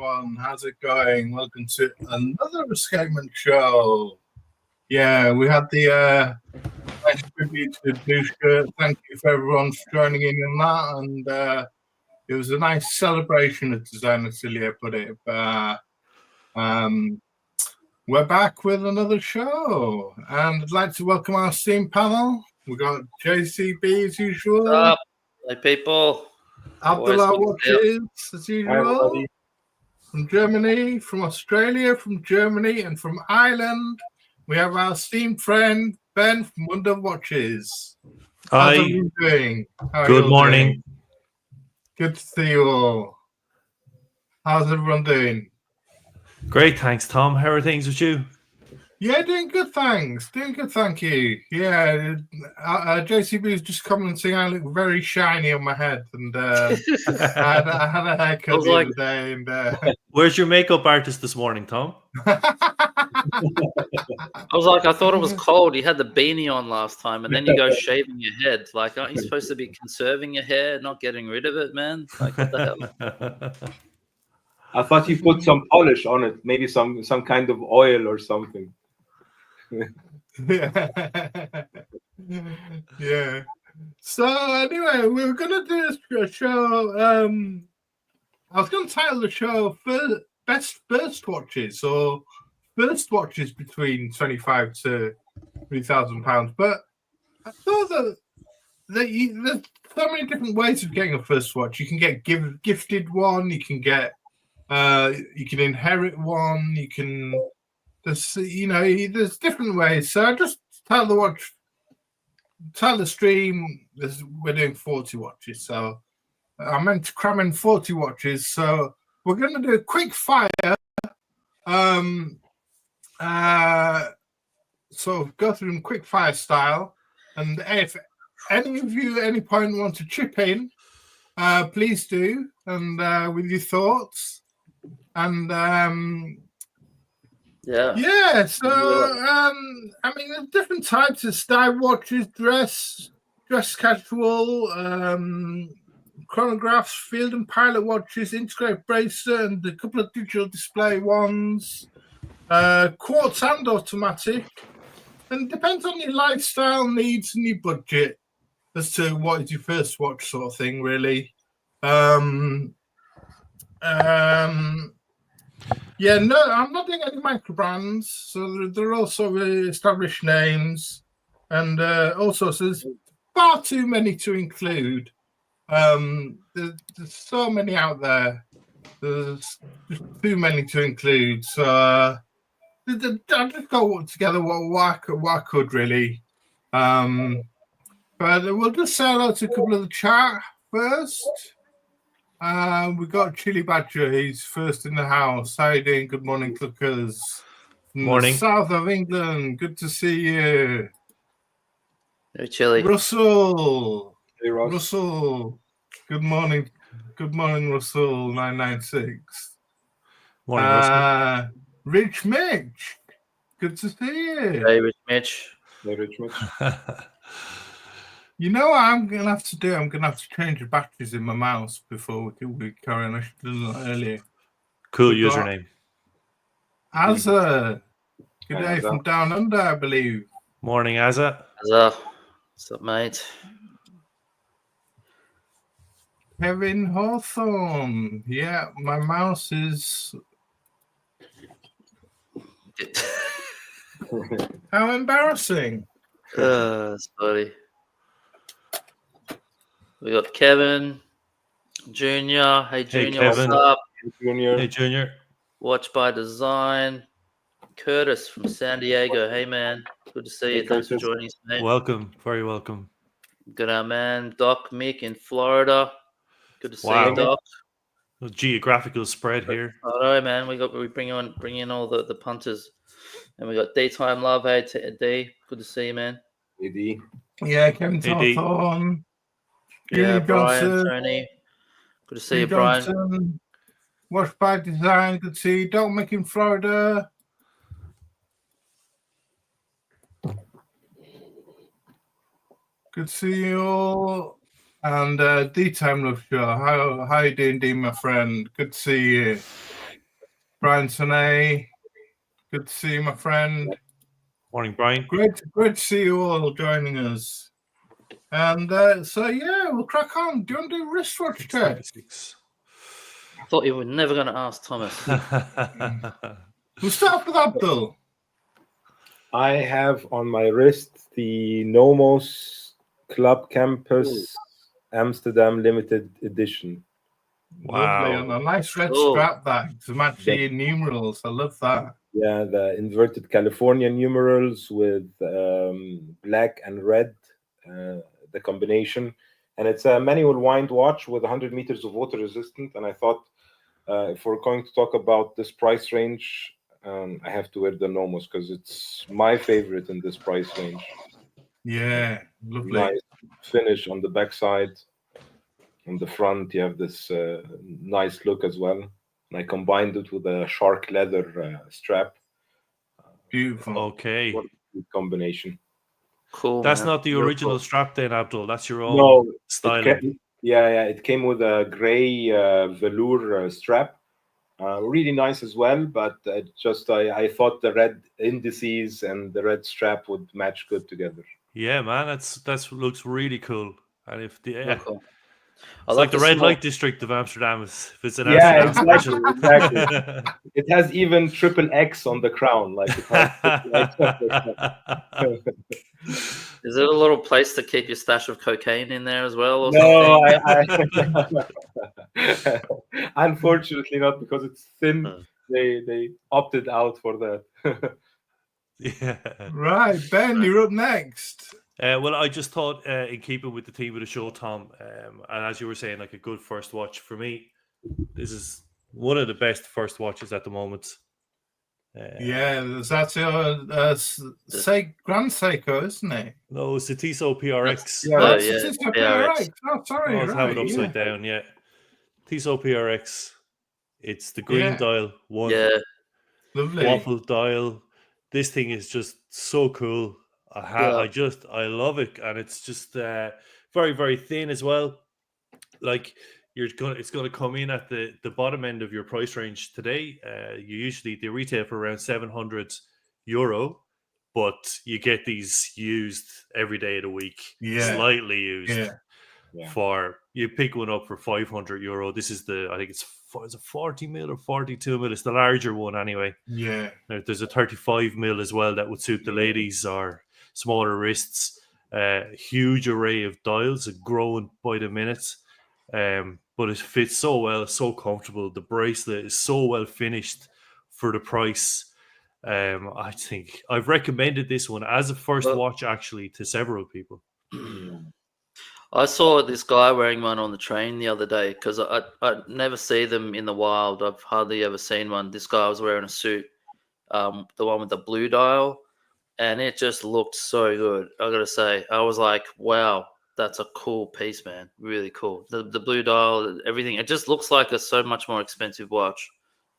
everyone. How's it going? Welcome to another Escapement Show. Yeah, we had the nice tribute to Dushka. Thank you for everyone for joining in on that. And it was a nice celebration, as designer Celia put it. We're back with another show. And I'd like to welcome our esteemed panel. We've got JCB as usual. What's up? Hey, people. Abdul R Watches as usual. From Germany, from Australia, from Germany, and from Ireland, we have our esteemed friend Ben from Wonder Watches. Hi. How's everyone doing? Good morning. Doing? Good to see you all. How's everyone doing? Great, thanks, Tom. How are things with you? Yeah, doing good, thanks. Doing good, thank you. Yeah, JCB was just commenting I look very shiny on my head, and I had a haircut the other day. And where's your makeup artist this morning, Tom? I was like, I thought it was cold. You had the beanie on last time, and then you go shaving your head. Like, aren't you supposed to be conserving your hair, not getting rid of it, man? Like, what the hell? I thought you put some polish on it, maybe some kind of oil or something. Yeah. So anyway, we were gonna do a show. I was gonna title the show Best First Watches, or First Watches between £25 to £3,000. But I thought that there's so many different ways of getting a first watch. You can get gifted one. You can get you can inherit one. You can. There's different ways. So I just tell the stream we're doing 40 watches. So I meant to cram in 40 watches. So we're going to do a quick fire. So go through them quick fire style. And if any of you at any point want to chip in, please do. And with your thoughts. And yeah, so I mean, there's different types of style watches: dress casual, chronographs, field and pilot watches, integrated bracelet, and a couple of digital display ones, quartz and automatic. And it depends on your lifestyle needs and your budget as to what is your first watch, sort of thing, really. Yeah, no, I'm not doing any micro brands, so there are also established names, and also so there's far too many to include. There's so many out there. There's just too many to include. So I just got together what I could really. But we'll just say hello to a couple of the chat first. We got Chili Badger. He's first in the house. How you doing? Good morning, Cluckers. Morning. South of England. Good to see you. Hey, Chili. Russell. Hey, Ross. Russell. Good morning. Good morning, Russell. 996. Morning, Russell. Rich Mitch. Good to see you. Hey, Rich Mitch. Hey, Rich Mitch. You know what I'm going to have to do? I'm going to have to change the batteries in my mouse before we carry on. I should have done that earlier. Cool username. Azza. Good day from down under, I believe. Morning, Azza. Azza. What's up, mate? Kevin Hawthorne. Yeah, my mouse is... How embarrassing. Sorry. We got Kevin, Junior. Hey, Junior, Kevin. what's up? Junior. Hey, Junior. Watch by Design. Curtis from San Diego. Hey, man. Good to see you. Thanks for joining us, mate. Welcome. Very welcome. Good, our man. Doc Mick in Florida. Good to see you, Doc. A geographical spread here. All right, man. We bring in all the punters. And we got Daytime Love. Hey, D. Good to see you, man. AD. Yeah, Kevin AD. Hawthorne. Yeah, Brian, Johnson. Tony. Good to see you, Brian. Johnson. Watch by Design. Good to see you. Don't Make in Florida. Good to see you all. And D-Time Love Show. How you doing, D, my friend? Good to see you. Brian Sonay. Good to see you, my friend. Morning, Brian. Great to see you all joining us. And so, yeah, we'll crack on. Do you want to do wristwatch test? 6:36. I thought you were never going to ask Thomas. We'll start with Abdul. I have on my wrist the Nomos Club Campus Amsterdam Limited Edition. Lovely. Wow. And a nice red Cool. strap back to match the numerals. I love that. Yeah, the inverted California numerals with black and red, the combination. And it's a manual wind watch with 100 meters of water resistant. And I thought if we're going to talk about this price range, I have to wear the Nomos because it's my favorite in this price range. Yeah, lovely. Nice finish on the backside. On the front, you have this nice look as well. And I combined it with a shark leather strap. Beautiful. Okay. What a good combination. Cool. That's man. not the Real original cool. strap then, Abdul. That's your own No, styling. it came with a gray velour strap. Really nice as well, but I thought the red indices and the red strap would match good together. Yeah, man. That's looks really cool. And if the Real cool. it's like the red light district of Amsterdam. If it's in Yeah, Amsterdam, exactly. It has even triple X on the crown, like it has triple X on the crown. Is it a little place to keep your stash of cocaine in there as well? Or No, something? I unfortunately not, because it's thin. They opted out for that. yeah. Right, Ben, you're up next. Well, I just thought, in keeping with the theme of the show, Tom, and as you were saying, like a good first watch for me, this is one of the best first watches at the moment. Yeah, that's your Grand Seiko, isn't it? No, it's the Tissot PRX. Oh, That's yeah, it's a PRX. PRX. Oh, sorry, I was having it right, upside down, yeah. Tissot PRX. It's the green Yeah. dial, one Yeah. Lovely. waffle dial. This thing is just so cool. I love it, and it's just very, very thin as well. Like it's gonna come in at the bottom end of your price range today. They retail for around €700, but you get these used every day of the week, slightly used. Yeah. For you pick one up for €500. This is I think it's a 40 mil or 42 mil. It's the larger one anyway. Yeah. Now, there's a 35 mil as well that would suit the ladies or smaller wrists. Huge array of dials, growing by the minute. But it fits so well, so comfortable. The bracelet is so well finished for the price. I think I've recommended this one as a first watch actually to several people. I saw this guy wearing one on the train the other day because I never see them in the wild. I've hardly ever seen one. This guy was wearing a suit, the one with the blue dial, and it just looked so good. I gotta say, I was like, wow, that's a cool piece, man. Really cool. The blue dial, everything. It just looks like a so much more expensive watch.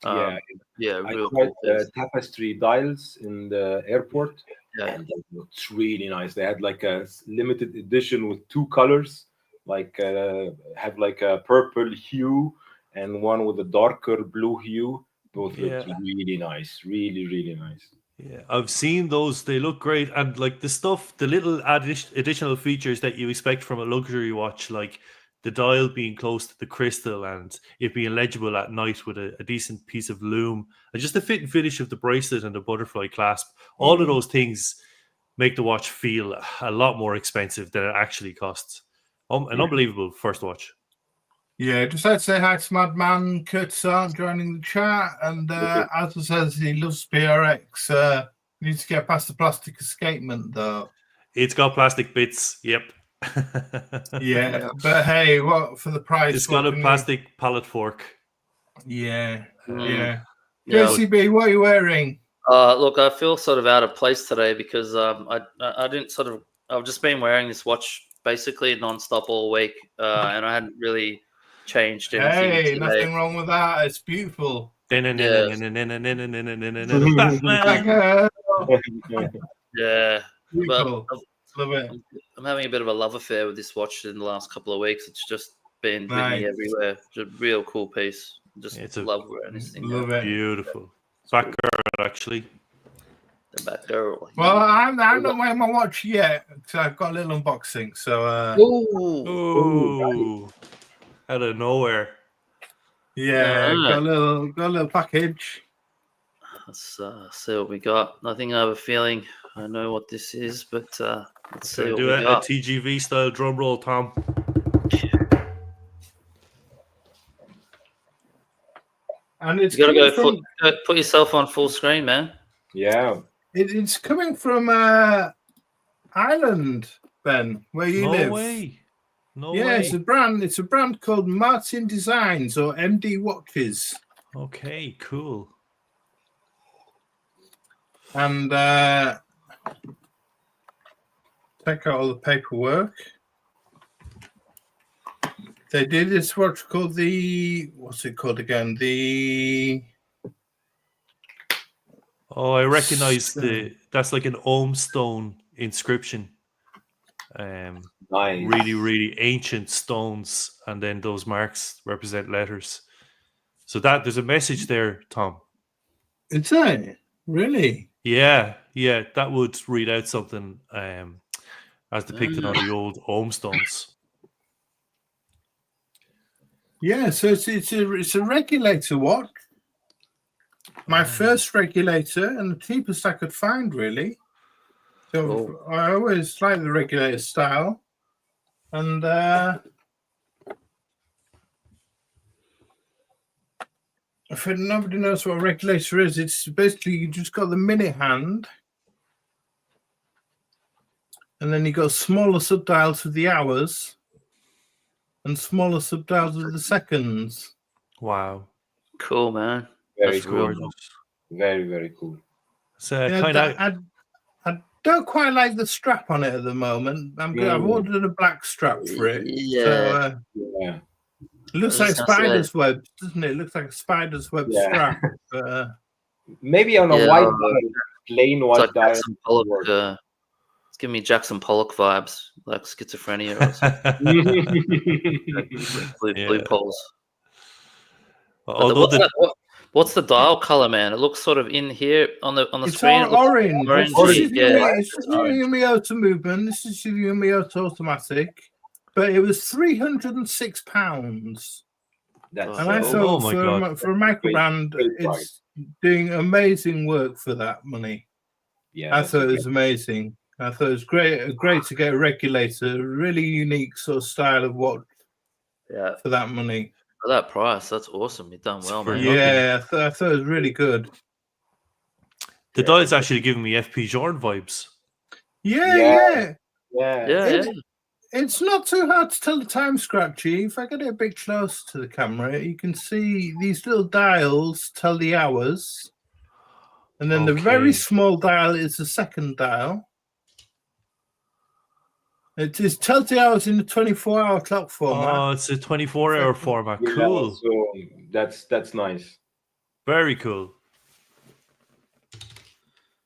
Yeah, real I cool tried piece. tapestry dials in the airport. Yeah. And they looked really nice. They had like a limited edition with two colors, have like a purple hue and one with a darker blue hue. Both looked really nice, really, really nice. Yeah, I've seen those. They look great, and like the little additional features that you expect from a luxury watch, like the dial being close to the crystal and it being legible at night with a decent piece of lume, and just the fit and finish of the bracelet and the butterfly clasp. All of those things make the watch feel a lot more expensive than it actually costs. An unbelievable first watch. Yeah, just like to say hi to Madman Curtis Arndt joining the chat, and as it says, he loves PRX. Needs to get past the plastic escapement though. It's got plastic bits. Yep. Yeah, but hey, what for the price? It's got a plastic pallet fork. Yeah. Yeah. JCB, what are you wearing? Look, I feel sort of out of place today because I didn't sort of. I've just been wearing this watch basically non-stop all week, and I hadn't really changed anything. Hey, nothing wrong with that. It's beautiful. Batman. Yeah, beautiful. But love it. I'm having a bit of a love affair with this watch in the last couple of weeks. It's just been with me everywhere. It's a real cool piece. Just It's a- love wearing this thing. Love now. it. Beautiful. Back girl, actually. The back girl. Well, I'm not wearing my watch yet because I've got a little unboxing. So Ooh. Ooh. Out of nowhere. yeah, Ah. got a little package. Let's see what we got. I think I have a feeling I know what this is, but let's see what Do we a got. TGV style drum roll, Tom. And it's You gotta coming go put yourself on full screen, man. Yeah. it's coming from Ireland, Ben, where you No live. way. No Yeah, way. it's a brand called Martin Designs or MD Watches. Okay, cool. And take out all the paperwork. They did this watch called what's it called again? Oh, I recognize that's like an Ohm stone inscription. Nice. Really, really ancient stones, and then those marks represent letters. So there's a message there, Tom. Is that really? Yeah, that would read out something as depicted on the old Ohm stones. Yeah, so it's a regulator watch. My first regulator and the cheapest I could find, really. So I always like the regulator style, and if nobody knows what a regulator is, it's basically you just got the minute hand, and then you got smaller subdials with the hours, and smaller subdials with the seconds. Wow. Cool, man. Very That's cool. real Gorgeous. Very, very cool. So Yeah, kind of. I don't quite like the strap on it at the moment. I've ordered a black strap for it. Yeah. So, Yeah. it looks I like was just gonna spider's web, doesn't it? It looks like a spider's web Yeah. strap. But, Maybe on a Yeah, white uh, dial, plain It's white like dial. Jackson Pollock. It's giving me Jackson Pollock vibes, like schizophrenia or something. Blue Yeah. poles. But Although what's the dial color, man? It looks sort of in here on the it's screen. all orange. Orangey, It's just a Yumi movement. This is a Yumi automatic. But it was £306. That's And I cool. thought Oh my God. for a micro brand, great it's doing amazing work for that money. yeah. I that's thought it okay. was amazing. I thought it was great to get a regulator, really unique sort of style of watch Yeah, for that money. for that price, that's awesome. You've done well, Super man. lucky. Yeah, I thought it was really good. the dial's actually giving me FP Jordan vibes. Yeah. Yeah. It's not too hard to tell the time scratchy. If I get it a bit close to the camera, you can see these little dials tell the hours. And then the very Okay. small dial is the second dial. It is tells the hours in the 24-hour clock format. Oh, it's a 24-hour format. Yeah, Cool. so that's nice. Very cool.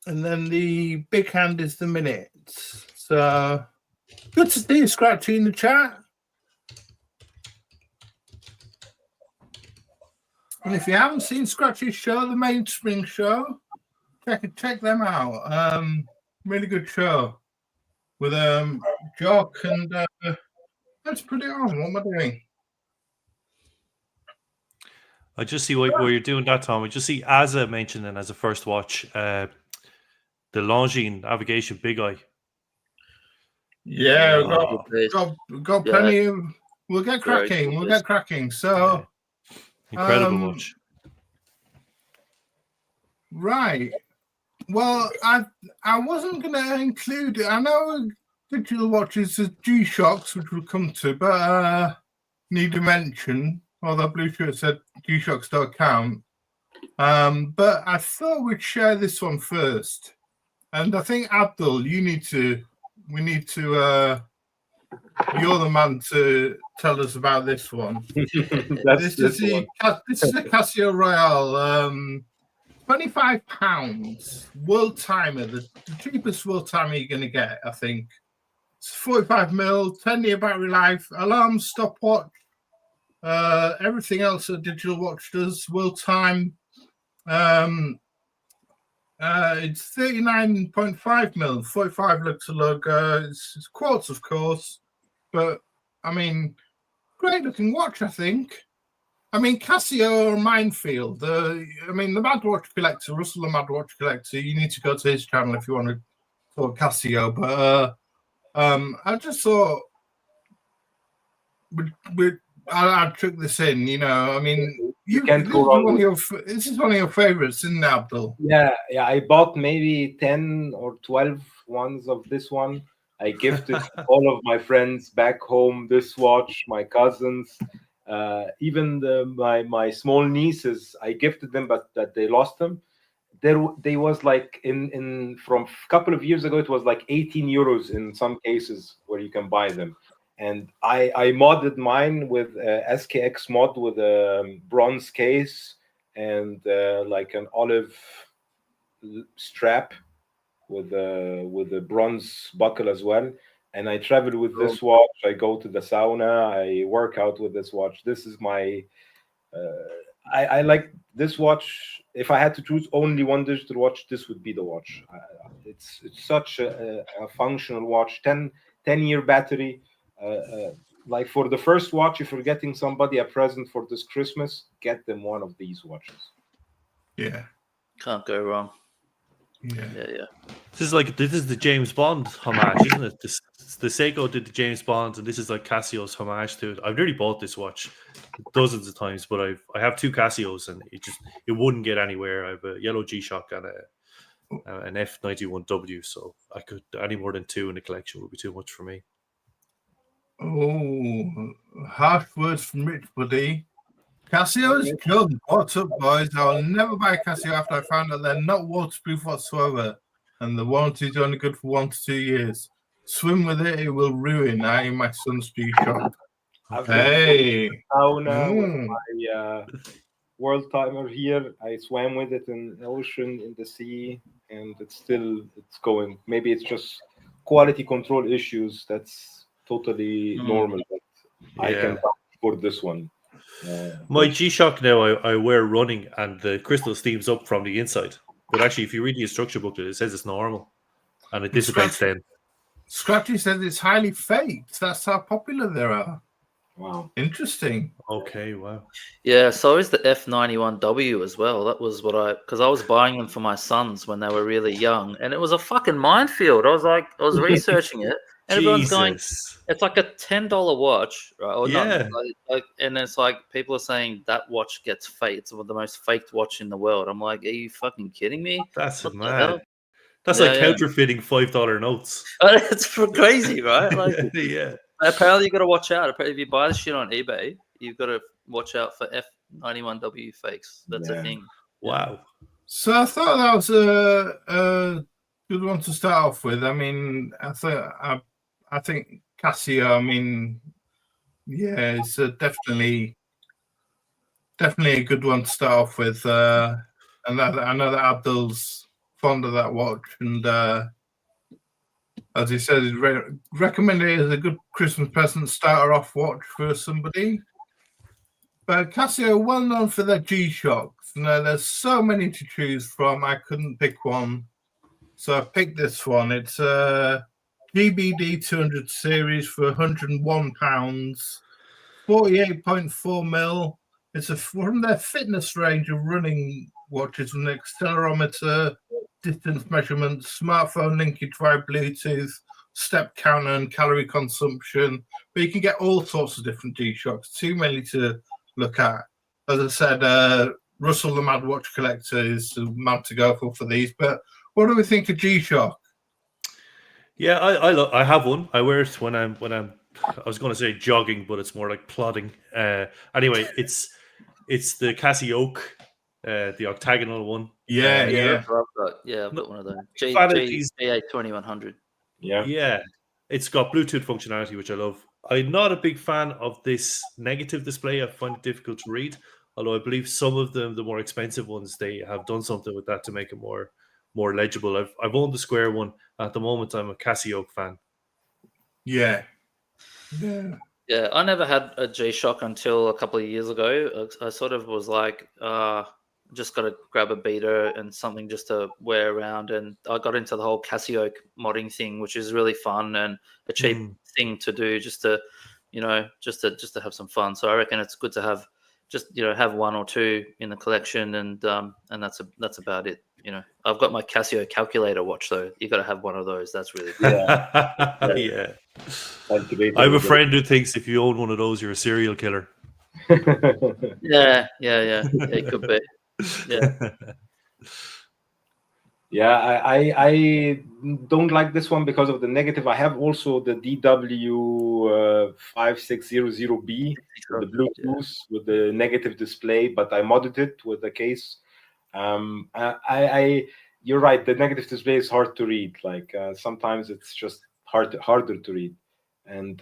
And then the big hand is the minutes. So good to see you, Scratchy, in the chat. And if you haven't seen Scratchy's show, the Mainspring show, check them out. Really good show with Jock and let's put it on. What am I doing? I just see what you're doing that, Tom. I just see Asa mentioning as a first watch the Longines Navigation Big Eye. Yeah, Good got plenty of. We'll get Very cracking. good We'll list. get cracking. So Incredible watch. right. Well, I wasn't going to include it. I know digital watches as G-Shocks, which we'll come to, but need to mention, although Blue Shirt said G-Shocks don't count. But I thought we'd share this one first. And I think, Abdul, we need to, you're the man to tell us about this one. This is a Casio Royale, £25 world timer, the cheapest world timer you're going to get, I think. It's 45 mil, 10-year battery life, alarm, stopwatch, Everything else a digital watch does will time. It's 39.5 mil, 45 lux a lug. It's quartz, of course, but I mean, great looking watch, I think. I mean, Casio or Minefield. I mean, the Mad Watch Collector, Russell the Mad Watch Collector. You need to go to his channel if you want to talk Casio. But I just thought I'd chuck this in. You know, I mean, this is one of your favorites, isn't it, Abdul? Yeah. I bought maybe 10 or 12 ones of this one. I gifted all of my friends back home this watch, my cousins, even my small nieces. I gifted them, but that they lost them. They was like in from a couple of years ago, it was like 18 euros in some cases where you can buy them. And I modded mine with SKX mod with a bronze case and like an olive strap with a bronze buckle as well. And I travel with this watch. I go to the sauna. I work out with this watch. This is my I like this watch. If I had to choose only one digital watch, this would be the watch. It's such a functional watch. 10-year battery. Like for the first watch, if you're getting somebody a present for this Christmas, get them one of these watches. Yeah, Can't go wrong. yeah. This is the James Bond homage, isn't it? The Seiko did the James Bond, and this is like Casio's homage to it. I've nearly bought this watch dozens of times, but I have two Casios, and it wouldn't get anywhere. I have a yellow G-Shock and an F91W, so I could any more than two in the collection would be too much for me. Oh, harsh words from Rich, buddy. Casio's good. What's up, boys? I'll never buy a Casio after I found out they're not waterproof whatsoever, and the warranty is only good for 1 to 2 years. Swim with it, it will ruin. I am my son's G-Shock. Hey. Sauna with my world timer here. I swam with it in the ocean, in the sea, and it's going. Maybe it's just quality control issues. That's totally normal. But I can vouch for this one. My G-Shock now I wear running, and the crystal steams up from the inside. But actually, if you read the instruction booklet, it says it's normal, and it dissipates then. Scratchy says it's highly faked. That's how popular they are. Wow. Interesting. Okay, wow. Yeah, so is the F91W as well. That was because I was buying them for my sons when they were really young, and it was a fucking minefield. I was researching it, and everyone's going, it's like a $10 watch, right? Or not, and it's like people are saying that watch gets faked. It's the most faked watch in the world. I'm like, are you fucking kidding me? That's mad. That's like counterfeiting $5 notes. It's crazy, right? Like, yeah. Apparently, you got to watch out. If you buy the shit on eBay, you've got to watch out for F91W fakes. That's a thing. Wow. So I thought that was a good one to start off with. I mean, I think Casio. I mean, yeah, it's definitely a good one to start off with. And I know that Abdul's fond of that watch, and as he said, he'd recommend it as a good Christmas present starter off watch for somebody. But Casio, well known for their G-Shocks. Now, there's so many to choose from. I couldn't pick one, so I picked this one. It's a GBD 200 series for £101, 48.4 mil. It's from their fitness range of running watches with an accelerometer, distance measurement, smartphone linkage via Bluetooth, step counter, and calorie consumption. But you can get all sorts of different G-Shocks. Too many to look at. As I said, Russell the Mad Watch Collector is the man to go for these. But what do we think of G-Shock? Yeah, I have one. I wear it when I'm I was going to say jogging, but it's more like plodding. Anyway, it's the Casio, the octagonal one. Yeah. I've got one of those. GA 2100. Yeah. It's got Bluetooth functionality, which I love. I'm not a big fan of this negative display. I find it difficult to read. Although I believe some of them, the more expensive ones, they have done something with that to make it more legible. I've owned the square one. At the moment, I'm a Casio fan. Yeah. Yeah, I never had a G-Shock until a couple of years ago. I sort of was like, just got to grab a beater and something just to wear around. And I got into the whole Casio modding thing, which is really fun and a cheap thing to do, just to, just to have some fun. So I reckon it's good to have have one or two in the collection, and that's about it. I've got my Casio calculator watch, though. You got to have one of those. That's really cool. Yeah. I have a friend who thinks if you own one of those, you're a serial killer. Yeah. It could be. Yeah. Yeah, I don't like this one because of the negative. I have also the DW 5600B, the Bluetooth with the negative display, but I modded it with the case. You're right. The negative display is hard to read. Like sometimes it's just harder to read. And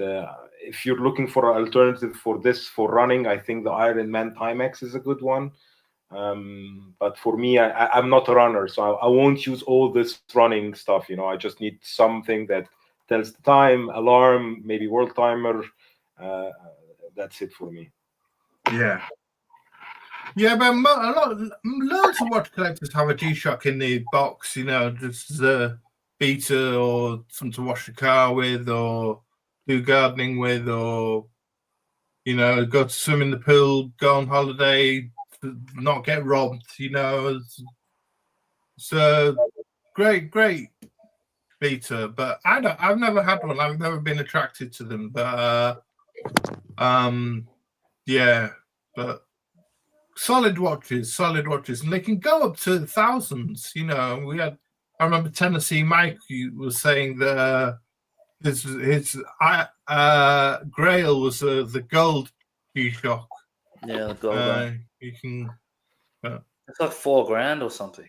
if you're looking for an alternative for this for running, I think the Iron Man Timex is a good one. But for me, I'm not a runner, so I won't use all this running stuff. I just need something that tells the time, alarm, maybe world timer. That's it for me. Yeah, but loads of watch collectors have a G-Shock in the box, just as a beater or something to wash the car with, or do gardening with, or go to swim in the pool, go on holiday, not get robbed. It's a great beater, but I've never had one. I've never been attracted to them, but yeah, but solid watches, and they can go up to thousands. I remember Tennessee Mike was saying that his grail was the gold G-Shock. Yeah, the gold. You can. It's like $4,000 or something.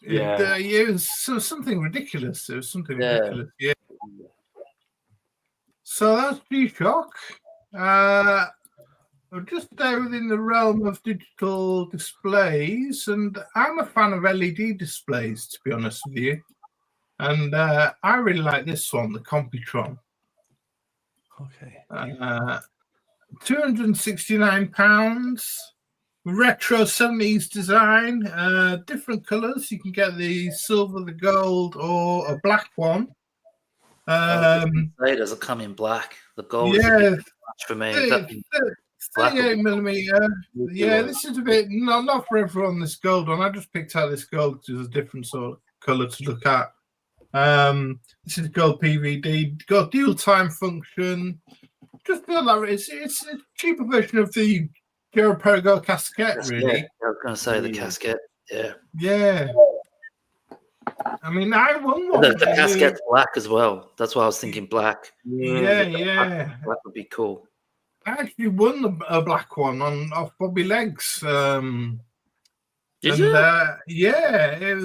It was something ridiculous. It was something ridiculous. Yeah. So that's G-Shock. We're just there within the realm of digital displays, and I'm a fan of LED displays, to be honest with you. And I really like this one, the Computron. Okay. £269. Retro 70s design, different colors. You can get the silver, the gold, or a black one. Does it come in black? The gold is a bit much for me. 38mm. Yeah, this is a bit not for everyone. This gold one, I just picked out this gold because it's a different sort of color to look at. This is gold PVD. Got dual time function. Just feel like it's a cheaper version of the Girard-Perregaux casquette, really. I was going to say the casquette. Yeah. I mean, I won one. The casquette's black as well. That's why I was thinking black. Yeah. Black would be cool. I actually won a black one off Bobby Legs. Did you? Yeah, it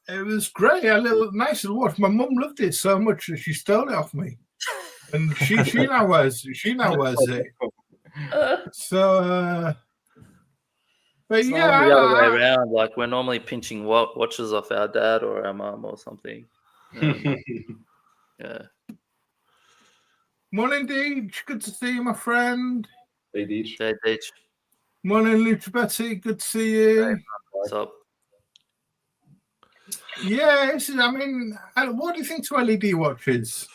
was great. A nice little watch. My mum loved it so much that she stole it off me, and she now wears it. So, but it's the other way around. Like we're normally pinching watches off our dad or our mum or something. Yeah. Morning, Deej. Good to see you, my friend. Hey, Deej. Hey, Deej. Morning, Lucha Betty. Good to see you. Hey, what's up? Yeah, I mean, what do you think to LED watches?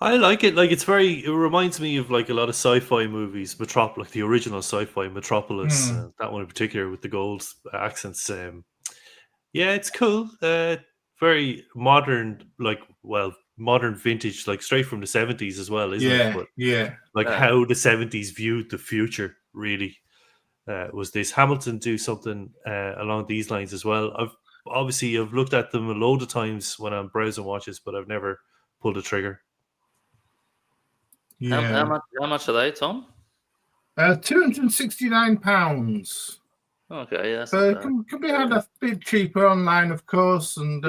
I like it. Like it reminds me of like a lot of sci-fi movies, like the original sci-fi Metropolis, that one in particular with the gold accents. Yeah, it's cool. Very modern, modern vintage, like straight from the 70s as well, isn't it? But like how the 70s viewed the future really was this. Hamilton do something along these lines as well. I've looked at them a load of times when I'm browsing watches, but I've never pulled a trigger. Yeah. How much are they, Tom? £269. Okay, yeah. So it can be had a bit cheaper online, of course. And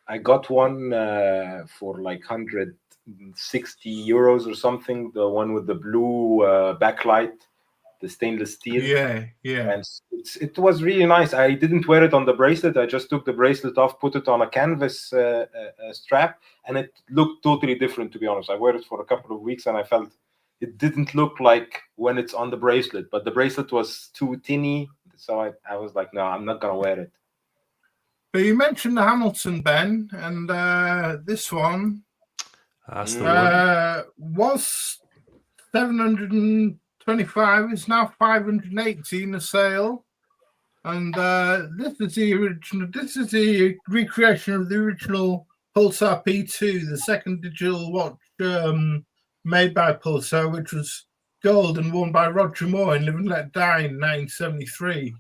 I got one for like €160 or something. The one with the blue backlight. the stainless steel. Yeah. And it was really nice. I didn't wear it on the bracelet. I just took the bracelet off, put it on a canvas strap, and it looked totally different, to be honest. I wore it for a couple of weeks, and I felt it didn't look like when it's on the bracelet, but the bracelet was too tinny. So I was like, no, I'm not going to wear it. But you mentioned the Hamilton, Ben, and this one That's the one. was 725. It's now 580 in a sale. And this is the original. This is the recreation of the original Pulsar P2, the second digital watch made by Pulsar, which was gold and worn by Roger Moore in Live and Let Die in 1973.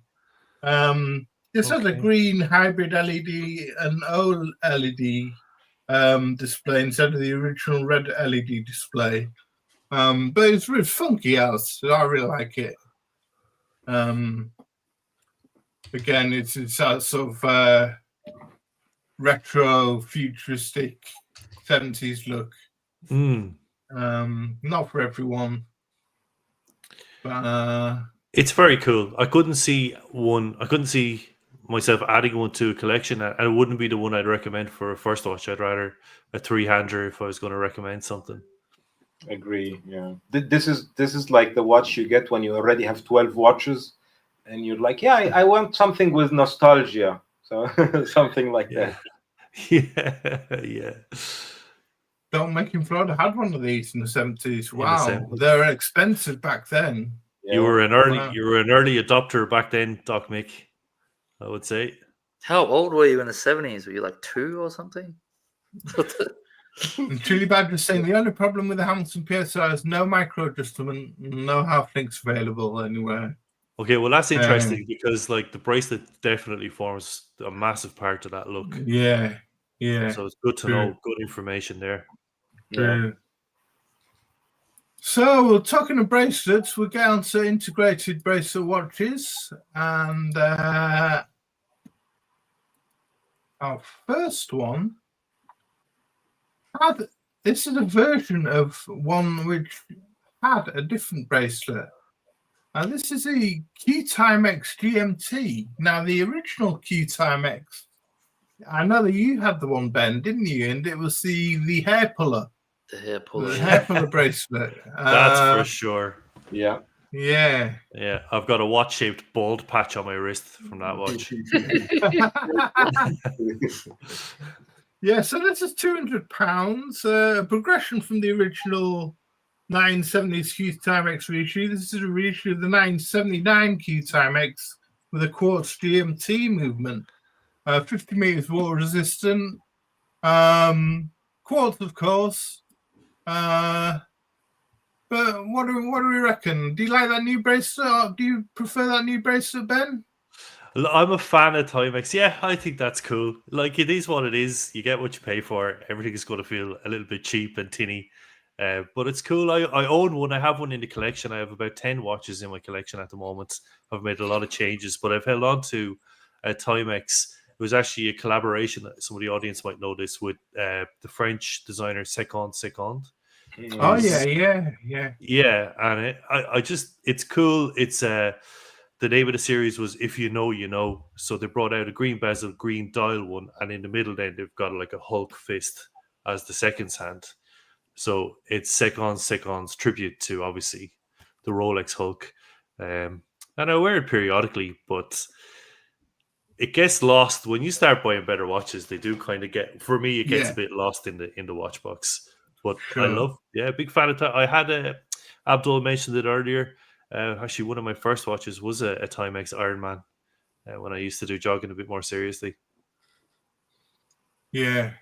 This has a green hybrid LED and OLED display instead of the original red LED display. But it's really funky else. So I really like it. Again, it's that sort of retro, futuristic 70s look. Not for everyone. But it's very cool. I couldn't see myself adding one to a collection, and it wouldn't be the one I'd recommend for a first watch. I'd rather a 3-hander if I was going to recommend something. Agree. Yeah. This is like the watch you get when you already have 12 watches, and you're like, yeah, I want something with nostalgia. So something like that. Yeah. Don't Make Him Florida had one of these in the 70s. Wow, they were expensive back then. Yeah. You were an early adopter back then, Doc Mick, I would say. How old were you in the 70s? Were you like 2 or something? Truly Bad was saying the only problem with the Hamilton PSR is no micro adjustment, no half links available anywhere. Okay, well that's interesting because like the bracelet definitely forms a massive part of that look. Yeah. So it's good to know, good information there. Yeah. So we're talking of bracelets. We'll get on to integrated bracelet watches, and our first one. This is a version of one which had a different bracelet. And this is the Q-Timex GMT. Now, the original Q-Timex, I know that you had the one, Ben, didn't you? And it was the hair puller. The hair puller. The hair puller bracelet. That's for sure. Yeah. Yeah, I've got a watch-shaped bald patch on my wrist from that watch. Yeah, so this is £200, progression from the original 970s Q-Timex reissue. This is a reissue of the 979 Q-Timex with a quartz GMT movement. 50 meters water resistant. Quartz, of course. But what do we reckon? Do you like that new bracelet? Or do you prefer that new bracelet, Ben? I'm a fan of Timex. Yeah, I think that's cool. Like, it is what it is. You get what you pay for. Everything is going to feel a little bit cheap and tinny. But it's cool. I own one. I have one in the collection. I have about 10 watches in my collection at the moment. I've made a lot of changes, but I've held on to Timex. It was actually a collaboration, some of the audience might know this, with the French designer Second. Oh, yeah. Yeah, and it's cool. It's the name of the series was If You Know, You Know. So they brought out a green bezel, green dial one, and in the middle then they've got like a Hulk fist as the second hand. So it's Second's tribute to, obviously, the Rolex Hulk. And I wear it periodically, but it gets lost when you start buying better watches. They do kind of get, for me, it gets a bit lost in the watch box. But I love, big fan of I had Abdul mentioned it earlier. Actually, one of my first watches was a Timex Ironman when I used to do jogging a bit more seriously. Yeah.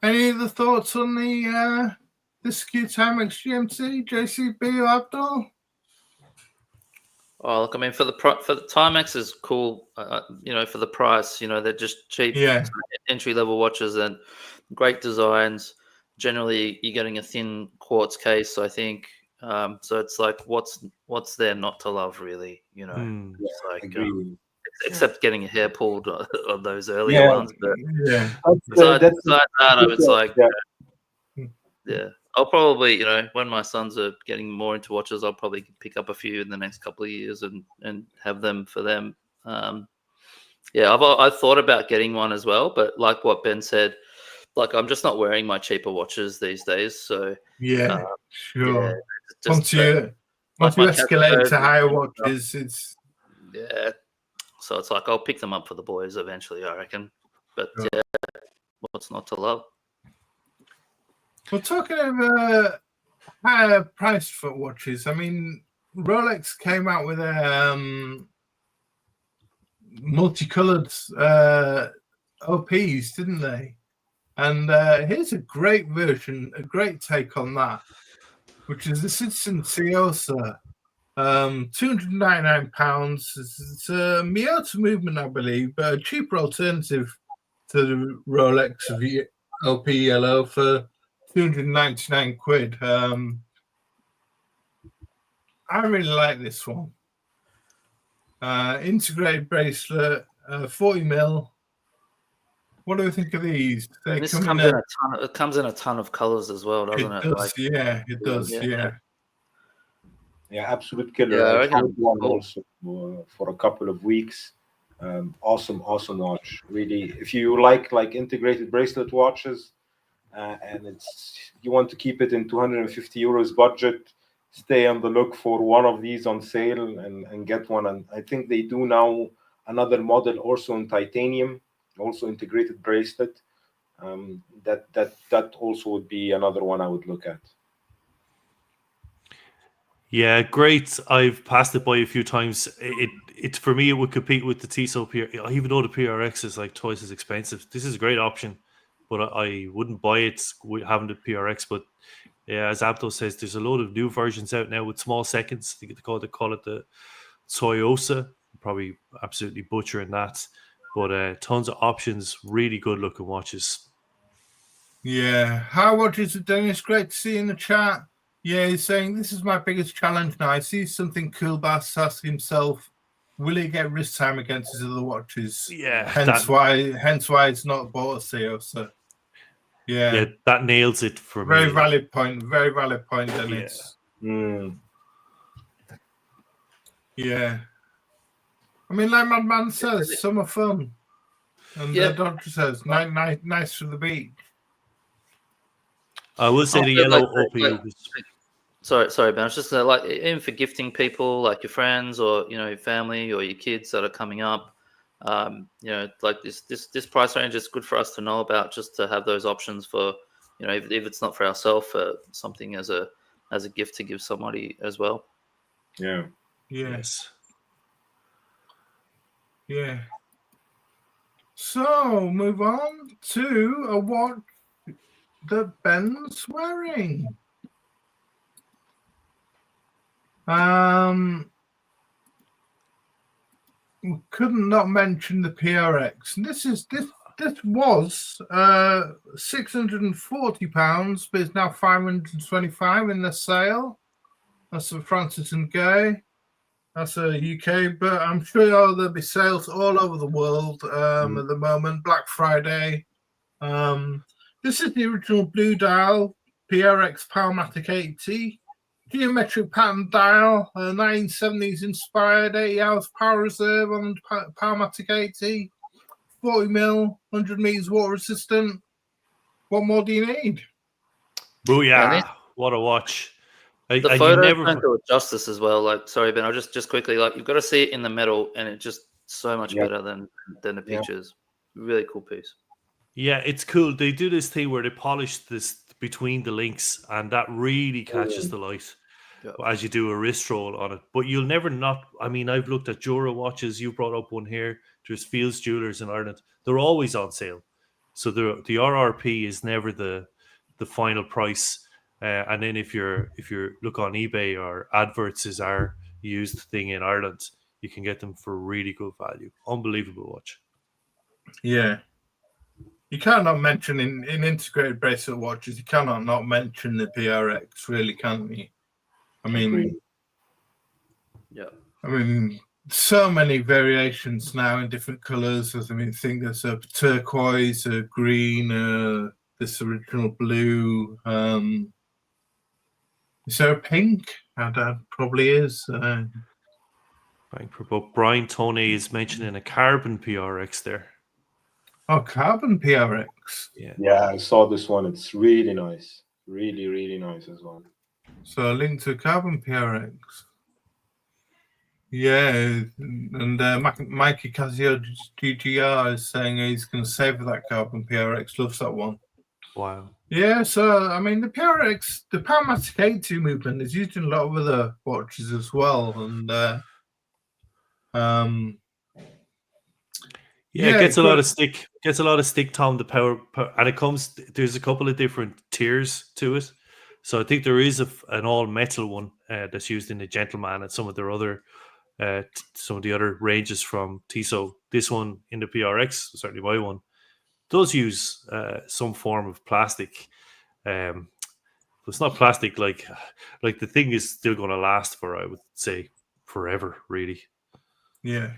Any other thoughts on the this Q-Timex GMT, JCB or Abdul? Oh, look, I mean, for the Timex is cool. For the price, they're just cheap, entry level watches and great designs. Generally, you're getting a thin quartz case, I think. So it's like, what's there not to love, really? It's like, except getting your hair pulled on those earlier ones. But besides that, it's like, I'll probably, you know, when my sons are getting more into watches, I'll probably pick up a few in the next couple of years and have them for them. Yeah, I've thought about getting one as well, but like what Ben said, like I'm just not wearing my cheaper watches these days. So Yeah, sure. yeah, just Once you escalate to higher watches, it's So it's like I'll pick them up for the boys eventually, I reckon. But yeah, what's not to love? Well, talking of higher priced for watches, I mean, Rolex came out with a multicolored OPs, didn't they? And here's a great version, a great take on that, which is the Citizen Ciosa. £299. It's a Miyota movement, I believe, but a cheaper alternative to the Rolex OP Yellow for 299 quid. I really like this one. Integrated bracelet, 40 mil. What do we think of these? This comes in a ton of colors as well, doesn't it? It does, yeah, it does, yeah. Yeah, absolute killer. Yeah, I had one also for a couple of weeks. Awesome watch. Really, if you like integrated bracelet watches, and you want to keep it in 250 euros budget, stay on the look for one of these on sale and get one. And I think they do now another model also in titanium, also integrated bracelet. That also would be another one I would look at. Yeah, great. I've passed it by a few times. It for me, it would compete with the Tissot PRX, even though the PRX is like twice as expensive. This is a great option, but I wouldn't buy it having the PRX. But yeah, as Abdul says, there's a load of new versions out now with small seconds. They call it the Ciosa. Probably absolutely butchering that, but tons of options. Really good looking watches. Yeah, how watches it, Dennis? Great to see you in the chat. Yeah, he's saying this is my biggest challenge now. I see something cool, Bass asking himself, will he get wrist time against his other watches? Yeah, hence why it's not bought a Ciosa. Yeah, that nails it for me. Very valid point, Dennis. Yeah. I mean, like Madman says, summer fun. And the doctor says, nice for the beach. I will say the yellow OP. Sorry, Ben. I was just like, even for gifting people, like your friends or your family or your kids that are coming up, like this price range is good for us to know about, just to have those options for, if it's not for ourselves, something as a gift to give somebody as well. Yeah. Yes. Yeah. So move on to a watch that Ben's wearing. We couldn't not mention the PRX. And this was £640, but it's now £525 in the sale. That's for Francis and Gay. That's a UK, but I'm sure there'll be sales all over the world at the moment. Black Friday. This is the original blue dial PRX Powermatic 80. Geometric pattern dial, 1970s inspired, 8 hours power reserve on Powermatic 80, 40 mil, 100 meters water resistant. What more do you need? Booyah! What a watch. The photos don't do it justice as well. Like, sorry, Ben, I'll just quickly, like, you've got to see it in the metal, and it's just so much better than the pictures. Really cool piece. Yeah, it's cool. They do this thing where they polish this between the links, and that really catches the light as you do a wrist roll on it. But you'll never not. I mean, I've looked at Jura watches. You brought up one here. There's Fields Jewelers in Ireland. They're always on sale. So the RRP is never the final price. And then if you look on eBay or adverts is our used thing in Ireland, you can get them for really good value. Unbelievable watch. Yeah. You cannot mention in integrated bracelet watches, you cannot not mention the PRX, really, can't you? I mean, so many variations now in different colors. I mean, I think there's a turquoise, a green, this original blue. Is there a pink? Probably is. Thank for book. Brian Toney is mentioning a carbon PRX there. Oh, carbon PRX. Yeah, I saw this one. It's really nice. Really, really nice as well. So a link to carbon PRX. Yeah, and Mikey Casio GGR is saying he's going to save that carbon PRX. Loves that one. Wow. Yeah, so I mean the PRX, the Powermatic A2 movement is used in a lot of other watches as well, and it gets a lot of stick. Gets a lot of stick, Tom. The power, and it comes. There's a couple of different tiers to it. So I think there is an all metal one that's used in the Gentleman and some of their other, some of the other ranges from Tissot. This one in the PRX, certainly my one, does use some form of plastic. It's not plastic like the thing is still going to last for, I would say, forever, really. Yeah.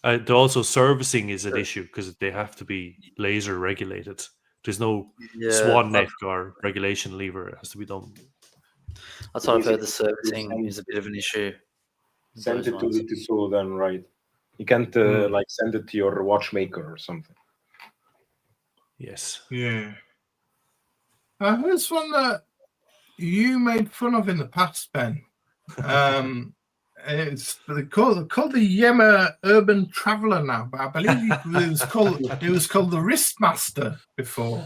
Also, servicing is an issue because they have to be laser regulated. There's no swan neck or regulation lever. It has to be done. That's what I've heard. The servicing is a bit of an issue. Send it to the Tissot then, right? You can't like send it to your watchmaker or something. Yes. Yeah. Here's one that you made fun of in the past, Ben. It's called the Yema Urban Traveler now, but I believe it was called the Wristmaster before.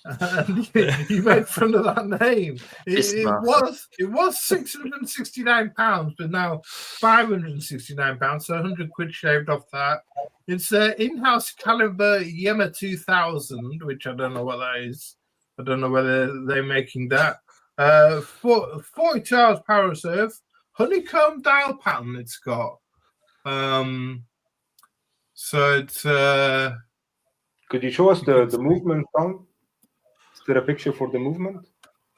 And you made fun of that name. It was £669, but now £569, so 100 quid shaved off that. It's an in-house caliber Yema 2000, which I don't know what that is. I don't know whether they're making that. 42 hours power reserve, honeycomb dial pattern it's got. So it's could you show us the movement, Tom? Is there a picture for the movement?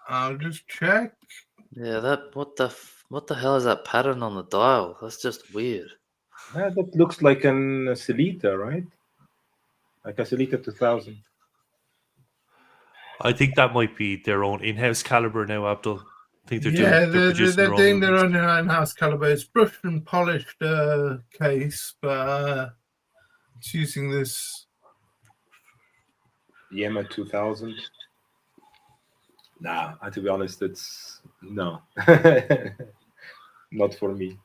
I'll just check. Yeah, what the hell is that pattern on the dial? That's just weird. Yeah, that looks like an Celita, right? Like a Celita 2000. I think that might be their own in-house caliber now, Abdul. I think they're doing their own in-house caliber. It's brushed and polished case, but it's using this Yema 2000. Nah, to be honest, it's no, not for me.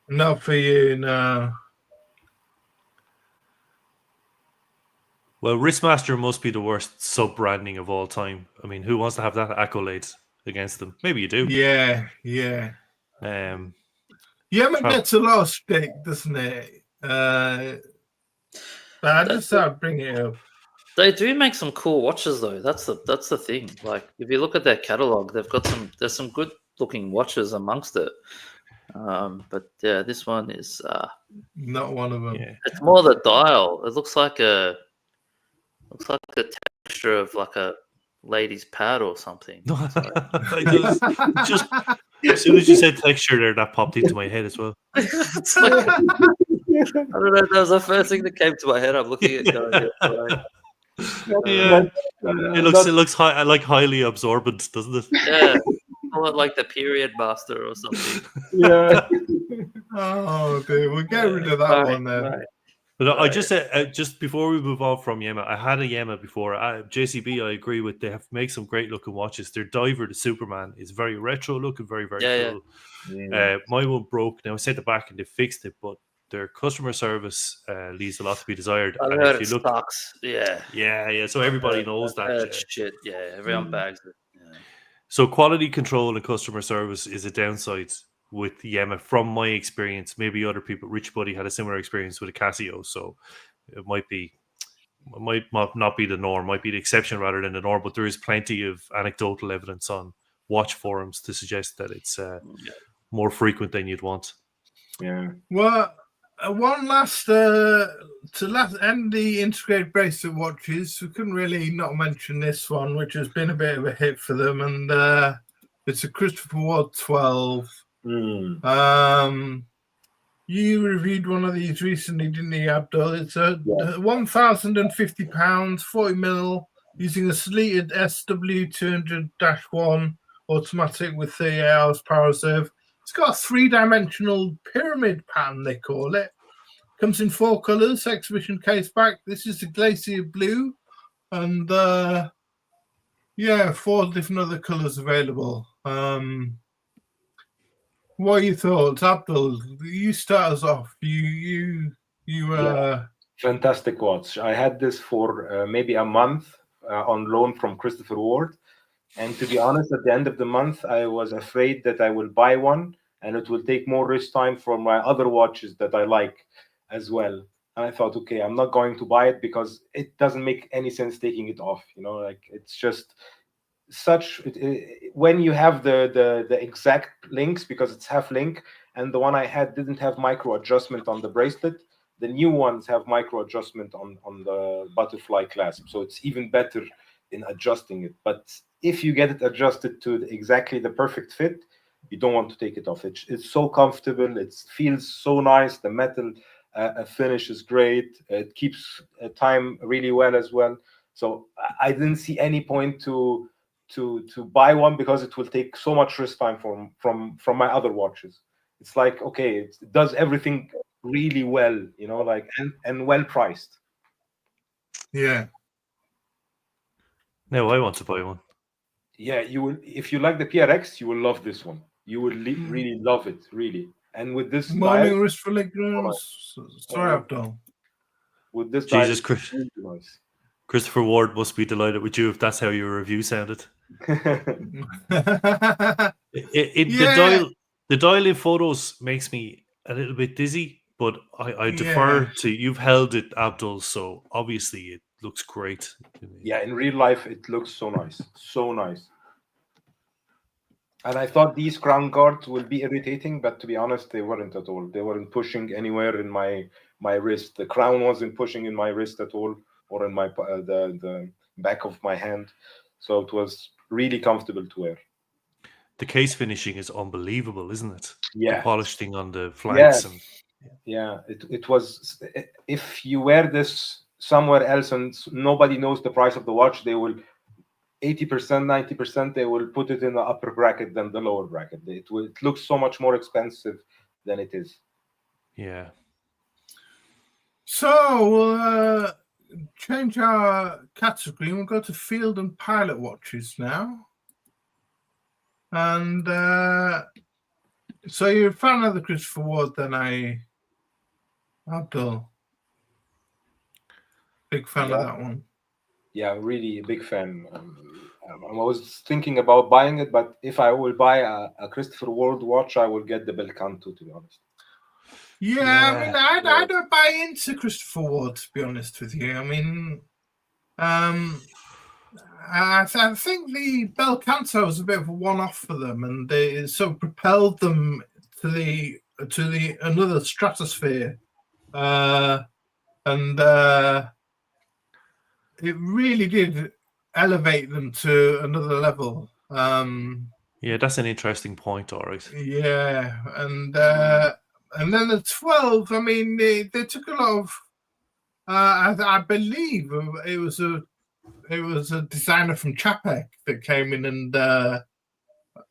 Not for you, no. Well, Wristmaster must be the worst sub-branding of all time. I mean, who wants to have that accolade against them? Maybe you do. Yeah. Yema gets a lot of stick, doesn't it? But I just thought I'd bring it up. They do make some cool watches, though. That's the thing. Like, if you look at their catalog, there's some good looking watches amongst it. But yeah, this one is not one of them. Yeah. It's more the dial. It looks like a texture of like a lady's pad or something. Just as soon as you said texture there, that popped into my head as well. It's like, I don't know. That was the first thing that came to my head. I'm looking at going. It looks like highly absorbent, doesn't it? Yeah, call it like the period master or something. Yeah. Oh, dude, we'll get rid of that one then. Right. But I just said, just before we move on from Yema, I had a Yema before. JCB, I agree with. They have make some great looking watches. Their Diver, the Superman, is very retro looking, very cool. Yeah. My one broke. Now I sent it back and they fixed it, but their customer service leaves a lot to be desired. I and heard if you it look, sucks. Yeah. So everybody knows that shit. Yeah, everyone bags it. Yeah. So quality control and customer service is a downside with Yema, from my experience. Maybe other people, Rich Buddy had a similar experience with a Casio, so it might not be the norm, might be the exception rather than the norm, but there is plenty of anecdotal evidence on watch forums to suggest that it's more frequent than you'd want. Yeah. Well, one last to end the integrated bracelet watches, we couldn't really not mention this one, which has been a bit of a hit for them, and it's a Christopher Ward 12. You reviewed one of these recently, didn't you, Abdul? It's a £1,050, 40mm, using a Sleated SW200-1 automatic with the hours power reserve. It's got a 3-dimensional pyramid pattern, they call it. Comes in 4 colours, exhibition case back. This is the Glacier Blue, and 4 different other colours available. What are your thoughts, Abdul? You start us off. Fantastic watch. I had this for maybe a month on loan from Christopher Ward. And to be honest, at the end of the month, I was afraid that I will buy one and it will take more wrist time from my other watches that I like as well. And I thought, okay, I'm not going to buy it because it doesn't make any sense taking it off. Like it's just when you have the exact links, because it's half link, and the one I had didn't have micro adjustment on the bracelet. The new ones have micro adjustment on the butterfly clasp, so it's even better in adjusting it. But if you get it adjusted to exactly the perfect fit, you don't want to take it off. It's so comfortable. It feels so nice. The metal finish is great. It keeps time really well as well. So I didn't see any point to buy one because it will take so much wrist time from my other watches. It's like, okay, it does everything really well, and well priced. Yeah. Now I want to buy one. Yeah, you will. If you like the PRX, you will love this one. You will really love it, really. And with this morning dial, wrist filigrans. Sorry, Abdul. With this Jesus dial, Christ. really nice. Christopher Ward must be delighted with you if that's how your review sounded. The dial in photos makes me a little bit dizzy, but I defer to you've held it, Abdul, so obviously it looks great. Yeah, in real life it looks so nice, so nice. And I thought these crown guards will be irritating, but to be honest, they weren't at all. They weren't pushing anywhere in my wrist. The crown wasn't pushing in my wrist at all, or in my the back of my hand. So it was really comfortable to wear. The case finishing is unbelievable, isn't it? Yeah. The polished thing on the flanks. It was. If you wear this somewhere else and nobody knows the price of the watch, they will 80%, 90%, they will put it in the upper bracket than the lower bracket. It looks so much more expensive than it is. Yeah. So we'll change our category and we'll go to field and pilot watches now. And so you're a fan of the Christopher Ward then, Abdul? Big fan of that one. Yeah, really a big fan. I was thinking about buying it, but if I will buy a Christopher Ward watch, I will get the Belcanto, to be honest. Yeah, I mean, I don't buy into Christopher Ward, to be honest with you. I mean, I think the Belcanto was a bit of a one-off for them, and they sort of propelled them to the another stratosphere, and it really did elevate them to another level. Yeah, that's an interesting point, Oryx. Yeah, and then the 12. I mean, they took a lot of. I believe it was a designer from Chapek that came in and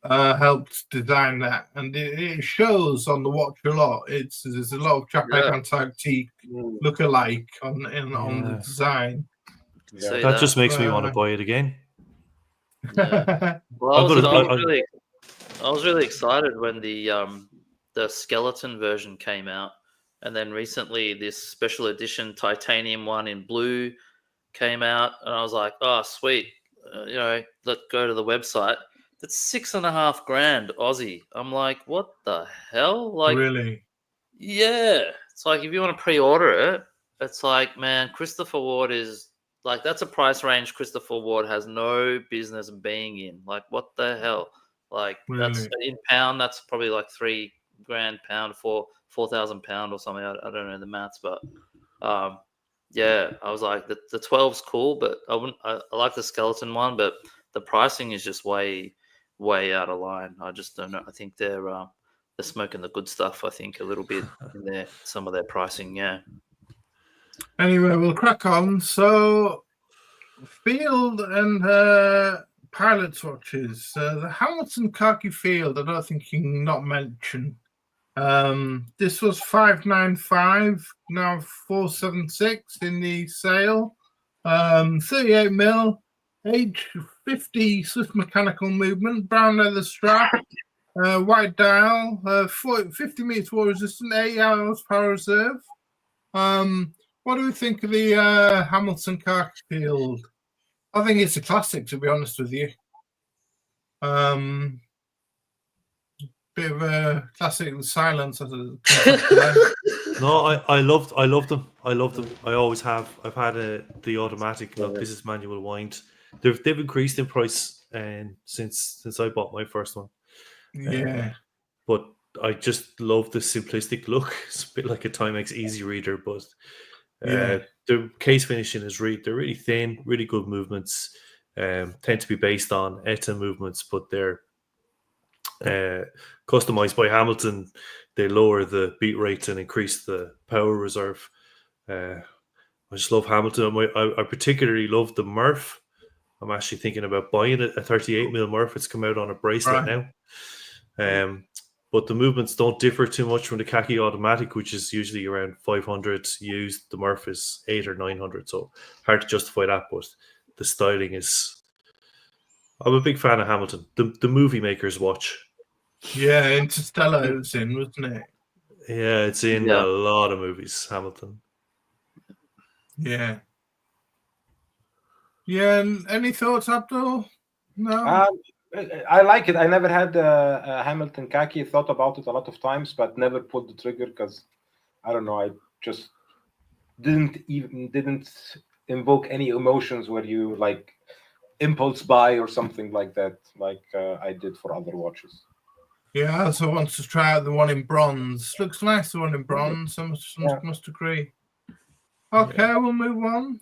helped design that, and it shows on the watch a lot. There's a lot of Chapek antique look-alike on the design. Yeah. That just makes me want to buy it again. Yeah. Well, I was really excited when the skeleton version came out, and then recently this special edition titanium one in blue came out, and I was like, oh sweet, let's go to the website. That's $6,500 Aussie. I'm like, what the hell? Like, really? Yeah, it's like if you want to pre-order it, it's like, man, Christopher Ward is like, that's a price range Christopher Ward has no business being in. Like, what the hell? Like, that's in pound, that's probably like $3,000 pound for £4,000 or something. I don't know the maths, but yeah, I was like, the 12's cool, but I like the skeleton one, but the pricing is just way out of line. I just don't know. I think they're smoking the good stuff. I think a little bit in some of their pricing. Yeah. Anyway, we'll crack on. So, field and pilot's watches. The Hamilton Khaki Field, I don't think you can not mention. This was 595, now 476 in the sale. 38 mil, age 50 swift mechanical movement, brown leather strap, white dial, 50 meters water resistant, 8 hours power reserve. What do we think of the Hamilton Khaki Field? I think it's a classic, to be honest with you. Bit of a classic silence. No, I loved them. I always have. I've had the automatic. Look, this is manual wind. They've increased in price since I bought my first one. Yeah. But I just love the simplistic look. It's a bit like a Timex Easy Reader, but the case finishing is they're really thin, really good movements. Tend to be based on ETA movements, but they're customized by Hamilton. They lower the beat rates and increase the power reserve. I just love Hamilton. I particularly love the Murph. I'm actually thinking about buying a 38 mil Murph. It's come out on a bracelet now. But the movements don't differ too much from the Khaki Automatic, which is usually around 500 used. The Murph is 800 or 900, so hard to justify that. But the styling is... I'm a big fan of Hamilton. The movie maker's watch. Yeah, Interstellar it was in, wasn't it? Yeah, it's in a lot of movies, Hamilton. Yeah. Yeah, and any thoughts, Abdul? No? I like it. I never had a Hamilton Khaki. Thought about it a lot of times, but never pulled the trigger because, I don't know, I just didn't invoke any emotions where you like impulse buy or something like that, like I did for other watches. Yeah, I also want to try out the one in bronze. Looks nice, the one in bronze. I must agree. Okay, we'll move on.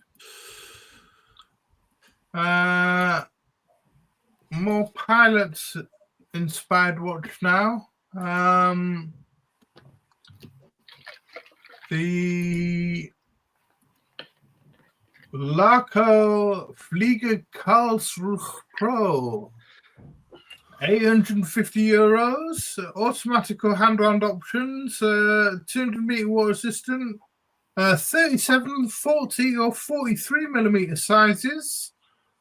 More pilots inspired watch now. The Laco Flieger Karlsruhe Pro, 850 euros, automatic or hand-wound options, 200 meter water resistant, 37, 40 or 43 millimeter sizes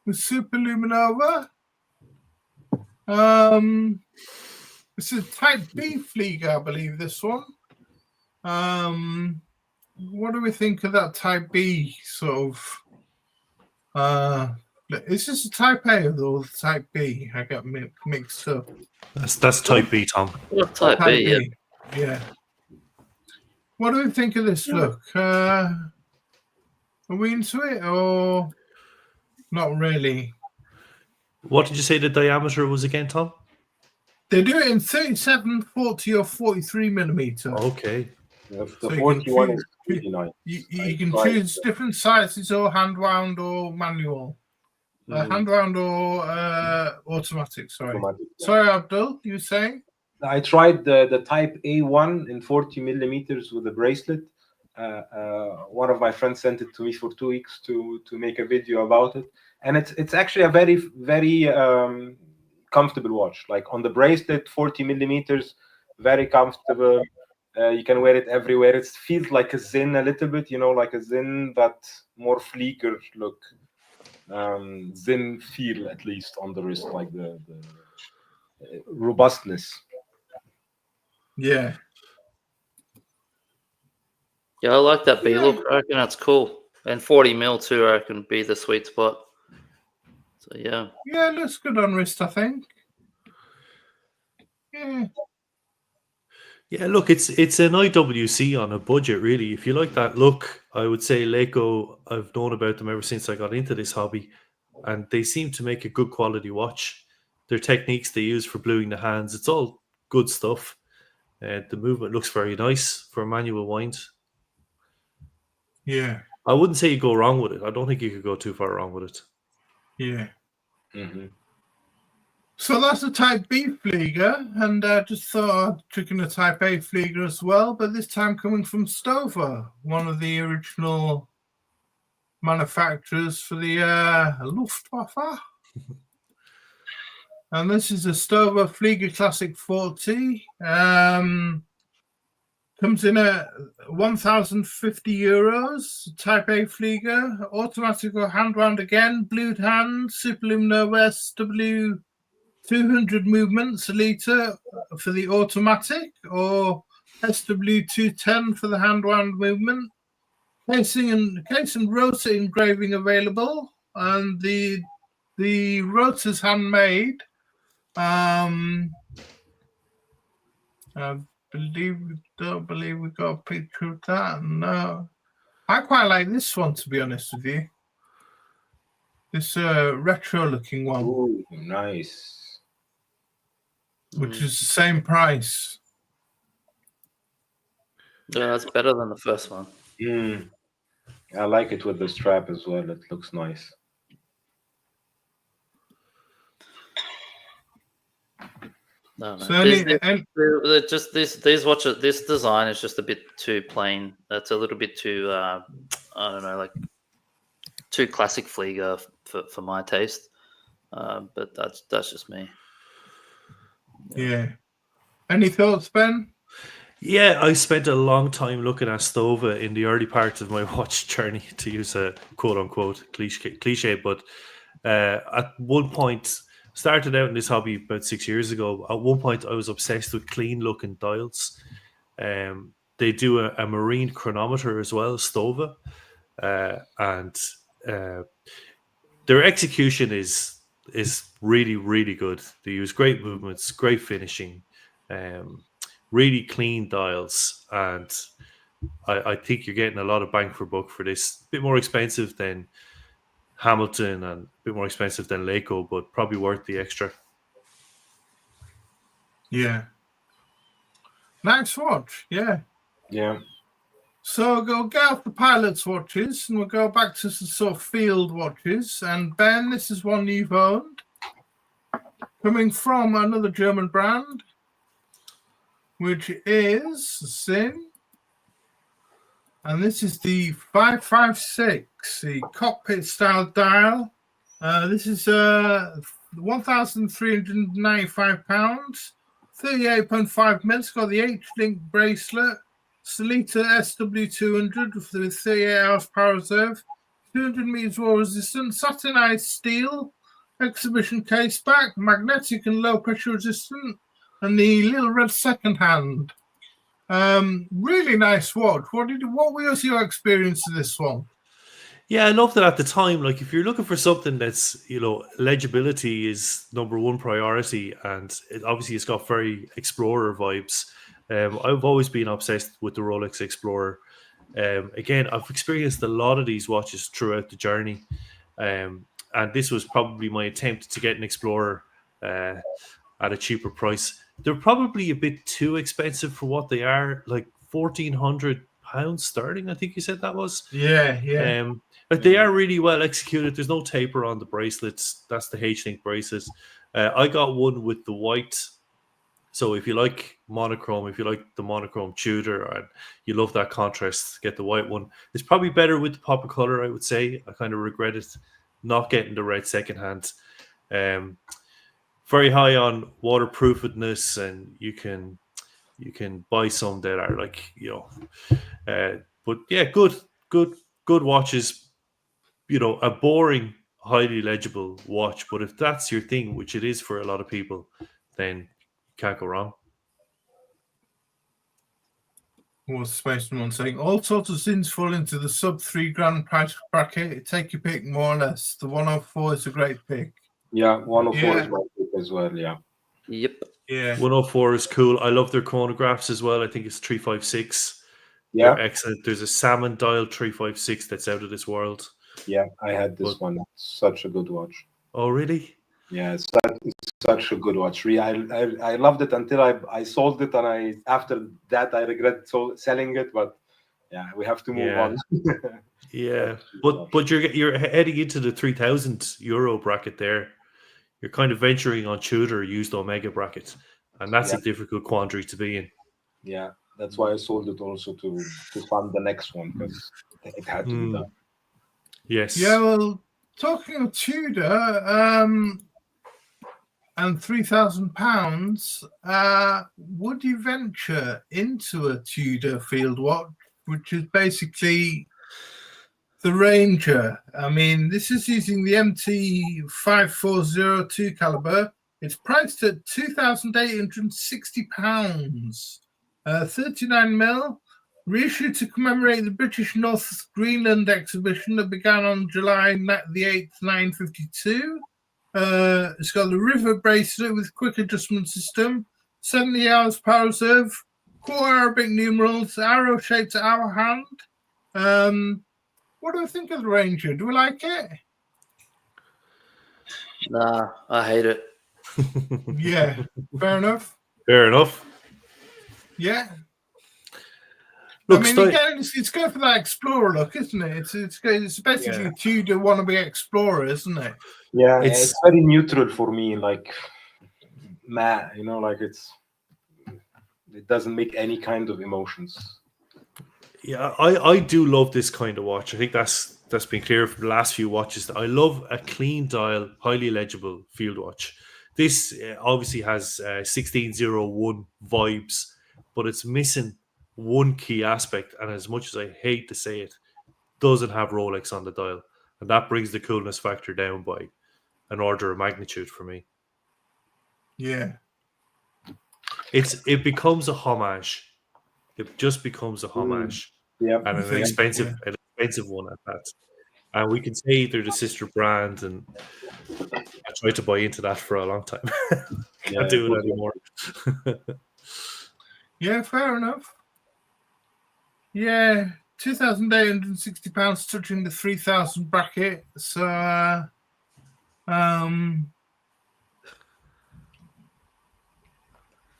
with super luminova. This is Type B Flieger, I believe, this one. What do we think of that Type B sort of? Is this a Type A or Type B? I got mixed up. That's Type B, Tom. Type B, yeah. What do we think of this look? Are we into it or not really? What did you say the diameter was again, Tom? They do it in 37, 40 or 43 millimeter. Okay. The 41 is really nice. You can choose different sizes or hand wound or manual. Hand wound or automatic, sorry. Sorry, Abdul, you were saying? I tried the Type A1 in 40 millimeters with a bracelet. One of my friends sent it to me for 2 weeks to make a video about it. And it's actually a very, very comfortable watch. Like on the bracelet, 40 millimeters, very comfortable. You can wear it everywhere. It feels like a Zin a little bit, like a Zin, but more Flieger look. Zin feel, at least, on the wrist, like the robustness. Yeah. Yeah, I like that B look. I reckon that's cool. And 40 mil too, I reckon, be the sweet spot. So, yeah. Yeah, it looks good on wrist, I think. Yeah. Yeah, look, it's an IWC on a budget, really. If you like that look, I would say Leico, I've known about them ever since I got into this hobby, and they seem to make a good quality watch. Their techniques they use for bluing the hands, it's all good stuff. The movement looks very nice for a manual wind. Yeah. I wouldn't say you go wrong with it. I don't think you could go too far wrong with it. Yeah. Mm-hmm. So that's a Type B Flieger, and I just thought I'd check in a Type A Flieger as well, but this time coming from Stover, one of the original manufacturers for the Luftwaffe. And this is a Stover Flieger Classic 40. Comes in at 1,050 euros. Type A Flieger, automatic or hand wound again, blued hand, Superlumino SW 200 movements a litre for the automatic, or SW 210 for the hand wound movement. Case and rotor engraving available, and the rotor's handmade. Don't believe we got a picture of that. No, I quite like this one, to be honest with you. This retro-looking one. Ooh, nice. Which is the same price. Yeah, that's better than the first one. I like it with the strap as well. It looks nice. No. So these watches, this design is just a bit too plain. That's a little bit too, I don't know, like too classic Flieger for my taste. But that's just me. Yeah. Any thoughts, Ben? Yeah, I spent a long time looking at Stova in the early parts of my watch journey, to use a quote-unquote cliche. But at one point, started out in this hobby about 6 years ago. At one point, I was obsessed with clean-looking dials. They do a marine chronometer as well, Stova. And their execution is really, really good. They use great movements, great finishing, really clean dials, and I think you're getting a lot of bang for buck for this. A bit more expensive than Hamilton and a bit more expensive than Leica, but probably worth the extra. Yeah. Nice watch, yeah. Yeah. So we'll get off the pilot's watches and we'll go back to some sort of field watches. And Ben, this is one you've owned. Coming from another German brand, which is Sim. And this is the 556, the cockpit style dial. This is £1,395, 38.5 minutes. Got the H-link bracelet, Solita SW200 with 38 hours power reserve, 200 meters wall resistant, satinized steel, exhibition case back, magnetic and low pressure resistant, and the little red second hand. Really nice watch. What was your experience of this one? Yeah, I loved it at the time. Like, if you're looking for something that's, legibility is number one priority, and obviously it's got very Explorer vibes. I've always been obsessed with the Rolex Explorer. Again, I've experienced a lot of these watches throughout the journey, and this was probably my attempt to get an Explorer at a cheaper price. They're probably a bit too expensive for what they are, like £1,400 sterling, I think you said that was. Yeah. But they are really well executed. There's no taper on the bracelets. That's the H-link bracelets. I got one with the white. So if you like monochrome, if you like the monochrome Tudor, and you love that contrast, get the white one. It's probably better with the pop of color, I would say. I kind of regret it not getting the red secondhand. Very high on waterproofedness, and you can buy some that are like, but yeah, good watches. A boring, highly legible watch, but if that's your thing, which it is for a lot of people, then can't go wrong. What's Spaceman saying? All sorts of sins fall into the sub £3,000 price bracket. Take your pick, more or less. The 104 is a great pick. Yeah, 104 is my pick as well. Yeah. Yep. Yeah. 104 is cool. I love their chronographs as well. I think it's 356. Yeah. They're excellent. There's a salmon dial 356 that's out of this world. Yeah, I had this one. It's such a good watch. Oh, really? Yeah, it's such a good watch. I loved it until I sold it, and after that I regret selling it. But yeah, we have to move on. Yeah, but you're heading into the €3,000 bracket there. You're kind of venturing on Tudor used Omega bracket, and that's a difficult quandary to be in. Yeah, that's why I sold it also to fund the next one, because it had to be done. Yes. Yeah, well, talking of Tudor, and £3,000, would you venture into a Tudor field watch, which is basically the Ranger? I mean, this is using the MT5402 caliber. It's priced at £2,860, 39mm, reissued to commemorate the British North Greenland exhibition that began on July the 8th, 1952. It's got the river bracelet with quick adjustment system, 70 hours power reserve, core Arabic numerals, arrow-shaped hour hand. What do we think of the Ranger? Do we like it? Nah, I hate it. Yeah, fair enough. Fair enough. Yeah. Look, I mean, again, it's going for that explorer look, isn't it? It's basically a Tudor wannabe explorer, isn't it? Yeah, it's very neutral for me. Like, you know, like it doesn't make any kind of emotions. Yeah, I do love this kind of watch. I think that's been clear from the last few watches. That I love a clean dial, highly legible field watch. This obviously has 1601 vibes, but it's missing one key aspect. And as much as I hate to say it, doesn't have Rolex on the dial, and that brings the coolness factor down by an order of magnitude for me. Yeah, it becomes a homage. It just becomes a homage. Yeah, and an expensive one at that. And we can say they're the sister brand, and I tried to buy into that for a long time. Can't do it anymore. Yeah, fair enough. Yeah, £2,860 touching the 3,000 bracket. So,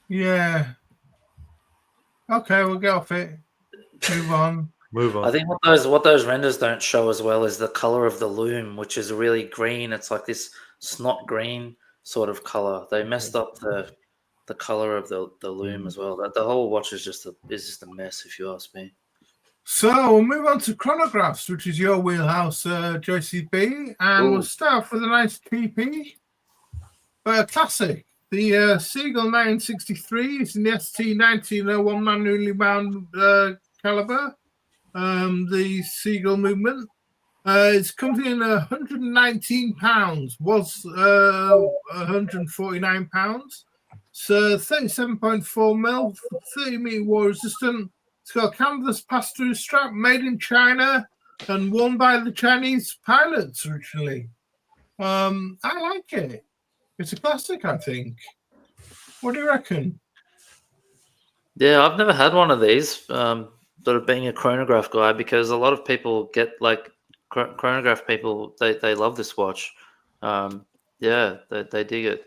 yeah. Okay, we'll get off it. Move on. I think what those renders don't show as well is the color of the loom, which is really green. It's like this snot green sort of color. They messed up the color of the loom as well. The whole watch is just a mess, if you ask me. So we'll move on to Chronographs, which is your wheelhouse, Joycey B, and we'll start off with a nice TP, but a classic. The Seagull 963 is in the ST 1901 manually bound caliber. The Seagull movement. It's coming in £119, was £149. So 37.4mm, 30-meter war resistant. It's got a canvas pass-through strap made in China and worn by the Chinese pilots originally. I like it. It's a classic, I think. What do you reckon? Yeah, I've never had one of these. Sort of being a chronograph guy, because a lot of people get like chronograph people. They love this watch. Yeah, they dig it.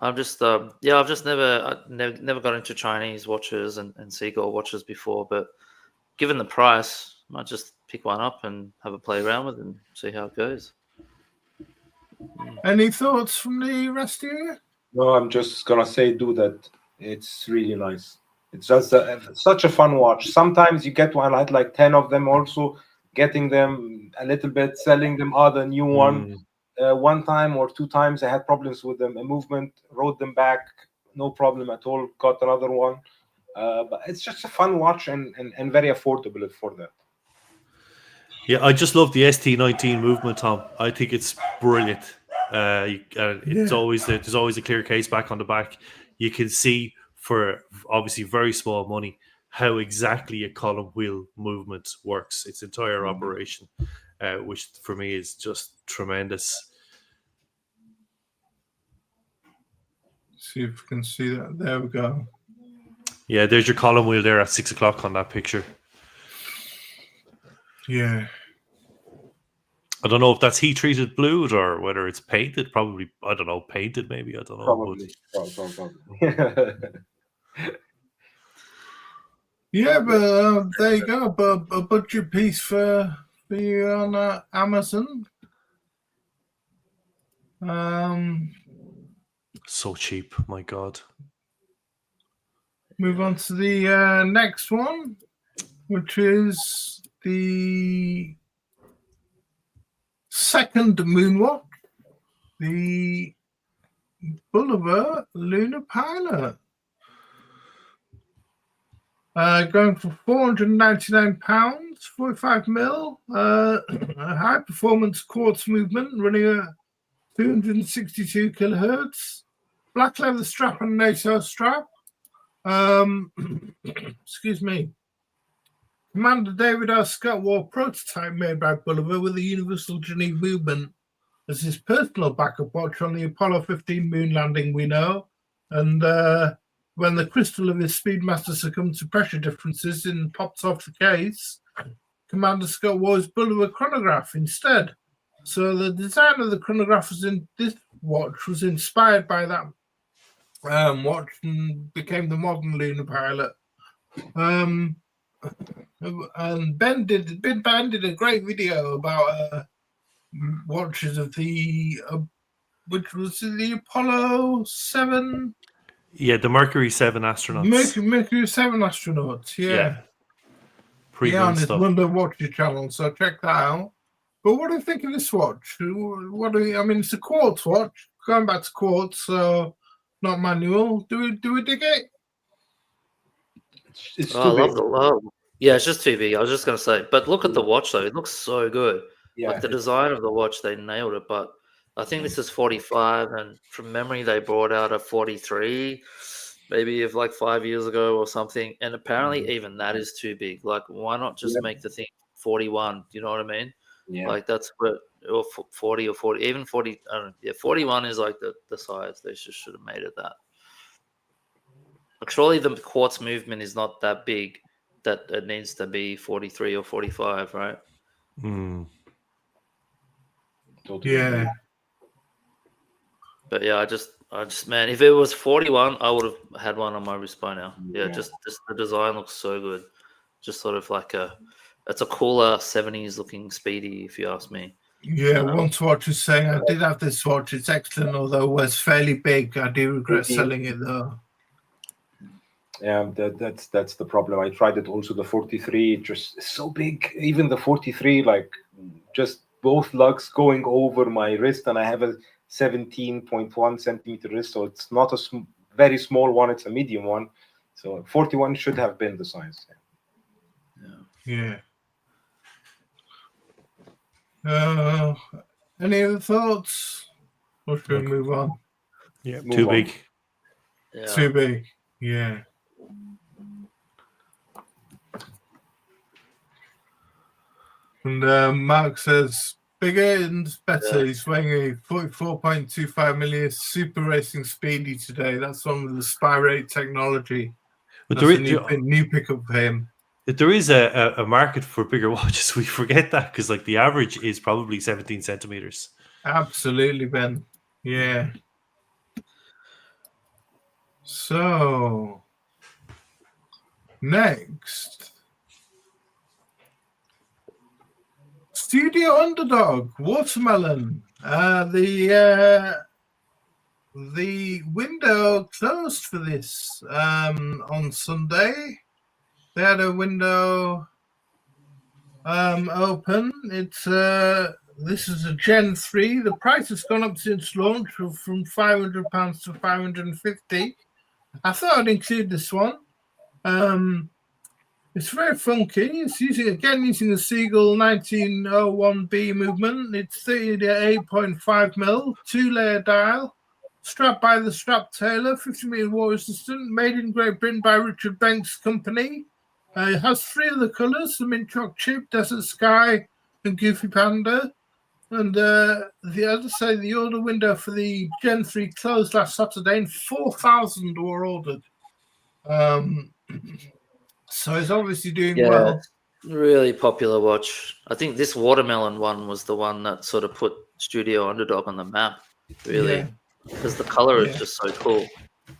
I've just never got into Chinese watches and Seagull watches before, but given the price, I might just pick one up and have a play around with it and see how it goes. Any thoughts from the rest of you? No, I'm just gonna say, do that. It's really nice. It's just such a fun watch. Sometimes you get one, I had like 10 of them also, getting them a little bit, selling them, the new one. One time or two times I had problems with them. A movement, wrote them back, no problem at all, got another one. But it's just a fun watch and very affordable for that. Yeah, I just love the ST19 movement, Tom. I think it's brilliant. It's always there's always a clear case back on the back. You can see, for obviously very small money, how exactly a column wheel movement works, its entire operation, which for me is just tremendous. See if we can see that. There we go. Yeah, there's your column wheel there at 6 o'clock on that picture. Yeah. I don't know if that's heat treated blued or whether it's painted. Probably, I don't know, painted maybe. I don't know. Probably. Yeah, but there you go. A budget piece for you on Amazon. So cheap, my God. Move on to the next one, which is the second moonwalk, the Bulliver Lunar Pilot. Going for £499, 45 mil. A high performance quartz movement running at 262 kilohertz. Black leather strap and NATO strap. Excuse me. Commander David R. Scott wore a prototype made by Bulliver with the Universal Geneve movement as his personal backup watch on the Apollo 15 moon landing, we know. And when the crystal of his Speedmaster succumbed to pressure differences and popped off the case, Commander Scott wore his Bulliver chronograph instead. So the design of the chronograph in this watch was inspired by that watch and became the modern lunar pilot. And Ben did a great video about watches of the which was the Apollo 7. Yeah, the Mercury 7 astronauts. Mercury 7 astronauts, yeah. On his Wonder Watches channel, so check that out. But what do you think of this watch? I mean, it's a quartz watch. Going back to quartz, so not manual. Do we dig it? It's I love the love. Yeah, it's just too big. I was just gonna say, but look at the watch though. It looks so good. Yeah, like the design of the watch, they nailed it. But I think this is 45, and from memory, they brought out a 43, maybe of like 5 years ago or something. And apparently, even that is too big. Like, why not just make the thing 41? You know what I mean? Yeah. Like that's what, or 40 or 40, even 40. I don't know. Yeah, 41 is like the size. They just should have made it that. Like, surely the quartz movement is not that big that it needs to be 43 or 45, right? Totally. Yeah. But yeah, I just man, if it was 41, I would have had one on my wrist by now. Yeah, just the design looks so good. Just sort of like it's a cooler 70s looking Speedy, if you ask me. Yeah, one watch is saying I did have this watch. It's excellent, although it was fairly big. I do regret selling it though. Yeah, that's the problem. I tried it also, the 43, just so big. Even the 43, like just both lugs going over my wrist, and I have a 17.1 centimeter wrist, so it's not a very small one, it's a medium one. So 41 should have been the size. Yeah. Any other thoughts? Or should we move on? Yeah, too big. Yeah. Too big. Yeah. And Mark says bigger and better. He's weighing a 44.25 million super racing Speedy today. That's one with the spy rate technology. But there is a new pickup for him. There is a market for bigger watches. We forget that because like the average is probably 17 centimeters. Absolutely, Ben. Yeah. So next, Studio Underdog Watermelon. The window closed for this on Sunday. They had a window open. It's this is a Gen 3. The price has gone up since launch from £500 to £550. I thought I'd include this one. It's very funky. It's using the Seagull 1901B movement. It's 38.5 mil, 2-layer dial, strapped by the strap tailor, 50-meter water resistant, made in Great Britain by Richard Banks Company. It has 3 other colours: the mint chalk chip, desert sky, and goofy panda. And the order window for the Gen 3 closed last Saturday, and 4,000 were ordered. So it's obviously doing well. Really popular watch. I think this watermelon one was the one that sort of put Studio Underdog on the map, really, because the color is just so cool.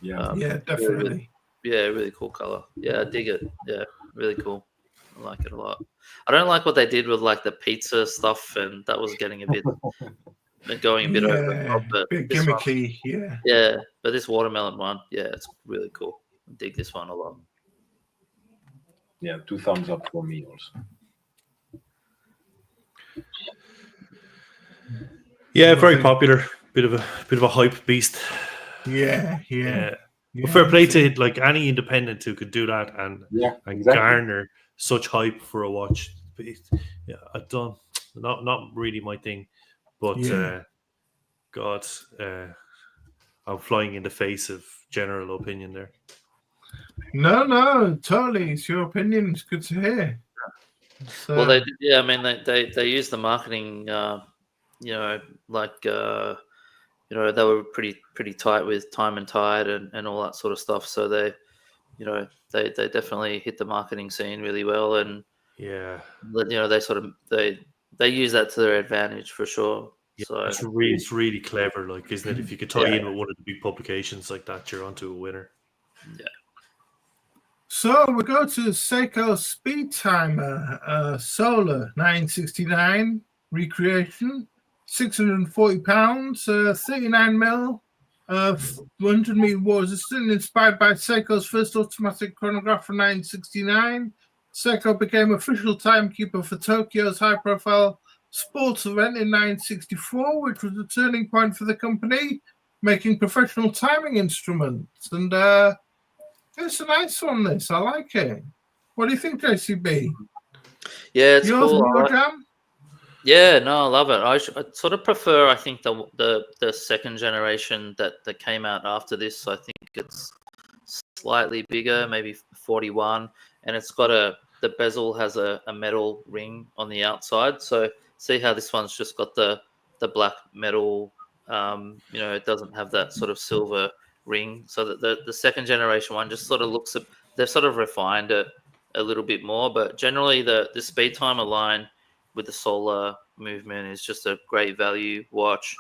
Yeah, definitely. Really cool color. Yeah, I dig it. Yeah, really cool. I like it a lot. I don't like what they did with like the pizza stuff, and that was getting a bit going a bit over the top. But bit gimmicky, Yeah, but this watermelon one, it's really cool. I dig this one a lot. Yeah, 2 thumbs up for me also. Yeah, very popular. Bit of a hype beast. Yeah. Well, fair play to like any independent who could do that and exactly. garner such hype for a watch. But I don't, not really my thing. But God, I'm flying in the face of general opinion there. No, totally. It's your opinion. It's good to hear. So, well, they they use the marketing, they were pretty tight with Time and Tide and all that sort of stuff. So they definitely hit the marketing scene really well, and they use that to their advantage for sure. Yeah, so it's really clever, like, isn't it? If you could tie in with one of the big publications like that, you're onto a winner. Yeah. So we go to Seiko Speed Timer, Solar 969 recreation, £640, 39mm, 100-meter water resistant, inspired by Seiko's first automatic chronograph from 969. Seiko became official timekeeper for Tokyo's high-profile sports event in 964, which was a turning point for the company, making professional timing instruments. And it's a nice one, this. I like it. What do you think, JCB? Yeah, it's cool. Jam? Yeah, no, I love it. I sort of prefer, I think, the second generation that came out after this. I think it's slightly bigger, maybe 41, and it's got the bezel has a metal ring on the outside. So see how this one's just got the black metal. It doesn't have that sort of silver ring. So that the second generation one just sort of looks, they've sort of refined it a little bit more. But generally, the Speed Timer line with the solar movement is just a great value watch.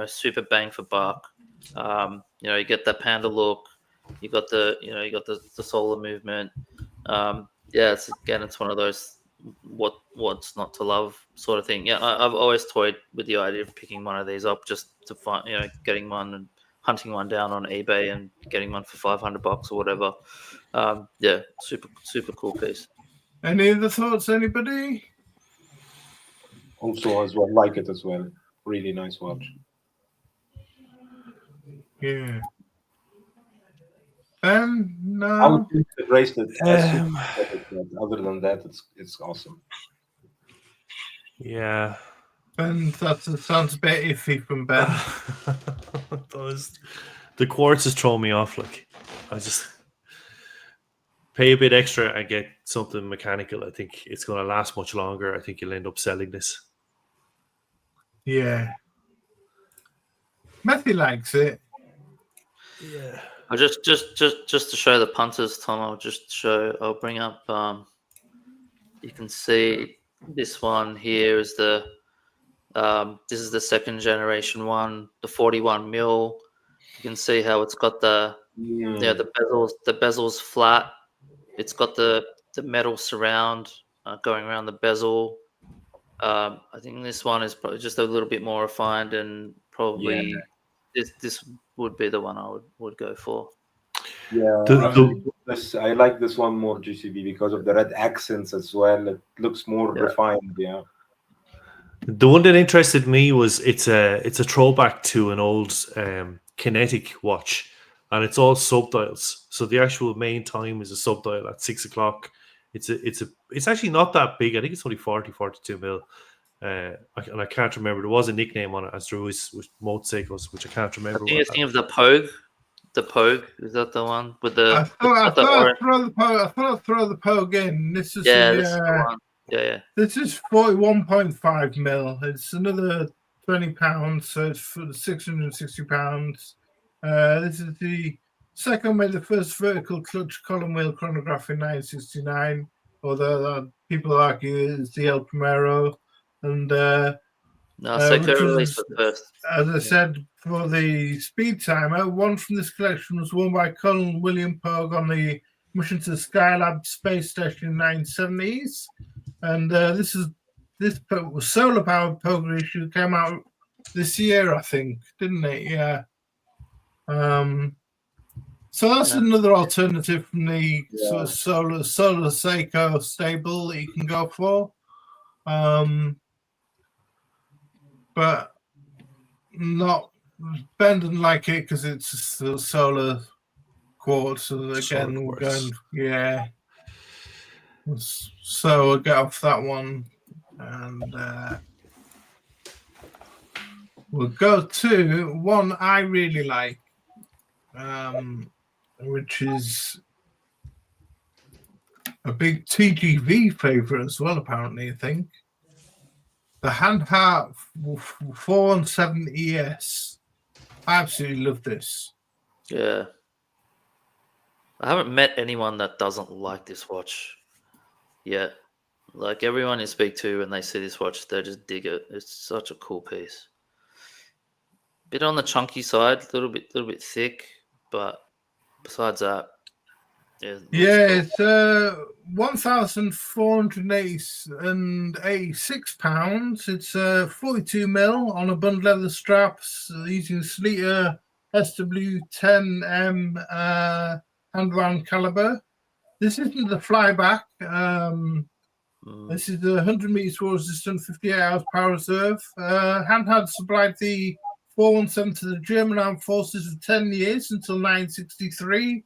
Super bang for buck. You get that panda look. You got the solar movement. It's one of those what's not to love sort of thing. Yeah, I've always toyed with the idea of picking one of these up just to find, getting one and hunting one down on eBay and getting one for $500 or whatever. Super cool piece. Any other thoughts, anybody? Also, as well, like it as well. Really nice watch. Yeah. No. I would think the bracelet. Other than that, it's awesome. Yeah. Ben, that sounds a bit iffy from Ben. The quartz has thrown me off. Like, I just pay a bit extra and get something mechanical. I think it's going to last much longer. I think you'll end up selling this. Yeah. Methy likes it. Yeah. I'll just to show the punters, Tom. I'll bring up. You can see this one here is this is the second generation one, the 41mm. You can see how it's got the bezel's flat. It's got the metal surround going around the bezel. I think this one is probably just a little bit more refined, and probably this would be the one I would go for. Yeah, I like this one more, GCB, because of the red accents as well. It looks more refined. Yeah. The one that interested me was it's a throwback to an old kinetic watch, and it's all subdials. So the actual main time is a subdial at 6 o'clock. It's actually not that big. I think it's only 42 mil. And I can't remember. There was a nickname on it, as there was with most Seikos, which I can't remember. I think you're thinking of the Pogue. The Pogue, is that the one with the? I thought I'd throw the Pogue in. This is this is the one. Yeah. This is 41.5 mil. It's another £20, so it's for £660. This is the second made the first vertical clutch column wheel chronograph in 969. Although people argue it's the El Primero, and Seiko released it first. As I said, for the Speed Timer, one from this collection was worn by Colonel William Pogue on the mission to the Skylab space station in the 970s. And this was solar powered Pogue issue, came out this year, I think, didn't it? Yeah. So that's another alternative from the sort of solar Seiko stable that you can go for. But not Ben doesn't like it because it's a solar quartz. So again, we're going, yeah. So we'll get off that one, and we'll go to one I really like, which is a big TGV favorite as well, apparently, I think. The Handhart 417 ES. I absolutely love this. Yeah. I haven't met anyone that doesn't like this watch yet. Like everyone you speak to when they see this watch, they just dig it. It's such a cool piece. Bit on the chunky side, a little bit thick, but besides that, yeah, it's 1,486 pounds. It's 42 mil on a bund leather straps using Sleater SW10M hand-wound caliber. This isn't the flyback. This is the 100 meters water resistant, 58 hours power reserve. Handheld supplied the 417 to the German Armed Forces for 10 years until 1963.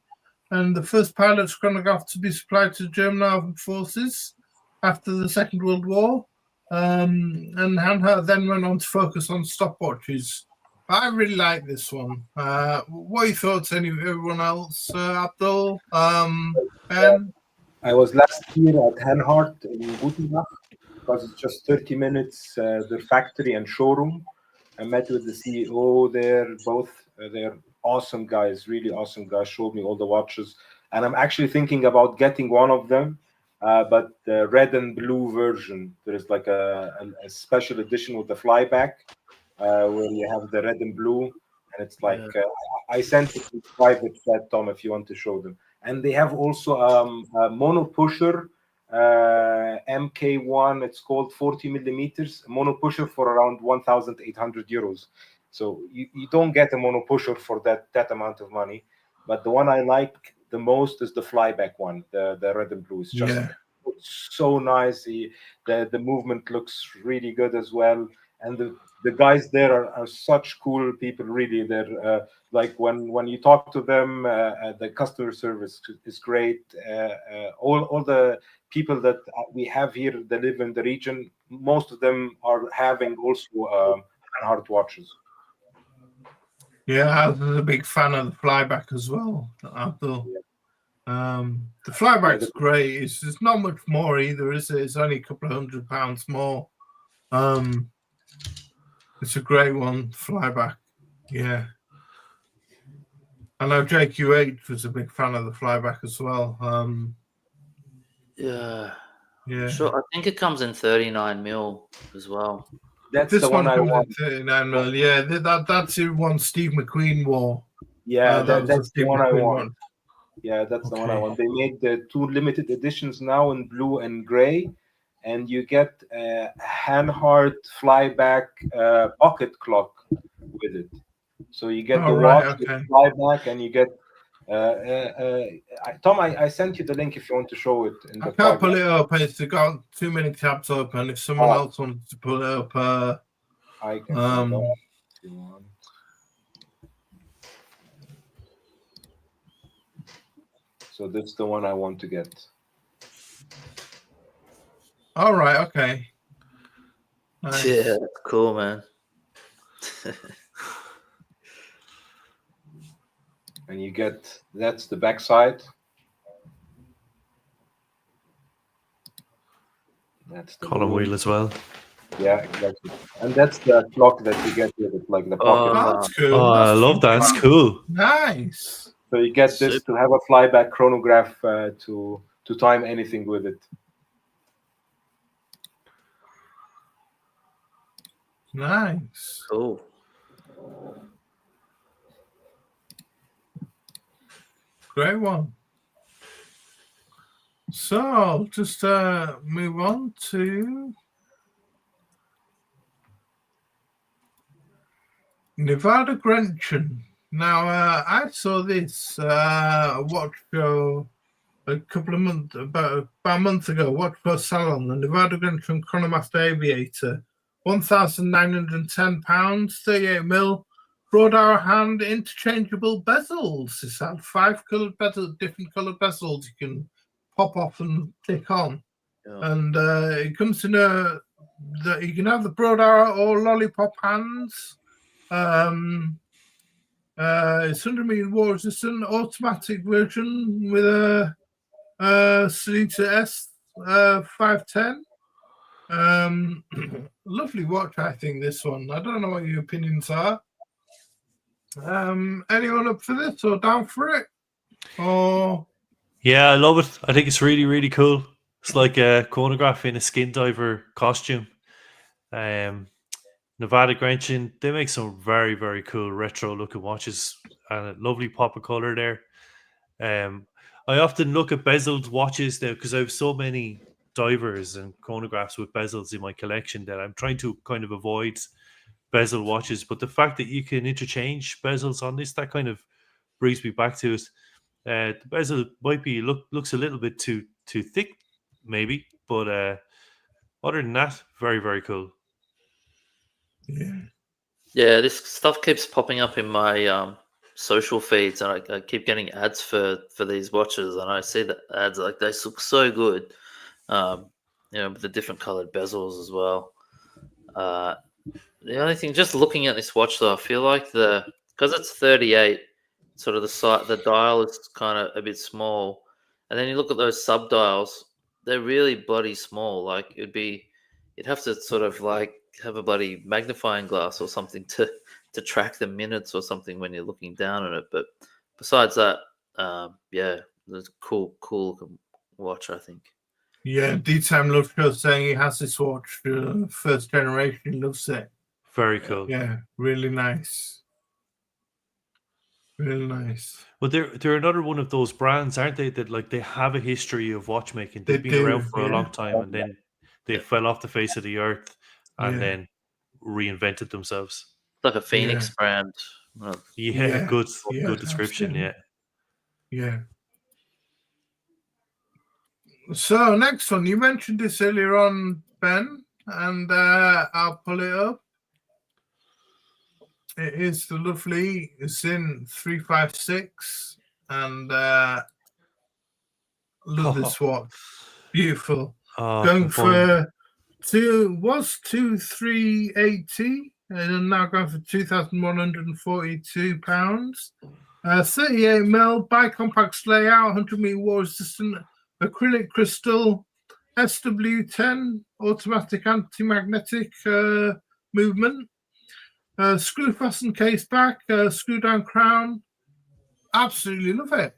And the first pilot's chronograph to be supplied to the German Armed Forces after the Second World War. And Handheld then went on to focus on stopwatches. I really like this one. What are your thoughts, everyone else? Abdul, Ben? I was last year at Handhart in Gutenberg because it's just 30 minutes, the factory and showroom. I met with the CEO there, both they're awesome guys, really awesome guys, showed me all the watches. And I'm actually thinking about getting one of them, but the red and blue version. There's like a special edition with the flyback where you have the red and blue. And it's like, I sent it to private chat, Tom, if you want to show them. And they have also a mono pusher, MK1, it's called 40 millimeters, mono pusher for around 1,800 euros. So you don't get a mono pusher for that amount of money. But the one I like the most is the flyback one, the red and blue. It's just so nice. The movement looks really good as well. And the guys there are such cool people, really. They're like when you talk to them, the customer service is great. All the people that we have here that live in the region, most of them are having also Handhart watches. Yeah, I was a big fan of the flyback as well, Abdul. The flyback's great. It's not much more either, is it? It's only a couple of £100 more. It's a great one, flyback. Yeah. I know JQH was a big fan of the flyback as well. Yeah. Yeah. Sure. I think it comes in 39 mil as well. That's this the one I want. 39 mil. Yeah, that's the one Steve McQueen wore. Yeah, that's the one I want. one. Yeah, that's the one I want. They made the 2 limited editions now in blue and gray, and you get a Handhart flyback pocket clock with it. So you get the watch with flyback, and you get. Tom, I sent you the link if you want to show it. I can't pull it up. It's got too many tabs open. If someone else wanted to pull it up, I can. So that's the one I want to get. All right. Okay. Nice. Yeah, that's cool, man. And you get, that's the back side. That's the column wheel as well. Yeah, exactly. And that's the clock that you get with it, like the pocket. Oh, that's cool. Oh, I love that. It's cool. Nice. So you get this to have a flyback chronograph to time anything with it. Nice. Cool. Great one. So just move on to Nevada Grenchen. Now I saw this watch show about a month ago. Watch for salon, the Nevada Grenchen Chronomaster Aviator, £1,910, 38 mil broad hour hand interchangeable bezels. It's had 5 colored bezels, different colored bezels you can pop off and click on. Yeah. And it comes in you can have the broad hour or lollipop hands. It's 100 meter water resistant automatic version with a Salita S 510. Lovely watch, I think, this one. I don't know what your opinions are. Anyone up for this or down for it? Or Yeah, I love it. I think it's really, really cool. It's like a chronograph in a skin diver costume. Nevada Grenchen, they make some very, very cool retro looking watches and a lovely pop of color there. I often look at bezeled watches now because I have so many divers and chronographs with bezels in my collection that I'm trying to kind of avoid bezel watches. But the fact that you can interchange bezels on this, that kind of brings me back to it. The bezel might be looks a little bit too thick, maybe, but other than that, very, very cool. Yeah, this stuff keeps popping up in my social feeds, and I keep getting ads for these watches, and I see the ads like they look so good. With the different colored bezels as well. The only thing, just looking at this watch though, I feel like because it's 38, sort of the dial is kind of a bit small, and then you look at those sub dials, they're really bloody small. Like you'd have to sort of like have a bloody magnifying glass or something to track the minutes or something when you're looking down on it. But besides that, yeah, it's a cool looking watch, I think. yeah, D-Time Love Show saying he has this watch, first generation, loves it. Very cool. Yeah, really nice. Really nice. Well, they're another one of those brands, aren't they? That like they have a history of watchmaking. They've been around for a long time, and then they fell off the face of the earth, and then reinvented themselves. Like a Phoenix brand. Good description. Absolutely. Yeah. So next one, you mentioned this earlier on, Ben, and I'll pull it up. It is the lovely, it's in 356, and love this watch. Beautiful. Going for 2380, and now going for £2,142. 38 mil bi-compact layout, 100 meter water resistant acrylic crystal, SW10 automatic anti-magnetic movement. Screw fastened case back, screw down crown. Absolutely love it.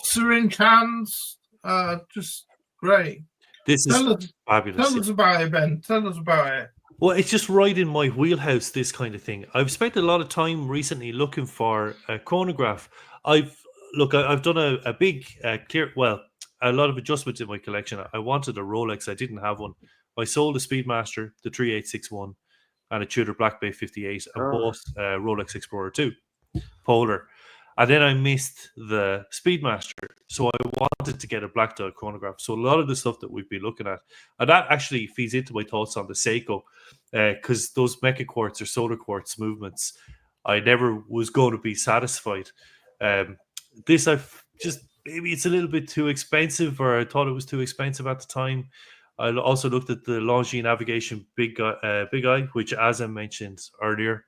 Syringe hands, just great. This is fabulous. Tell us about it, Ben. Tell us about it. Well, it's just right in my wheelhouse, this kind of thing. I've spent a lot of time recently looking for a chronograph. I've done a big a lot of adjustments in my collection. I wanted a Rolex. I didn't have one. I sold a Speedmaster, the 3861, and a Tudor Black Bay 58, and bought a Rolex Explorer 2 Polar. And then I missed the Speedmaster, so I wanted to get a black dial chronograph. So a lot of the stuff that we've been looking at, and that actually feeds into my thoughts on the Seiko, because those Mecha Quartz or Solar Quartz movements, I never was going to be satisfied. This I've just, maybe it's a little bit too expensive, or I thought it was too expensive at the time. I also looked at the Longines Navigation Big Eye, which, as I mentioned earlier,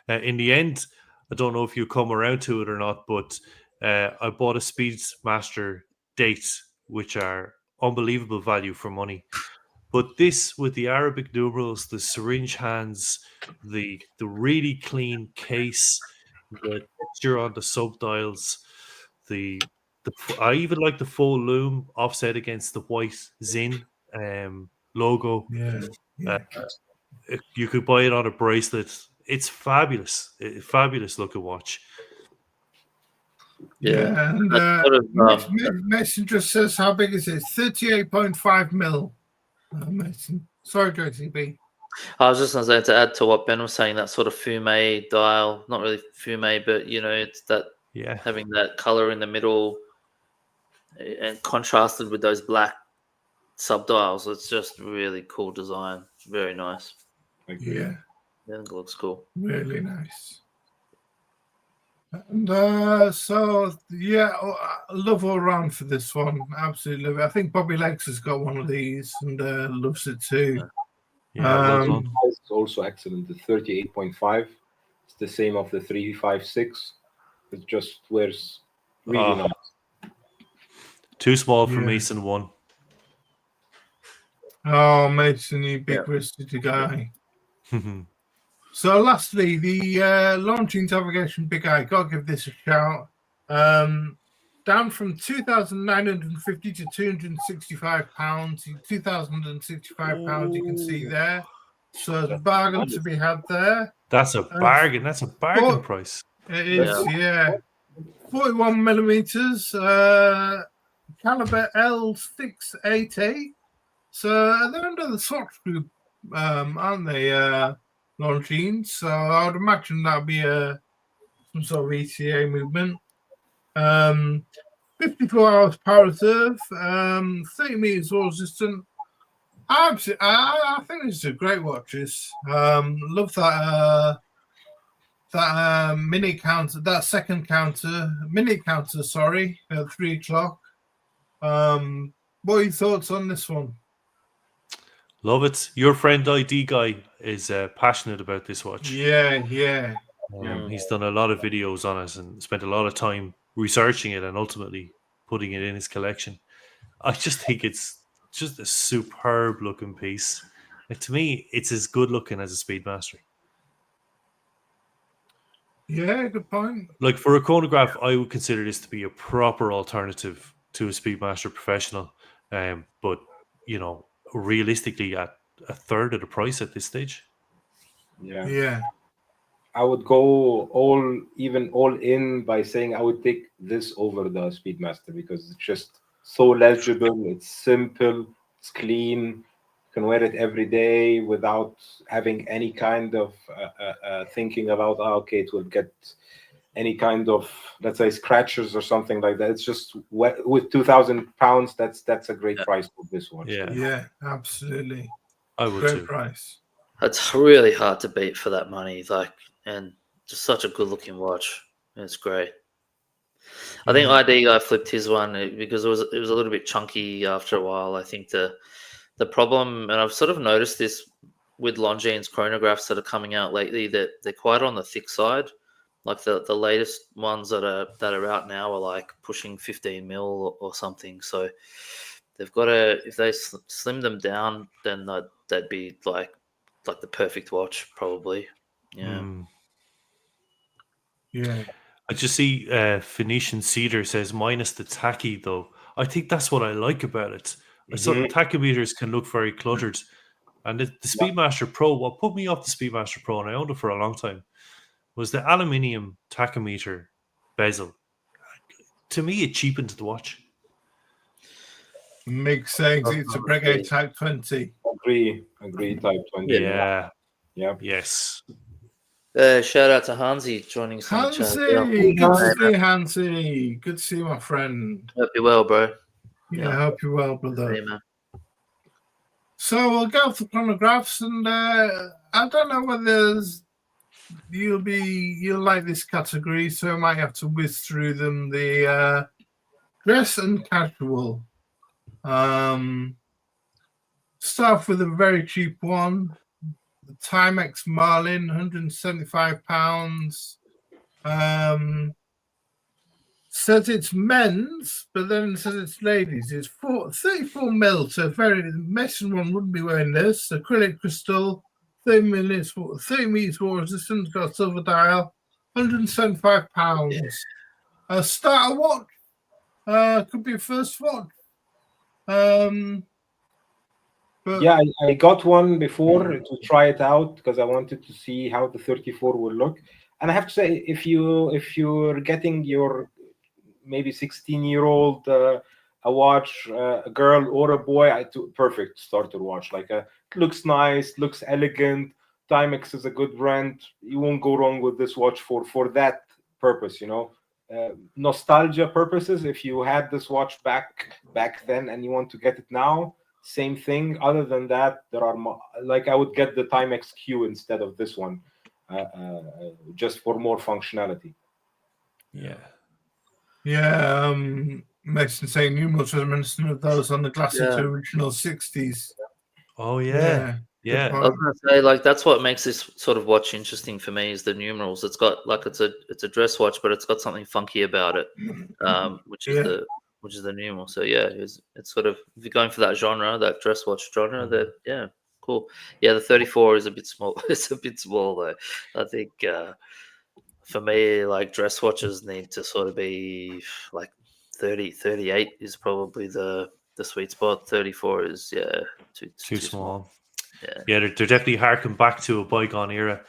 in the end, I don't know if you come around to it or not, but I bought a Speedmaster dates, which are unbelievable value for money. But this, with the Arabic numerals, the syringe hands, the really clean case, the texture on the sub dials, I even like the full loom offset against the white Zin logo. You could buy it on a bracelet. It's fabulous. Fabulous looking watch. Yeah, and Mason just says, how big is it? 38.5 mil. Mason. Sorry, JCB. I was just going to say, to add to what Ben was saying, that sort of fume dial, not really fume, but it's that having that color in the middle and contrasted with those black sub dials. It's just really cool design. Very nice. Yeah. Yeah, it looks cool. Really nice. And so yeah, I love all round for this one. Absolutely love it. I think Bobby Legs has got one of these and loves it too. Yeah, well done. It's also excellent. The 38.5. It's the same of the 356. It just wears really nice. Too small for Yeah. Mason 1. Oh, Mason, you big Yeah. wristed guy. So lastly, the Longines Navigation Big Eye. Gotta give this a shout. Down from 2,950 to 265 pounds. 2,065 pounds. You can see there. So it's a bargain to be had there. That's a bargain. That's a bargain price. It is, yeah. 41 millimeters. Caliber L688. So they're under the Swatch group, aren't they? Longines. So I would imagine that'd be some sort of ETA movement. 54 hours power reserve, 30 meters water resistant. I think these are great watches. Love that minute counter, that second counter, minute counter. Sorry, at 3 o'clock. What are your thoughts on this one? Love it. Your friend ID guy is passionate about this watch. Yeah. He's done a lot of videos on it and spent a lot of time researching it and ultimately putting it in his collection. I just think it's just a superb looking piece. And to me, it's as good looking as a Speedmaster. Yeah, good point. Like for a chronograph, I would consider this to be a proper alternative to a Speedmaster Professional. But you know, realistically, at a third of the price at this stage. Yeah. I would go all in by saying I would take this over the Speedmaster because it's just so legible, it's simple, it's clean. You can wear it every day without having any kind of thinking about, okay, it will get any kind of, let's say, scratches or something like that. It's just with 2,000 pounds, that's a great price for this one. Yeah, absolutely. I would Great too. price. It's really hard to beat for that money, and just such a good looking watch. It's great. I think ID guy flipped his one because it was a little bit chunky after a while. I think the problem, and I've sort of noticed this with Longines chronographs that are coming out lately, that they're quite on the thick side. Like the latest ones that are out now are like pushing 15 mil or something. So they've got to, if they slim them down, then that'd be like the perfect watch probably. Yeah. Yeah. I just see Phoenician Cedar says minus the tacky though. I think that's what I like about it. So tachymeters can look very cluttered. And the Speedmaster Pro, what put me off the Speedmaster Pro, and I owned it for a long time, was the aluminium tachymeter bezel. To me, it cheapened the watch. Makes sense. It's a Breguet Type 20. Agree, Type 20. Yeah. Yes. Shout out to Hansi joining us on the chat. Hansi, good to see you, Hansi. Good to see you, my friend. Hope you're well, bro. Yeah, I hope you're well, brother. Hey, man. So we'll go for chronographs, and I don't know whether you'll like this category, so I might have to whiz through them. The dress and casual. Start off with a very cheap one. The Timex Marlin, £175. Says it's men's, but then it says it's ladies. It's 34 mil, so very Mason one wouldn't be wearing this. Acrylic crystal, 30 meters water resistant, got a silver dial, £175. A starter watch, could be a first watch. But yeah, I got one before to try it out because I wanted to see how the 34 will look. And I have to say, if you're getting your maybe 16-year-old a watch, a girl or a boy, perfect starter watch. Like it looks nice, looks elegant. Timex is a good brand. You won't go wrong with this watch for that purpose, you know. Nostalgia purposes. If you had this watch back then and you want to get it now, same thing. Other than that, there are like I would get the Timex Q instead of this one, just for more functionality. Yeah. Yeah, Mason saying numerals reminiscent of those on the classic Yeah. original 60s. Oh yeah. good Yeah. I point. was gonna say, like, that's what makes this sort of watch interesting for me is the numerals. It's got like it's a dress watch, but it's got something funky about it, which is the numeral. So yeah, it's sort of, if you're going for that genre, that dress watch genre, that yeah, cool. Yeah, the 34 is a bit small. It's a bit small though. I think for me, like, dress watches need to sort of be like 30, 38 is probably the sweet spot. 34 is too small. Yeah, they're definitely harking back to a bygone era.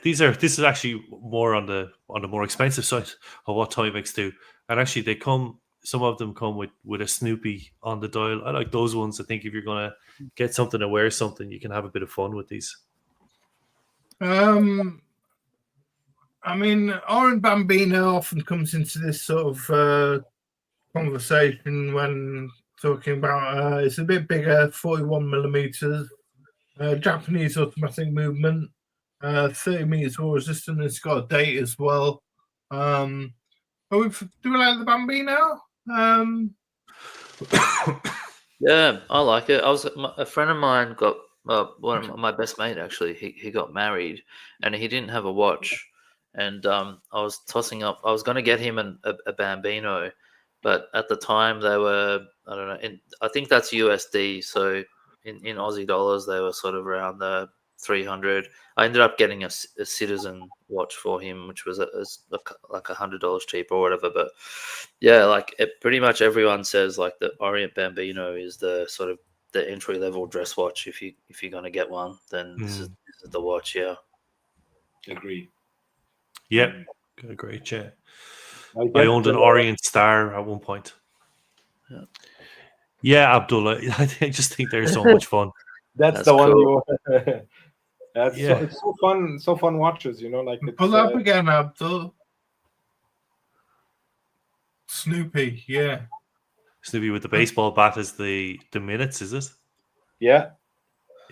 This is actually more on the more expensive side of what Timex do, and actually some of them come with a Snoopy on the dial. I like those ones. I think if you're gonna get something to wear something, you can have a bit of fun with these. I mean, Oren Bambino often comes into this sort of conversation when talking about it's a bit bigger, 41 millimeters, Japanese automatic movement, 30 meters water resistant. It's got a date as well. Do we like the Bambino? Yeah, I like it. A friend of mine got one of my best mate actually. He got married, and he didn't have a watch. And I was tossing up. I was going to get him a Bambino, but at the time they were, I don't know. I think that's USD. So in Aussie dollars, they were sort of around the 300. I ended up getting a Citizen watch for him, which was like $100 cheaper or whatever. But yeah, like pretty much everyone says like the Orient Bambino is the sort of the entry level dress watch. If you're gonna get one, then this is the watch. Yeah, Agree. Yeah, great. Yeah, I owned an Orient Star at one point. Yeah, Abdullah, I just think they're so much fun. That's the cool one. It's so fun watches, like pull up again, Abdul. Snoopy, yeah. Snoopy with the baseball bat as the minutes, is it? Yeah.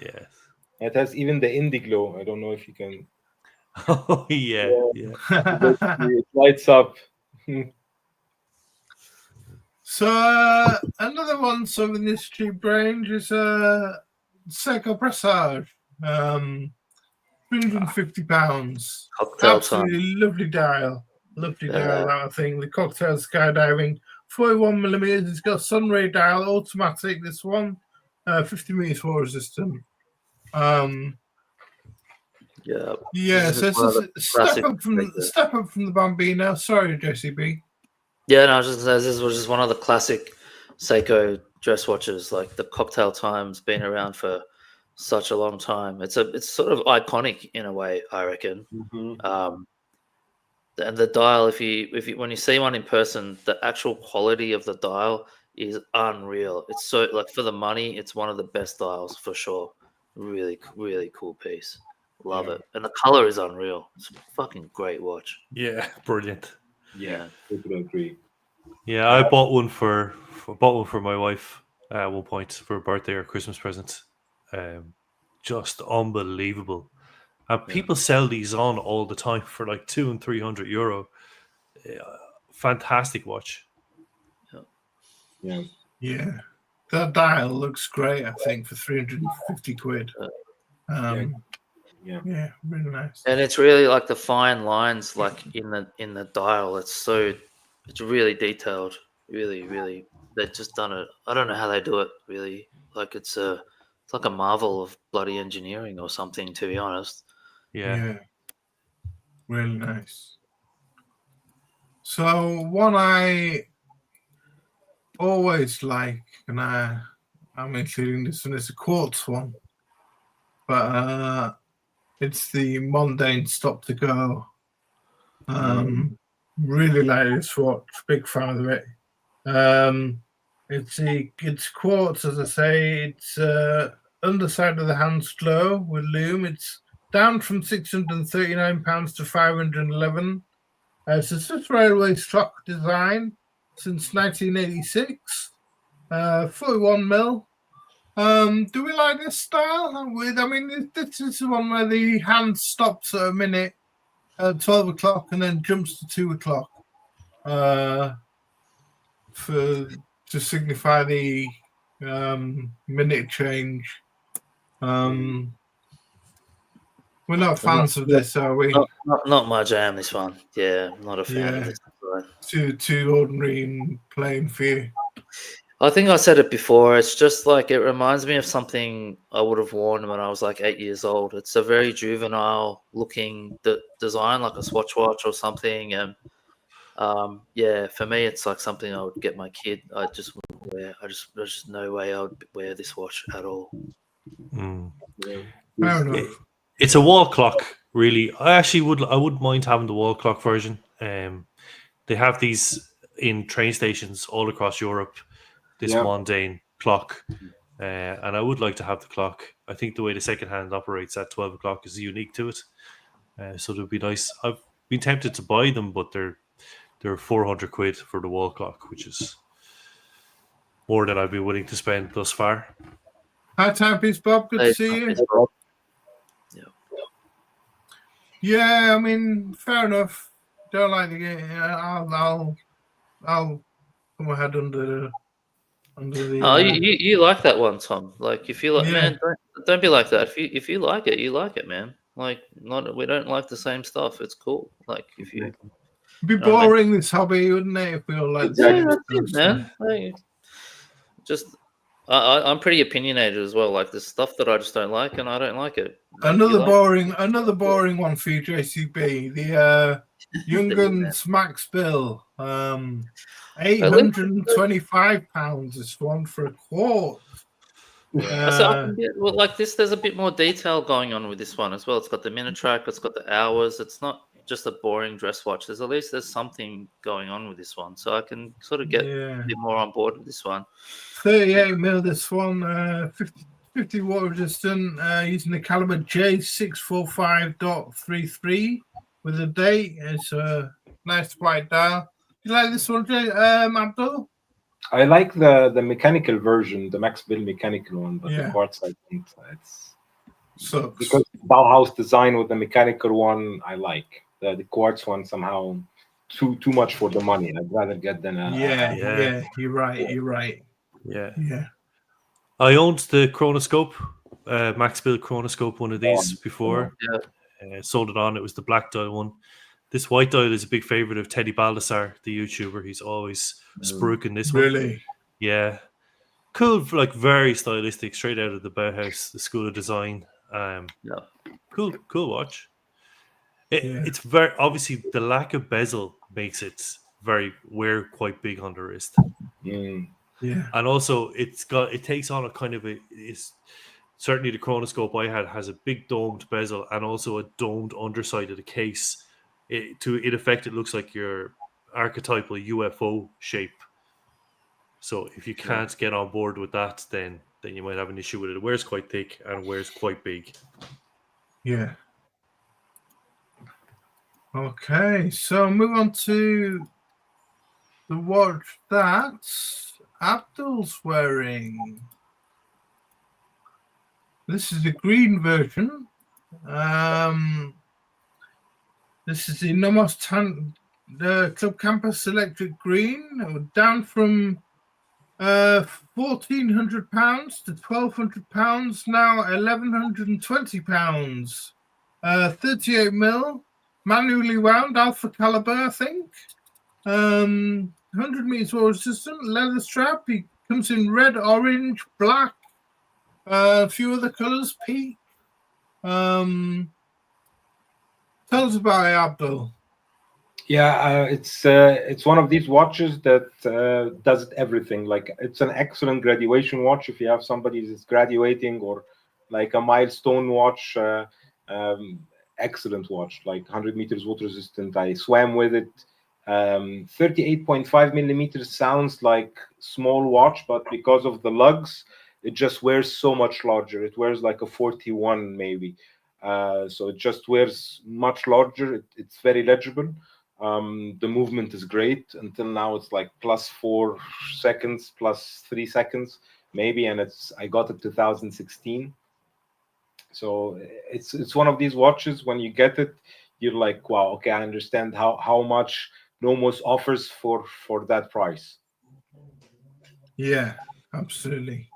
Yeah. It has even the Indiglo. I don't know if you can. Oh yeah. It lights up. So another one, so in this cheap range is Seiko Pressage, £350. Cocktail Absolutely lovely dial, that thing. The cocktail skydiving, 41 millimeters. It's got sunray dial, automatic. This one, 50 meters water resistant. Yeah. So it's step up from the Bambino. Sorry, JCB. Yeah, no, I was just gonna say this was just one of the classic Seiko dress watches. Like the cocktail time's been around for such a long time. It's sort of iconic in a way, I reckon. And the dial, if you when you see one in person, the actual quality of the dial is unreal. It's so, like, for the money, it's one of the best dials for sure. Really, really cool piece. Love it, and the color is unreal. It's a fucking great watch. Yeah, brilliant. Yeah, totally agree. Yeah, I bought one for my wife at one point for a birthday or Christmas present. Just unbelievable. And people sell these on all the time for like €200 and €300. Fantastic watch. Yeah. That dial looks great, I think, for 350 quid. Yeah, really nice. And it's really like the fine lines, like in the dial. It's really detailed. Really, really, they've just done it. I don't know how they do it. Really, like it's like a marvel of bloody engineering or something. To be honest. Yeah. Really nice. So one I always like, and I'm including this one, it's a quartz one, but it's the Mondane Stop to Go. Really like this watch, big fan of it. It's quartz, as I say. It's underside of the hands glow with lume. It's down from £639 to $511. It's a Swiss Railway stock design since 1986. 41 mil. Do we like this style? I mean, this is the one where the hand stops at a minute at 12 o'clock and then jumps to 2 o'clock to signify the minute change. We're not fans of this, are we? Not my jam, this one. Yeah, I'm not a fan of this. Too ordinary and plain for you. I think I said it before. It's just like it reminds me of something I would have worn when I was like 8 years old. It's a very juvenile looking design, like a Swatch watch or something. And yeah, for me, it's like something I would get my kid. I just wouldn't wear. There's just no way I would wear this watch at all. Fair enough. It's a wall clock, really. I wouldn't mind having the wall clock version. They have these in train stations all across Europe. This mundane clock, and I would like to have the clock. I think the way the second hand operates at 12 o'clock is unique to it, so it would be nice. I've been tempted to buy them, but they're £400 for the wall clock, which is more than I'd be willing to spend thus far. Hi, Timepiece Bob. Good to see you. Yeah, I mean, fair enough. Don't like the game. I'll put my head under the. Oh, you like that one, Tom? Like, if you like, man, don't be like that. If you like it, you like it, man. Like, we don't like the same stuff. It's cool. Like, if you. It'd be boring, this hobby, wouldn't it? If we all like the same stuff, man. Like, I'm pretty opinionated as well. Like, there's stuff that I just don't like, and I don't like it. Another boring one for you, JCB. The Longines Max Bill. £825 is one for a quart. Well, like this, there's a bit more detail going on with this one as well. It's got the minute track, it's got the hours. It's not just a boring dress watch. There's something going on with this one, so I can sort of get a bit more on board with this one. 38 mil. This one, 50 watt resistant, using the caliber J645.33 with a date. It's a nice white dial. You like this one, Abdul? I like the mechanical version, the Max Bill mechanical one, but the quartz I don't. It's sucks. Because Bauhaus design with the mechanical one, I like the quartz one somehow too much for the money. I'd rather get than a You're right. Yeah. I owned the Chronoscope, Max Bill Chronoscope, one of these before. Sold it on. It was the black dial one. This white dial is a big favorite of Teddy Baldassar, the YouTuber. He's always spruiking this one. Really? Yeah. Cool, like very stylistic, straight out of the Bauhaus, the School of Design. Cool watch. It's very obviously the lack of bezel makes it wear quite big on the wrist. Yeah. And also it takes on a kind of certainly the Chronoscope I had has a big domed bezel and also a domed underside of the case. In effect, it looks like your archetypal UFO shape. So if you can't get on board with that, then you might have an issue with it. It wears quite thick and wears quite big. Yeah. Okay, so move on to the watch that Abdul's wearing. This is the green version. This is the Nomos the Club Campus Electric Green, down from £1,400 to £1,200, now £1,120. 38 mil, manually wound, alpha caliber, I think. 100 meters water resistant, leather strap. He comes in red, orange, black, a few other colors, pink. Tell us about it, Abdul. Yeah, it's one of these watches that does everything. Like, it's an excellent graduation watch if you have somebody that's graduating, or like a milestone watch. Excellent watch, like 100 meters water resistant. I swam with it. 38.5 millimeters sounds like small watch, but because of the lugs, it just wears so much larger. It wears like a 41 maybe. So it just wears much larger. It's very legible. The movement is great. Until now, it's like +4 seconds, +3 seconds. maybe, and I got it 2016. So it's one of these watches. When you get it, you're like, wow, okay, I understand how much Nomos offers for that price. Yeah, absolutely.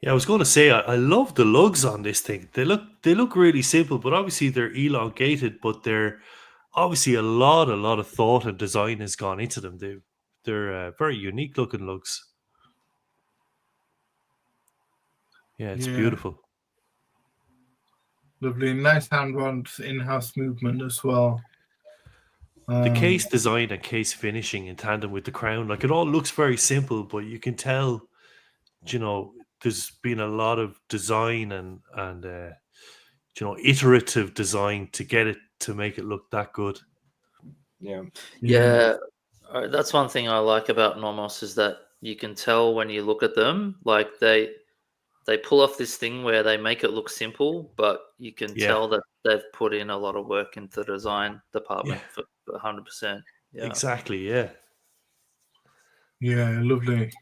Yeah, I was going to say I love the lugs on this thing. They look really simple, but obviously they're elongated. But they're obviously a lot of thought and design has gone into them. They're very unique looking lugs. Yeah, it's beautiful. Lovely, nice hand-wound in-house movement as well. The case design and case finishing in tandem with the crown, like it all looks very simple, but you can tell, there's been a lot of design and iterative design to get it to make it look that good. Yeah. That's one thing I like about Nomos is that you can tell when you look at them, like they pull off this thing where they make it look simple, but you can tell that they've put in a lot of work into the design department for 100%. Yeah, exactly. Yeah, lovely.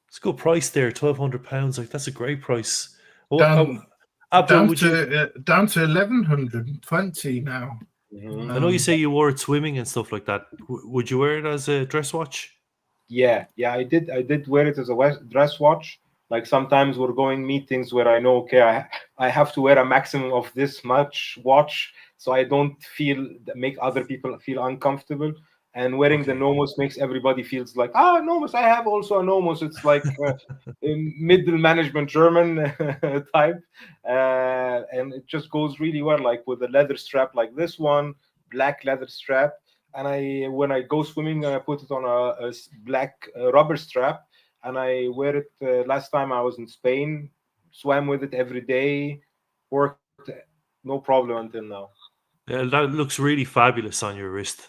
It's a good price there, £1,200. Like that's a great price. Down Abdul, to 1,120 now. I know you say you wore it swimming and stuff like that. Would you wear it as a dress watch? Yeah, I did wear it as a dress watch. Like sometimes we're going meetings where I know, okay, I have to wear a maximum of this much watch, so I don't make other people feel uncomfortable. And wearing the Nomos makes everybody feels like, Nomos, I have also a Nomos. It's like middle management German type, and it just goes really well, like with a leather strap like this one, black leather strap. And when I go swimming, I put it on a black rubber strap, and I wear it. Last time I was in Spain, swam with it every day, worked, no problem until now. Yeah, that looks really fabulous on your wrist.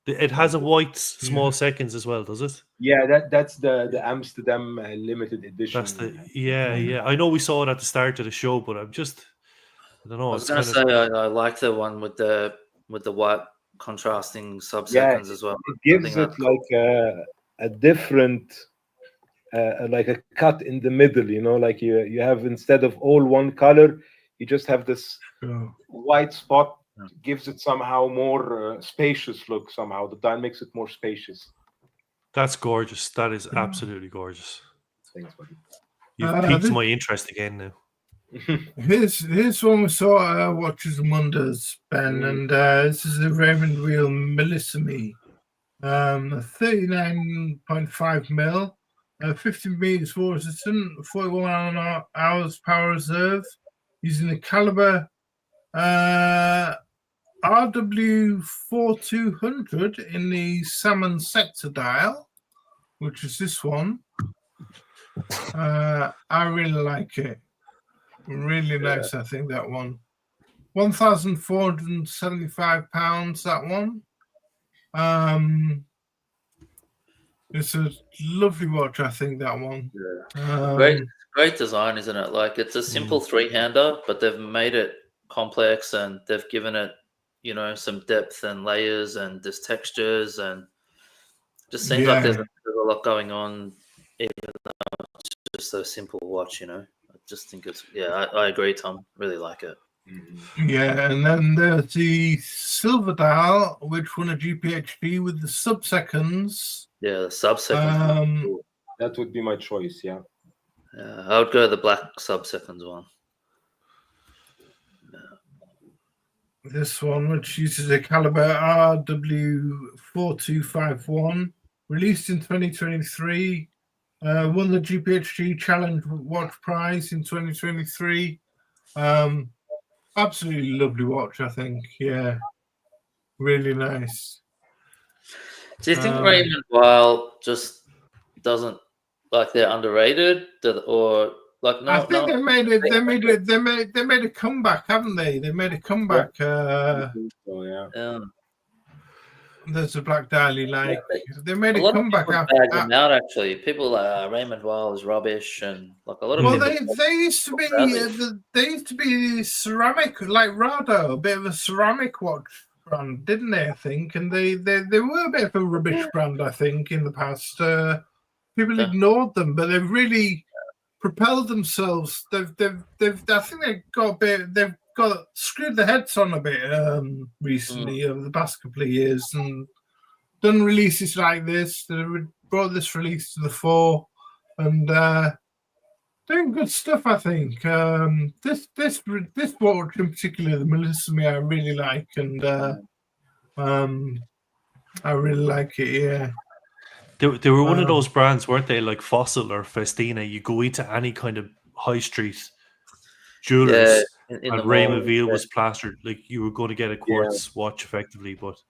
It has a white small seconds as well, does it? Yeah, that's the Amsterdam limited edition. That's yeah. I know we saw it at the start of the show, but I don't know. I was going to say I like the one with the white contrasting sub-seconds as well. It gives it like a different, like a cut in the middle. Like you have, instead of all one color, you just have this white spot. Gives it somehow more spacious look. Somehow the dial makes it more spacious. That's gorgeous. That is absolutely gorgeous. Thanks, buddy. You've piqued my interest again now. Here's one we saw at Watches and Wonders, Ben, and this is a Raymond Wheel Millissimi, 39.5 mil, 50 meters water resistant, 41 hours power reserve, using the caliber RW4200 in the salmon sector dial, which is this one. I really like it. Really nice, I think, that one. £1,475, that one. It's a lovely watch, I think, that one. Great design, isn't it? Like, it's a simple three-hander, but they've made it complex and they've given it, some depth and layers, and there's textures, and just seems like there's a lot going on, even though it's just a simple watch, I just think it's I agree, Tom. Really like it. Yeah, and then there's the silver dial, which won a GPHD with the sub-seconds. Yeah, the sub-seconds. That would be my choice, yeah. I would go the black sub-seconds one. This one, which uses a caliber RW4251, released in 2023, won the GPHG Challenge Watch Prize in 2023. Absolutely lovely watch, I think. Yeah, really nice. Do you think Raymond Weil just doesn't, like, they're underrated, or like? No, I think they made a comeback, haven't they? They made a comeback. There's a black dial like. They made a comeback after them out. Actually, people like Raymond Weil is rubbish, and like a lot of. Well, they used to be they used to be ceramic, like Rado, a bit of a ceramic watch brand, didn't they? I think, and they were a bit of a rubbish brand, I think, in the past. People Yeah. ignored them, but they've really propelled themselves. I think they've got a bit. They've got screwed their heads on a bit recently over the past couple of years, and done releases like this. They brought this release to the fore, and doing good stuff. I think this watch in particular, the Melissa Me, I really like, and I really like it. Yeah. They were one of those brands, weren't they? Like Fossil or Festina. You go into any kind of high street jewelers, in the and Ray mall, Maville was plastered. Like you were going to get a quartz watch effectively. But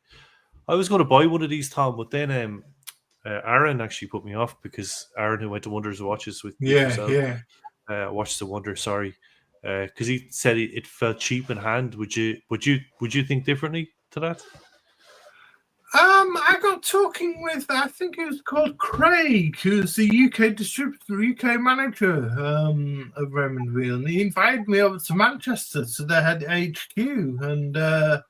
I was going to buy one of these, Tom. But then Aaron actually put me off, because Aaron, who went to Wonders of Watches with yourself, Watches of Wonder, sorry, because he said it felt cheap in hand. Would you think differently to that? I got talking with, I think it was called Craig, who's the UK distributor, UK manager of Raymond Wheel, and he invited me over to Manchester to their head HQ, and I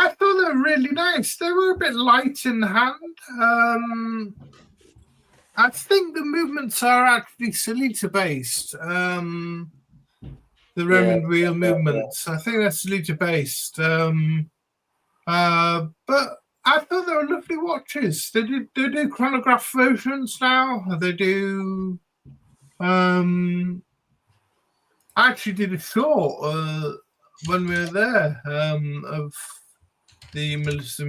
thought they were really nice. They were a bit light in hand. I think the movements are actually Salita based. The Raymond Wheel movements. I think they're Salita based. But I thought they were lovely watches. They do chronograph versions now. They do. I actually did a short when we were there of the Melissa.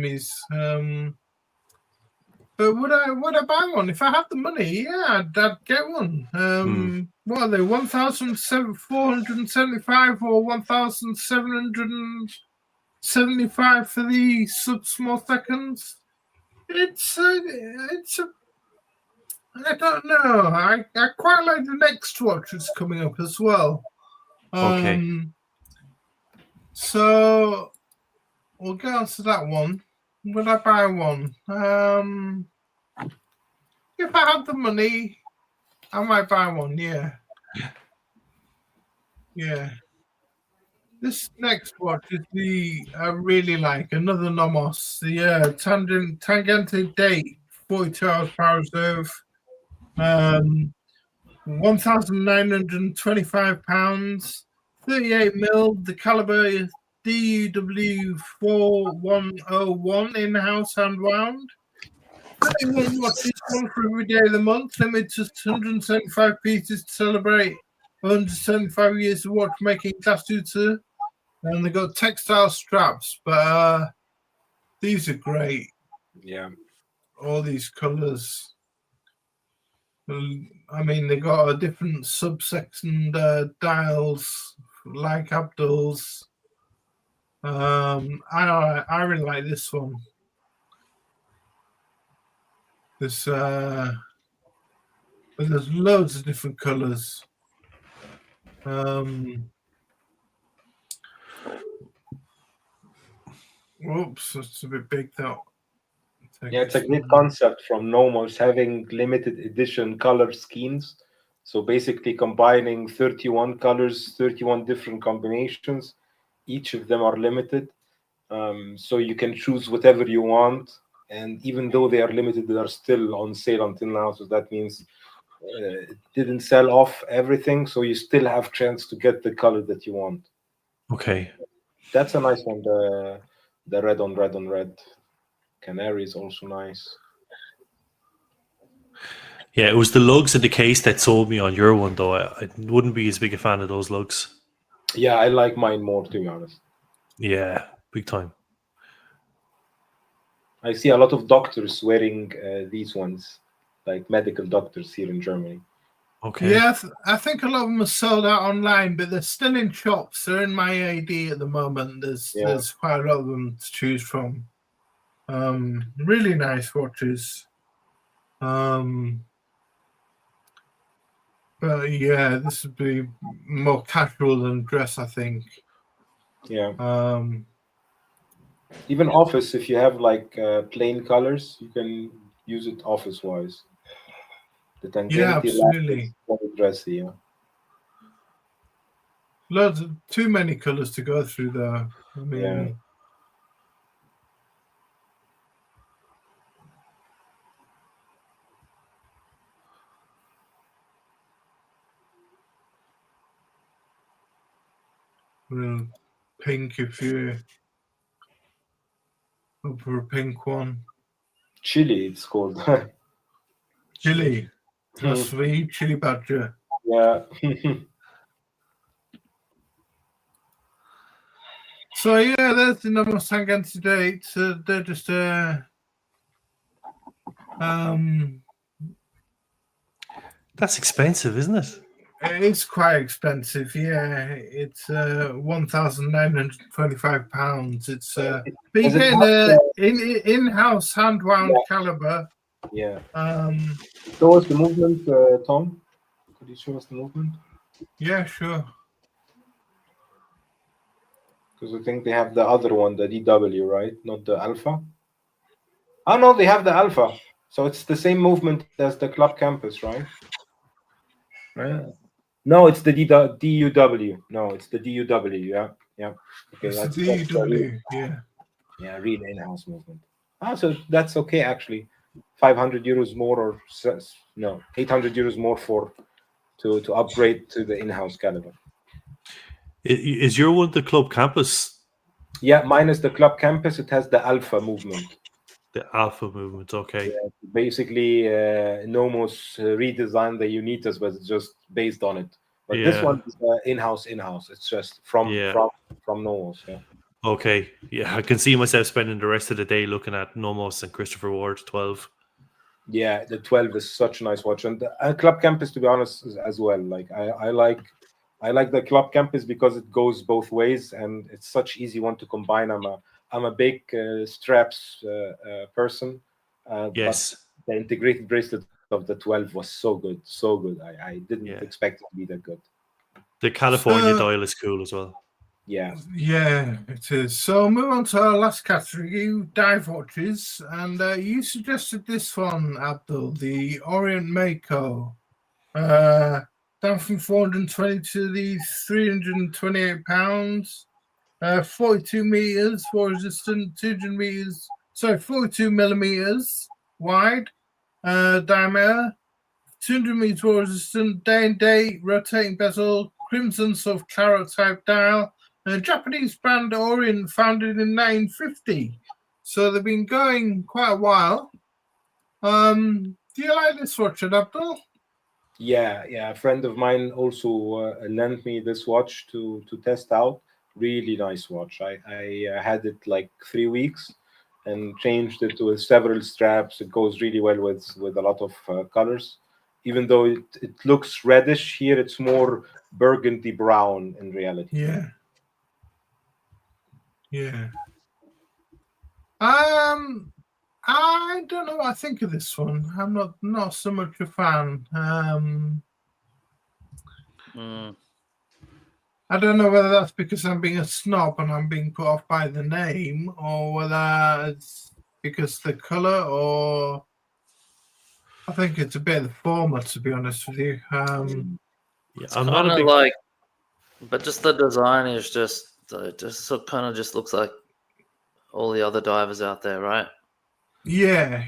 But would I buy one if I had the money? Yeah, I'd get one. What are they? 1,475 or 1,775 for the sub-small seconds. It's a. I don't know. I quite like the next watch that's coming up as well. Okay. So we'll get on to that one. Would I buy one? If I had the money, I might buy one. Yeah. This next watch is I really like another Nomos. The Tangente Date 42 hours power reserve. 1,925 pounds, 38 mil. The caliber DUW 4101 in-house hand wound. 31 watches, one for every day of the month, limited to 175 pieces to celebrate 175 years of watchmaking class 2. And they got textile straps, but these are great. Yeah. All these colors. I mean, they got a different subsection dials like Abdul's. I really like this one. This but there's loads of different colors. Oops, that's a bit big though. Yeah, it's a great concept from Nomos, having limited edition color schemes. So basically combining 31 colors, 31 different combinations. Each of them are limited. So you can choose whatever you want. And even though they are limited, they are still on sale until now. So that means it didn't sell off everything. So you still have chance to get the color that you want. Okay. That's a nice one. The red on red on red. Canary is also nice. Yeah, it was the lugs in the case that sold me on your one, though. I wouldn't be as big a fan of those lugs. Yeah, I like mine more, to be honest. Yeah, big time. I see a lot of doctors wearing these ones, like medical doctors here in Germany. Okay. Yeah, I think a lot of them are sold out online, but they're still in shops. They're in my AD at the moment. There's quite a lot of them to choose from. Really nice watches. But yeah, this would be more casual than dress, I think. Yeah. Um, Even office, if you have like plain colors, you can use it office-wise. The Tangenti yeah, absolutely. very dressy. Yeah. Loads of too many colors to go through though. I mean, Yeah. pink if you look for a pink one. Chili, it's called. Chili. That's sweet. Chili badger. Yeah. So yeah, there's the Mustang anti-date. They're just That's expensive, isn't it? it's quite expensive, yeah. It's £1,925. It's being in-house hand-wound caliber. Yeah. Show us the movement, Tom. Could you show us the movement? Yeah, sure. Because I think they have the other one, the DW, right? Not the Alpha. Oh no, they have the Alpha. So it's the same movement as the Club Campus, right? Right. No, it's the DUW. No, it's the DUW. Yeah, yeah. Okay, it's that's the DUW. Yeah. Yeah, real in-house movement. So that's okay actually. 500 euros more, or no, 800 euros more to upgrade to the in-house caliber. Is your one the Club Campus? Yeah, minus the Club Campus, it has the Alpha movement. The Alpha movement, okay. Yeah, basically, Nomos redesigned the Unitas, but it's just based on it. But this one is in-house. It's just from Nomos. Yeah. Okay. Yeah, I can see myself spending the rest of the day looking at Nomos and Christopher Ward 12. Yeah, the 12 is such a nice watch, and Club Campus, to be honest, as well. Like I like the Club Campus because it goes both ways, and it's such easy one to combine. I'm a big straps person. Yes. But the integrated bracelet of the 12 was so good. I didn't expect it to be that good. The California dial is cool as well. Yeah. Yeah, it is. So move on to our last category, dive watches. And you suggested this one, Abdul, the Orient Mako. Down from 420 to the 328 pounds. 42 meters for resistant, 42 millimeters wide diameter, 200 meters for resistant, day and date, rotating bezel, crimson soft claret type dial, Japanese brand Orient, founded in 1950. So they've been going quite a while. Do you like this watch, Abdul? Yeah. A friend of mine also lent me this watch to test out. Really nice watch. I had it like 3 weeks and changed it with several straps. It goes really well with a lot of colors. Even though it looks reddish here, it's more burgundy brown in reality. Yeah. I don't know what I think of this one. I'm not so much a fan. I don't know whether that's because I'm being a snob and I'm being put off by the name, or whether it's because the color, or I think it's a bit of the former, to be honest with you. I'm not a big like, but just the design is just kind of just looks like all the other divers out there, right? Yeah.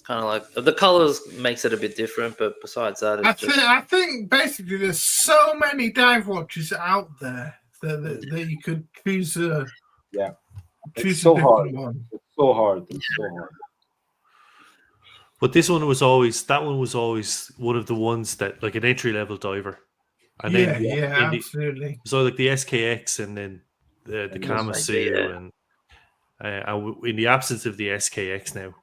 Kind of like the colors makes it a bit different, but besides that, I think basically there's so many dive watches out there that you could choose. Choose it's so hard. One. It's so hard. But this one was always one of the ones that, like, an entry level diver. And absolutely. So like the SKX and then the Kamasu and in the absence of the SKX now.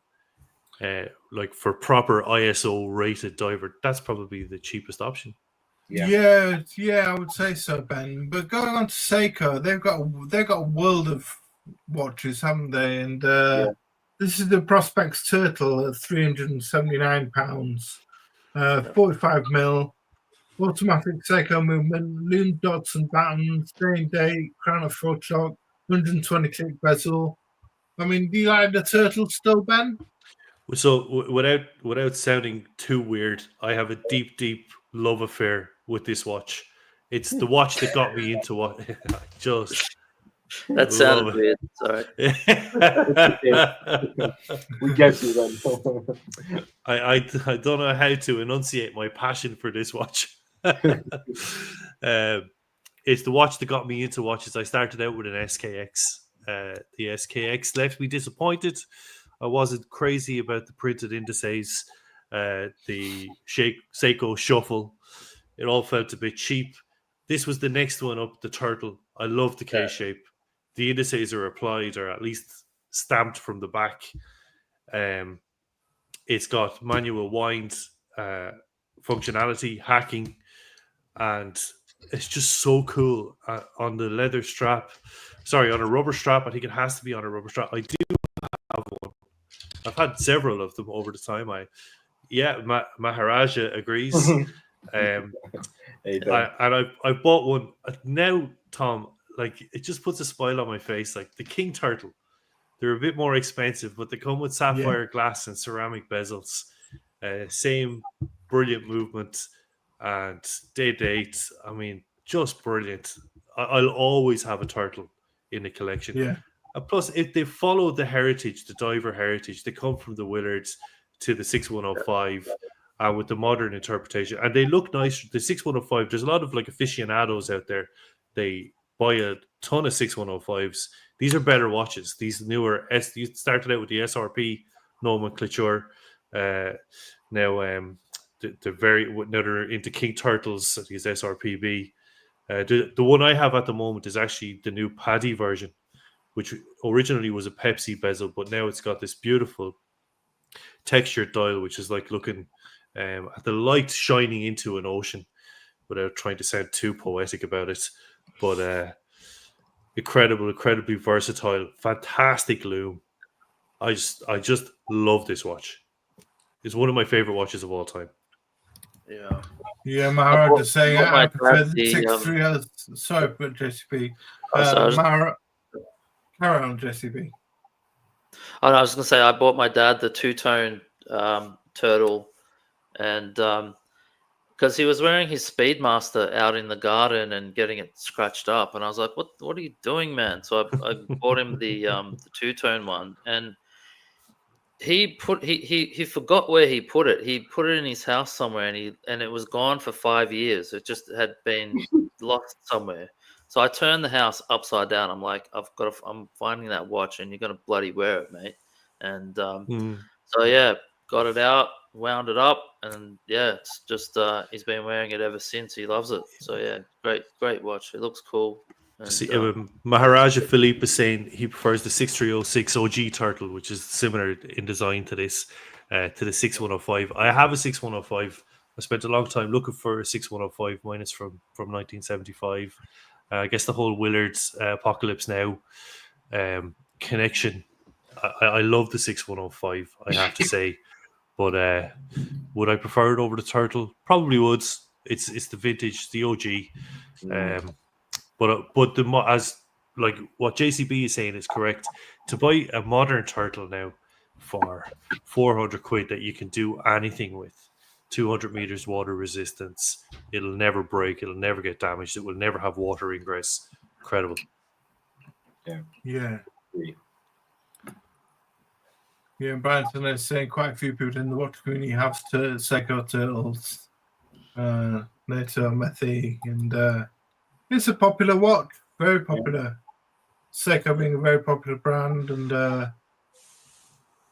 Like for proper ISO rated diver, that's probably the cheapest option. Yeah, I would say so, Ben. But going on to Seiko, they've got a world of watches, haven't they? And this is the Prospex Turtle at £379, 45 mil, automatic Seiko movement, loom dots and buttons, day and date, crown of photoshop, 126 bezel. I mean, do you like the Turtle still, Ben? So without sounding too weird, I have a deep love affair with this watch. It's the watch that got me into what just That sounded weird. Sorry. We guess you then. I don't know how to enunciate my passion for this watch. It's the watch that got me into watches. I started out with an SKX. The SKX left me disappointed. I wasn't crazy about the printed indices, the Seiko Shuffle. It all felt a bit cheap. This was the next one up, the Turtle. I love the K-shape. The indices are applied, or at least stamped from the back. It's got manual wind functionality, hacking, and it's just so cool. On the leather strap, on a rubber strap. I think it has to be on a rubber strap. I do have one. I've had several of them over the time. Maharaja agrees. I bought one now, Tom. Like, it just puts a smile on my face. Like the King Turtle, they're a bit more expensive, but they come with sapphire glass and ceramic bezels. Same brilliant movement and date. I mean, just brilliant. I'll always have a Turtle in the collection. Yeah. And plus, if they follow the heritage, the diver heritage, they come from the Willards to the 6105 with the modern interpretation. And they look nice. The 6105, there's a lot of like aficionados out there. They buy a ton of 6105s. These are better watches. These newer, you started out with the SRP nomenclature. Now they're into King Turtles. I think it's SRPB. The one I have at the moment is actually the new Paddy version, which originally was a Pepsi bezel, but now it's got this beautiful textured dial, which is like looking at the light shining into an ocean, without trying to sound too poetic about it. But incredibly versatile, fantastic loom. I just love this watch. It's one of my favorite watches of all time. Yeah, Mahara just saying I prefer the 630. Sorry, but JCB. Mahara, carry on, JCB. Oh, no, I was going to say I bought my dad the two-tone turtle, and because he was wearing his Speedmaster out in the garden and getting it scratched up, and I was like, "What are you doing, man?" So I bought him the two-tone one, and he forgot where he put it. He put it in his house somewhere, and it was gone for 5 years. It just had been lost somewhere. So I turned the house upside down. I'm like, I'm finding that watch, and you're gonna bloody wear it, mate. And so yeah, got it out, wound it up, and yeah, it's just he's been wearing it ever since. He loves it. So yeah, great watch. It looks cool. And, Maharaja Philippe is saying he prefers the 6306 OG Turtle, which is similar in design to this, to the 6105. I have a 6105. I spent a long time looking for a 6105. Mine is from 1975. I guess the whole Willards Apocalypse Now connection. I love the 6105, I have to say. But would I prefer it over the Turtle? Probably would. It's the vintage, the OG. But as like what JCB is saying is correct. To buy a modern Turtle now for 400 quid that you can do anything with, 200 meters water resistance, it'll never break, it'll never get damaged, it will never have water ingress. Incredible. Yeah. Branson is saying quite a few people in the watch community have Seiko Turtles, NATO Methi, and it's a popular watch, very popular. Seiko being a very popular brand, and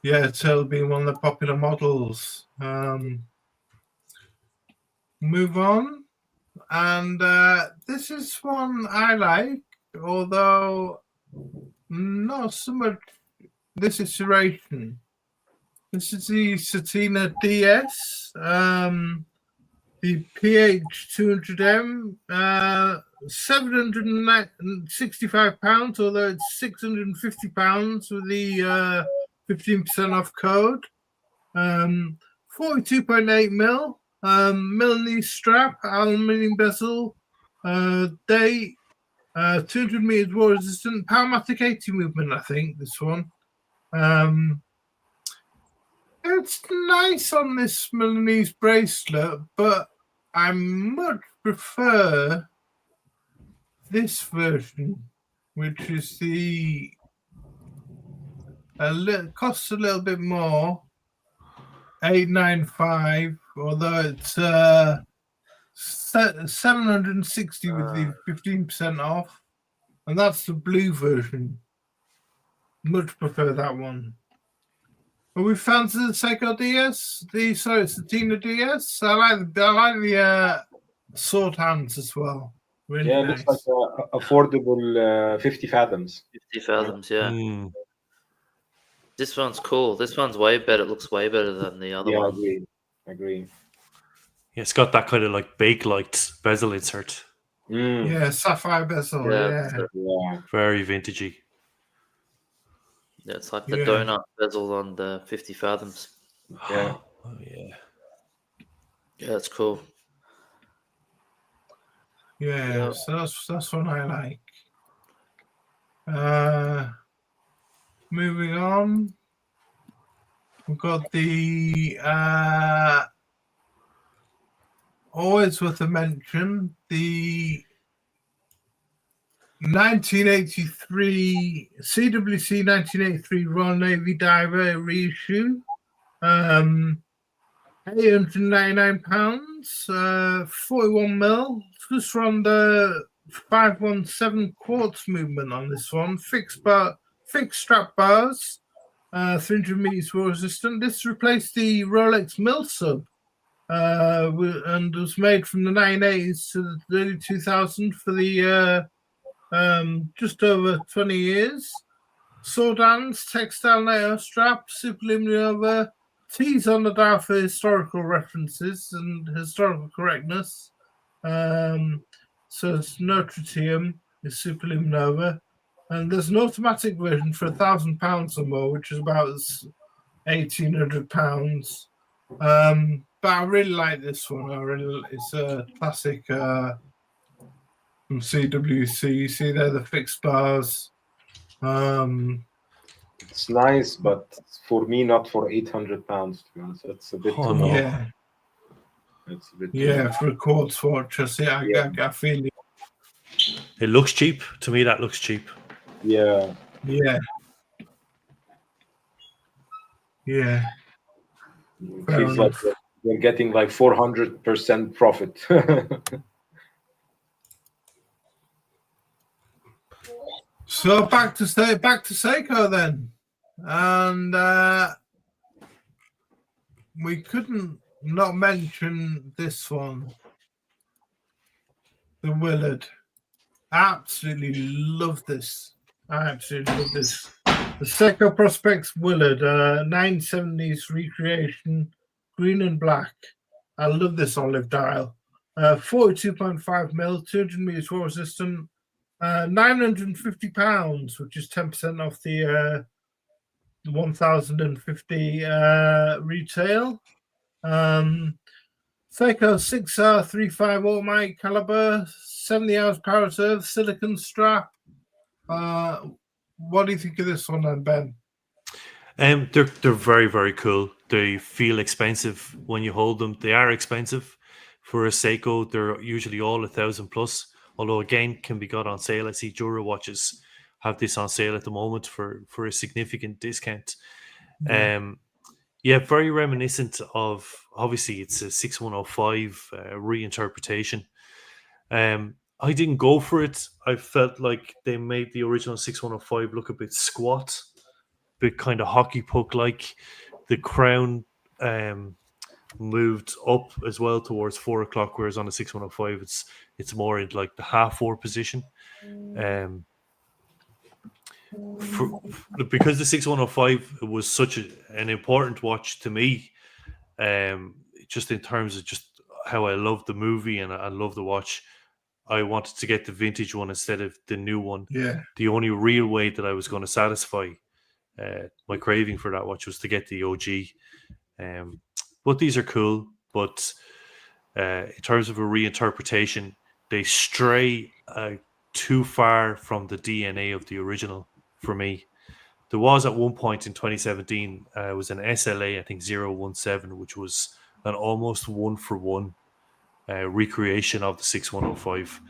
Turtle being one of the popular models. Move on, and this is one I like, although not so much this iteration. This is the Satina DS, the PH200M, £765, although it's £650 with the 15% off code. 42.8 mil, Milanese strap, aluminium bezel, date, 200 meters water resistant, Powermatic 80 movement, I think, this one. It's nice on this Milanese bracelet, but I much prefer this version, which is the costs a little bit more, $895, although it's 760 with the 15% off, and that's the blue version. Much prefer that one. Are we fans of the Seiko DS? Sorry, it's the Tina DS. I like the sword hands as well. Really Yeah, nice. it looks like affordable 50 fathoms. 50 fathoms, yeah. Mm. This one's cool. This one's way better. It looks way better than the other Yeah, one. I agree. Yeah, it's got that kind of like Bakelite bezel insert. Yeah, sapphire bezel. Yeah. Yeah. Very vintagey. Yeah, it's like the donut bezel on the 50 fathoms. Yeah. Oh, yeah. Yeah, it's cool. Yeah, so that's what I like. Moving on, we've got the always worth a mention, the 1983 CWC 1983 Royal Navy Diver reissue. £899, 41 mil. Just on the 517 quartz movement on this one. Fixed strap bars, 300 meters water resistant. This replaced the Rolex Mill Sub, and was made from the 1980s to the early 2000s for the just over 20 years. Sword hands, textile nail strap, superluminova. T's on the dial for historical references and historical correctness. So it's no tritium, it's superluminova. And there's an automatic version for £1,000 or more, which is about £1,800. But I really like this one. It's a classic from CWC. You see there the fixed bars. It's nice, but for me, not for £800. To be honest, it's a bit too much. Yeah. It's a bit for a quartz watch. I see. I feel it. It looks cheap. To me, that looks cheap. Yeah. Yeah. It feels like you're getting like 400% profit. So back to Seiko then, and we couldn't not mention this one, the Willard. Absolutely love this. I absolutely love this. The Seiko Prospects Willard, 970s recreation, green and black. I love this olive dial. 42.5 mil, 200 meters water resistant. £950, which is 10% off the 1,050 retail. Seiko 6R35 automatic caliber, 70 hours power reserve, silicon strap. What do you think of this one then, Ben? They're very, very cool. They feel expensive when you hold them. They are expensive for a Seiko. They're usually all $1,000+. Although again, can be got on sale. I see Jura watches have this on sale at the moment for a significant discount. Very reminiscent of, obviously it's a 6105 reinterpretation. I didn't go for it. I felt like they made the original 6105 look a bit squat, a bit kind of hockey puck like. The crown moved up as well towards 4 o'clock, whereas on the 6105 it's more in like the 3/4 position. Because the 6105 was such an important watch to me, just in terms of just how I love the movie and I love the watch, I wanted to get the vintage one instead of the new one. Yeah. The only real way that I was going to satisfy my craving for that watch was to get the OG. But these are cool. But in terms of a reinterpretation, they stray too far from the DNA of the original for me. There was at one point in 2017, it was an SLA, I think 017, which was an almost 1-for-1 recreation of the 6105,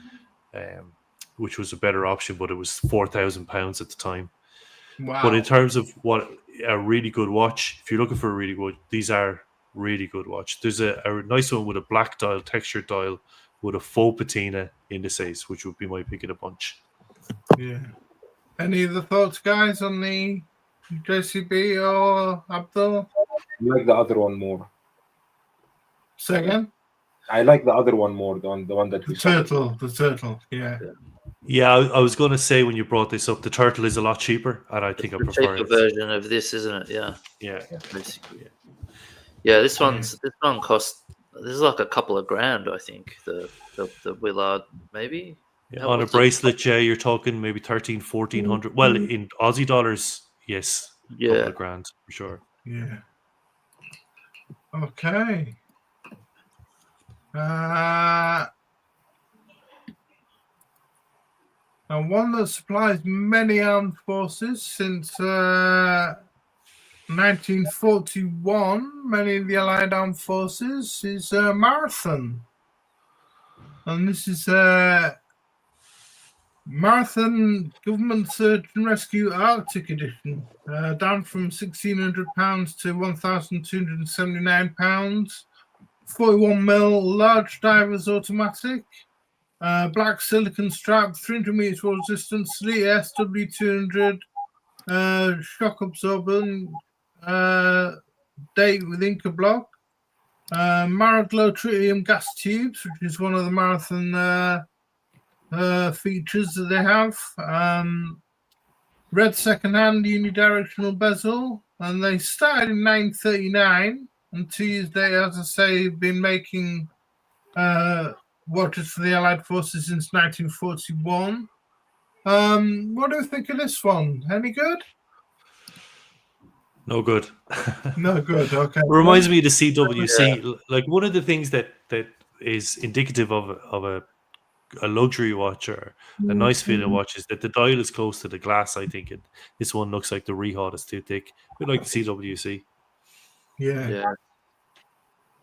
which was a better option, but it was £4,000 at the time. Wow. But in terms of what a really good watch, if you're looking for a really good, these are really good watch. There's a nice one with a black dial, textured dial, with a faux patina indices, which would be my pick of the bunch. Yeah. Any other thoughts, guys, on the JCB or Abdul? I like the other one more. Say again? I like the other one more, the one that we saw. The turtle, yeah. Yeah, I was going to say when you brought this up, the turtle is a lot cheaper, and I think I The prefer cheaper it. version of this, isn't it? Yeah. Yeah. Basically. Yeah, this one cost. This is like a couple of grand, I think. The Willard, maybe. Yeah, How on a was it? bracelet, Jay, you're talking maybe 1,300-1,400. Well, in Aussie dollars, yes, a couple of grand for sure. Yeah. Okay. And one that supplies many armed forces since 1941, many of the Allied armed forces, is Marathon. And this is Marathon Government Search and Rescue Arctic Edition, down from £1,600 to £1,279. 41mm large divers automatic, black silicon strap, 300 meters water resistance, Sleet SW200, shock absorbent, date with Inca block, Maraglow tritium gas tubes, which is one of the Marathon features that they have. Red second-hand unidirectional bezel, and they started in 1939, and 2 years later, as I say, been making watches for the Allied forces since 1941. What do you think of this one? Any good? No good. No good. Okay. Reminds me of the CWC. Yeah. Like one of the things that is indicative of a luxury watch or a nice feeling watch is that the dial is close to the glass, I think. And this one looks like the rehaut is too thick. A bit like the CWC. Yeah.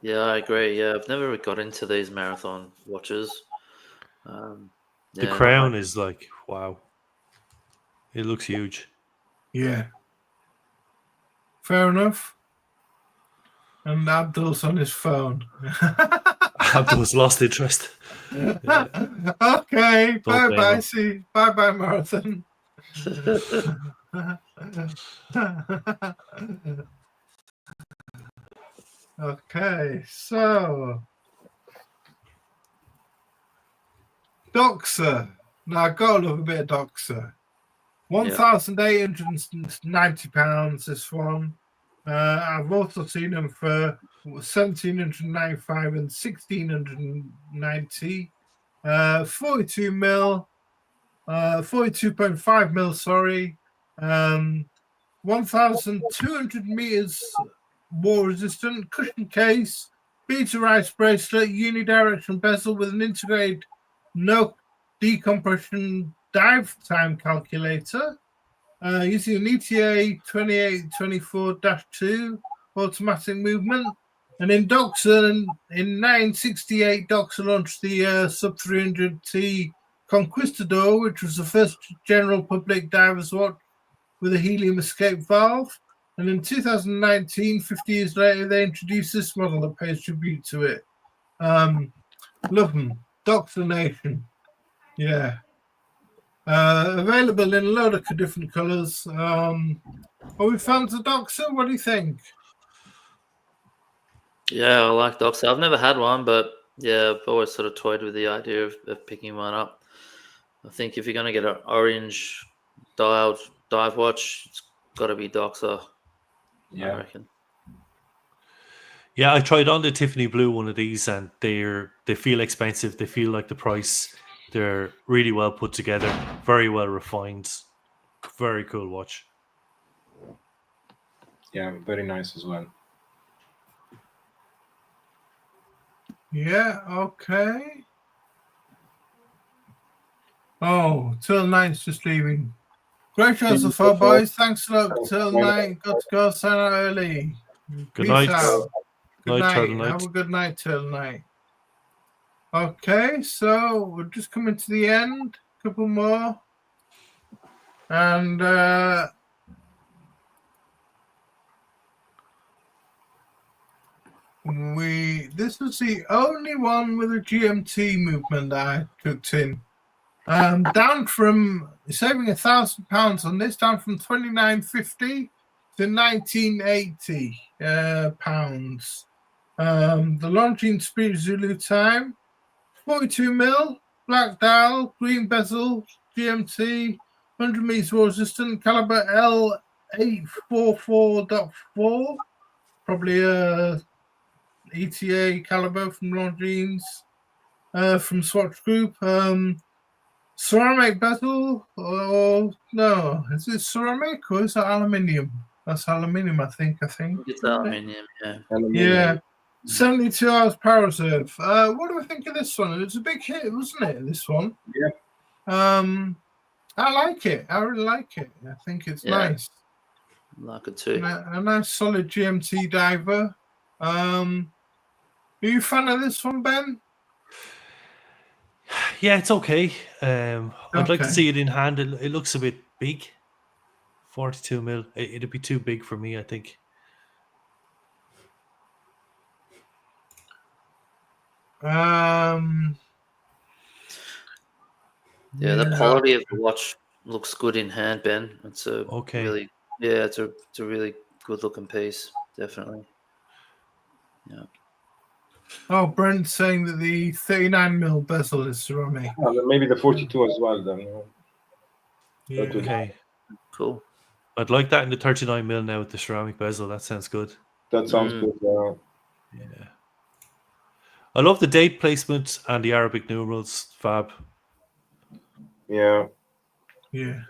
Yeah, I agree. Yeah, I've never got into these Marathon watches. The crown is like, wow. It looks huge. Yeah. Fair enough. And Abdul's on his phone. Abdul's lost interest. Yeah. Okay. Bye-bye. See. Bye-bye, Marathon. Okay, so Doxa. Now I got to look a bit of Doxa. £1,890. This one. I've also seen them for £1,795 and £1,690. 42mm, 42.5mm. Sorry, 1,200 meters. War resistant, cushion case, beta rice bracelet, unidirectional bezel with an integrated no decompression dive time calculator, using an ETA 2824-2 automatic movement. And in Doxa, in 1968, Doxa launched the Sub 300T Conquistador, which was the first general public diver's watch with a helium escape valve. And in 2019, 50 years later, they introduced this model that pays tribute to it. Love them. Doxa Nation. Yeah. Available in a lot of different colors. Are we fans of Doxa? What do you think? Yeah, I like Doxa. I've never had one, but yeah, I've always sort of toyed with the idea of picking one up. I think if you're going to get an orange dialed dive watch, it's got to be Doxa. Yeah. I reckon. Yeah, I tried on the Tiffany Blue one of these, and they feel expensive. They feel like the price. They're really well put together, very well refined, very cool watch. Yeah, very nice as well. Yeah, okay. Oh, Till Night's just leaving. Great show so far, boys. Thanks a lot, Till Night. Got to go sign out early. Good Peace night. out. Good Night, night. Till Night. Have a good night, Till Night. Okay, so we're just coming to the end. couple more. And this was the only one with a GMT movement that I took in. Down from saving £1,000 on this, down from £29.50 to £19.80 pounds. The Longines Spirit Zulu time, 42mm, black dial, green bezel, GMT, 100 meters water resistant, caliber L844.4, probably a ETA caliber from Longines, from Swatch Group. Ceramic bezel, or no, is it ceramic or is it aluminium? That's aluminium, I think. It's aluminium, yeah. Yeah. 72 hours power reserve. What do I think of this one? It was a big hit, wasn't it? This one. Yeah. I like it. I really like it. I think it's nice. I like it too. A nice solid GMT diver. Are you a fan of this one, Ben? Yeah, it's okay. I'd like to see it in hand. It looks a bit big. 42mm. It'd be too big for me, I think. Yeah, the quality of the watch looks good in hand, Ben. It's a really, it's a really good looking piece, definitely. Yeah. Oh, Brent's saying that the 39mm bezel is ceramic. Maybe the 42 as well, then. Yeah. Okay. Cool. I'd like that in the 39mm now with the ceramic bezel. That sounds good. That sounds good. Yeah. I love the date placement and the Arabic numerals. Fab. Yeah. Yeah.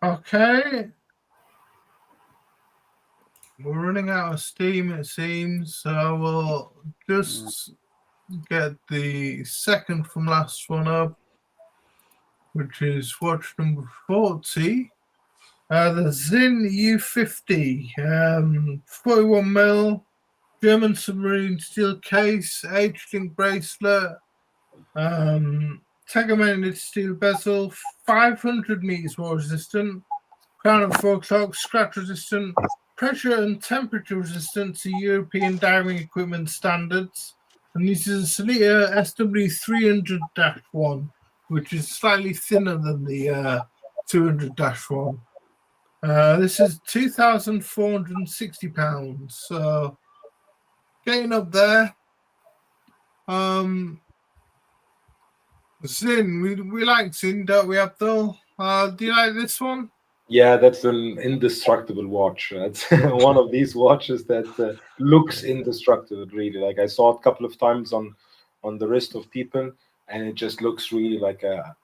Okay. We're running out of steam, it seems, so we'll just get the second from last one up, which is watch number 40. The Zinn U50, 41mm, German submarine steel case, H-link bracelet, tegamented steel bezel, 500 meters water resistant, crown and 4 o'clock, scratch resistant, pressure and temperature resistant to European diving equipment standards, and this is a Salita SW300-1, which is slightly thinner than the 200-1. This is £2,460, so getting up there. Zinn, we like Zinn, don't we, Abdul? Do you like this one? Yeah, that's an indestructible watch. That's one of these watches that looks indestructible, really. Like I saw it a couple of times on the wrist of people, and it just looks really like a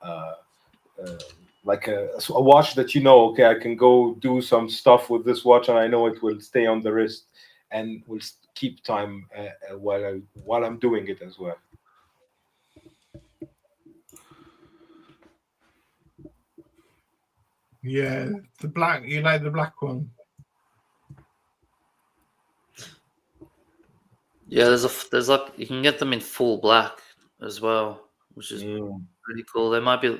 watch that okay, I can go do some stuff with this watch, and I know it will stay on the wrist and will keep time while I'm doing it as well. Yeah, the black. You like the black one? Yeah, there's like you can get them in full black as well, which is pretty cool. They might be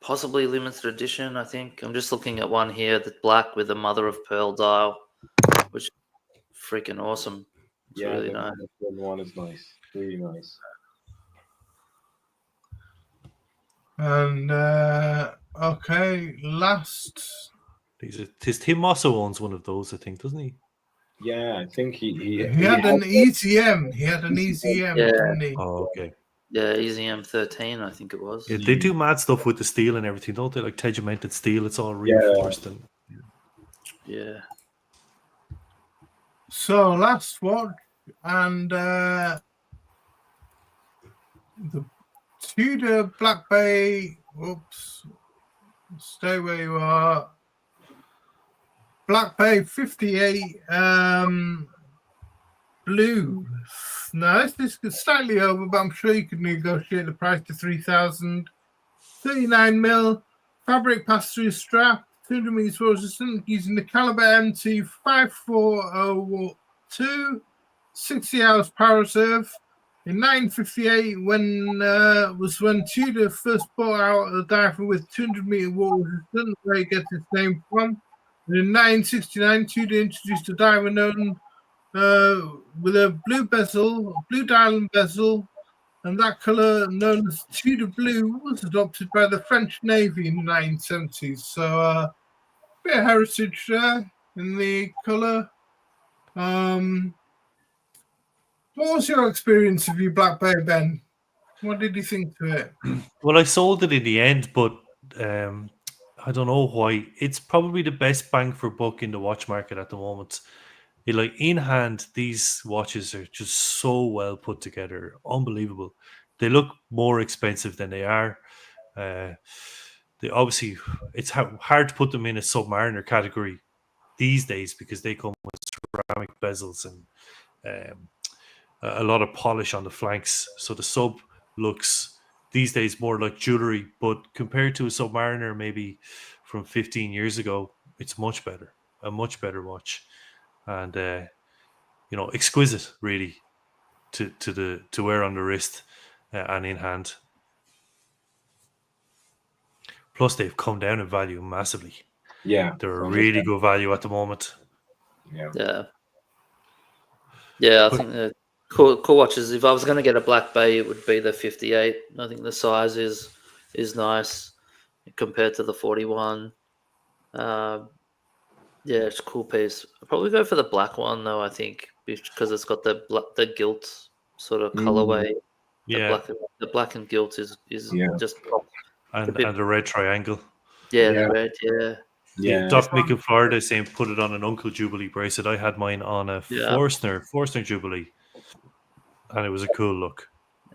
possibly limited edition. I think I'm just looking at one here that's black with a mother of pearl dial, which is freaking awesome. It's really nice. That one is nice, really nice. And okay, last. Tim also owns one of those, I think, doesn't he? Yeah, I think he had an EZM. He had an EZM, didn't he? Oh, okay. Yeah, EZM 13, I think it was. Yeah, they do mad stuff with the steel and everything, don't they? Like tegimented steel, it's all reinforced. Yeah. So last watch, and the Tudor Black Bay. Whoops, stay where you are. Black Bay 58 blue. Now this is slightly over, but I'm sure you could negotiate the price to 3,000. 39mm fabric pass-through strap, 200 meters resistant, using the caliber MT5402, 60 hours power reserve. In 1958, when Tudor first brought out a diver with 200-meter water resistance, where it gets its name from. And in 1969, Tudor introduced a diver known with a blue bezel, blue dial and bezel, and that color known as Tudor blue was adopted by the French Navy in the 1970s. So a bit of heritage there in the color. What was your experience of your Black Bay, Ben? What did you think to it? Well, I sold it in the end, but I don't know why. It's probably the best bang for buck in the watch market at the moment. Like in hand, these watches are just so well put together, unbelievable. They look more expensive than they are. They obviously, it's hard to put them in a Submariner category these days because they come with ceramic bezels and a lot of polish on the flanks. So the sub looks these days more like jewelry, but compared to a Submariner maybe from 15 years ago, it's much better, a much better watch, and exquisite really to wear on the wrist and in hand. Plus, they've come down in value massively. Yeah, They're a really good value at the moment. Yeah. I think the cool watches. If I was going to get a Black Bay, it would be the 58. I think the size is nice compared to the 41. It's a cool piece. I'd probably go for the black one though. I think because it's got the gilt sort of colorway. Yeah, the black and gilt is just and the red triangle. The red. Yeah, Doc Nick in Florida is saying put it on an Uncle Jubilee bracelet. I had mine on a Forstner Jubilee, and it was a cool look,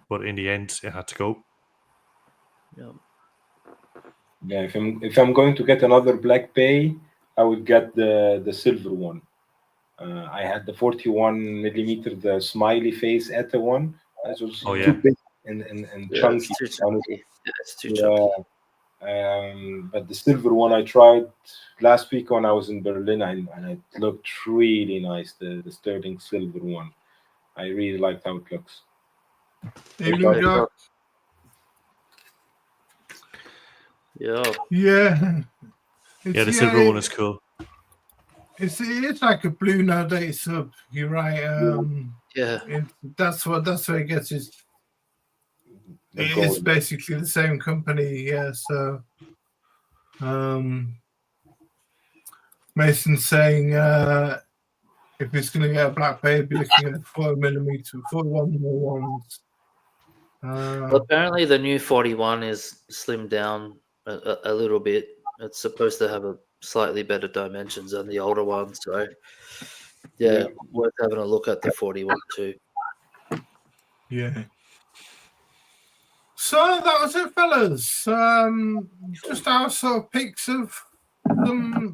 but in the end, it had to go. Yeah, if I'm going to get another Black Bay, I would get the silver one. I had the 41 millimeter, the smiley face ETA one. That was too big and chunky. It's too chunky. But the silver one I tried last week when I was in Berlin, and it looked really nice. The sterling silver one, I really liked how it looks. The silver one is cool. It's like a blue nowadays sub. You're right. That's where it gets its. It's basically the same company, so Mason's saying if it's going to get a Black Bay, be looking at the 41 more ones. Well, apparently the new 41 is slimmed down a little bit. It's supposed to have a slightly better dimensions than the older one, so worth having a look at the 41 too. Yeah. So that was it, fellas. Just our sort of picks of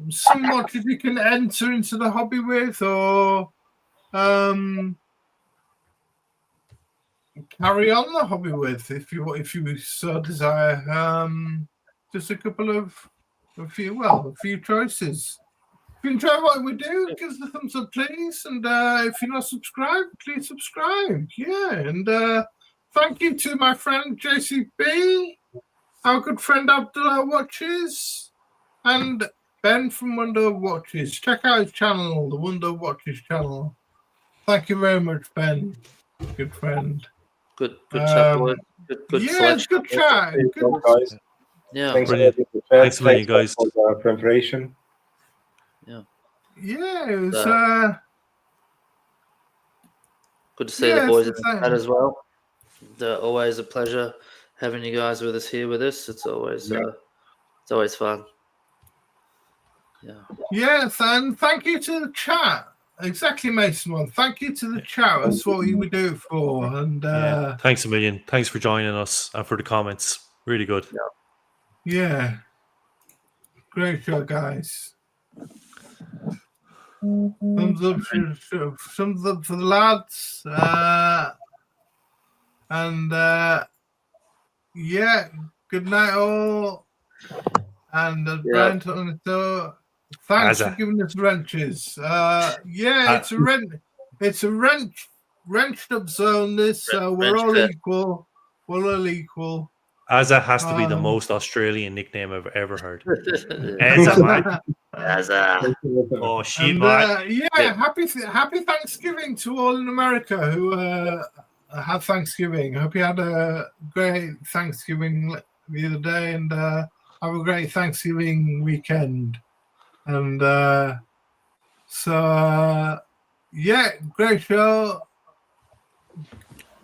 some watches you can enter into the hobby with, or carry on the hobby with, if you so desire. Just a few choices. If you enjoy what we do, give us a thumbs up, please. And if you're not subscribed, please subscribe. Yeah, and thank you to my friend JCB, our good friend Abdul R Watches, and Ben from Wonder Watches. Check out his channel, the Wonder Watches channel. Thank you very much, Ben. Good friend. Good chat, boy. Good good chat. Good guys. Yeah, thanks for you guys for the preparation. Yeah, it was good to see the boys in the chat as well. Always a pleasure having you guys with us here with us. It's always fun. Yes, and thank you to the chat. Exactly, Mason one. Thank you to the chat. That's what you would do it for. And thanks a million. Thanks for joining us and for the comments. Really good. Yeah. Great show, guys. Thumbs up for the lads. Good night all. And Brian thanks for giving us wrenches. It's a wrench wrenched up zone this, so we're all equal. We're all equal. Azza has to be the most Australian nickname I've ever heard. Yeah. Azza, man. Azza. Oh shit, And, man. yeah, happy Thanksgiving to all in America who have Thanksgiving. Hope you had a great Thanksgiving the other day, and have a great Thanksgiving weekend. And yeah, great show.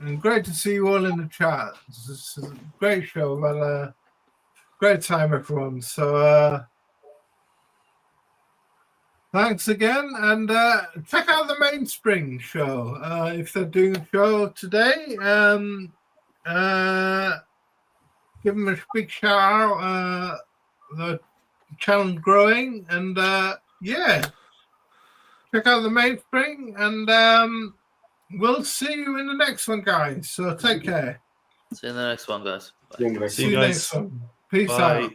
And great to see you all in the chat. This is a great show. We've had a great time, everyone. So thanks again. And check out the Mainspring show. If they're doing a show today, give them a big shout out. The channel's growing. And yeah, check out the Mainspring. And we'll see you in the next one, guys. So take care. See you in the next one, guys. Bye. See you next See you See you guys. next one. Peace Bye. out.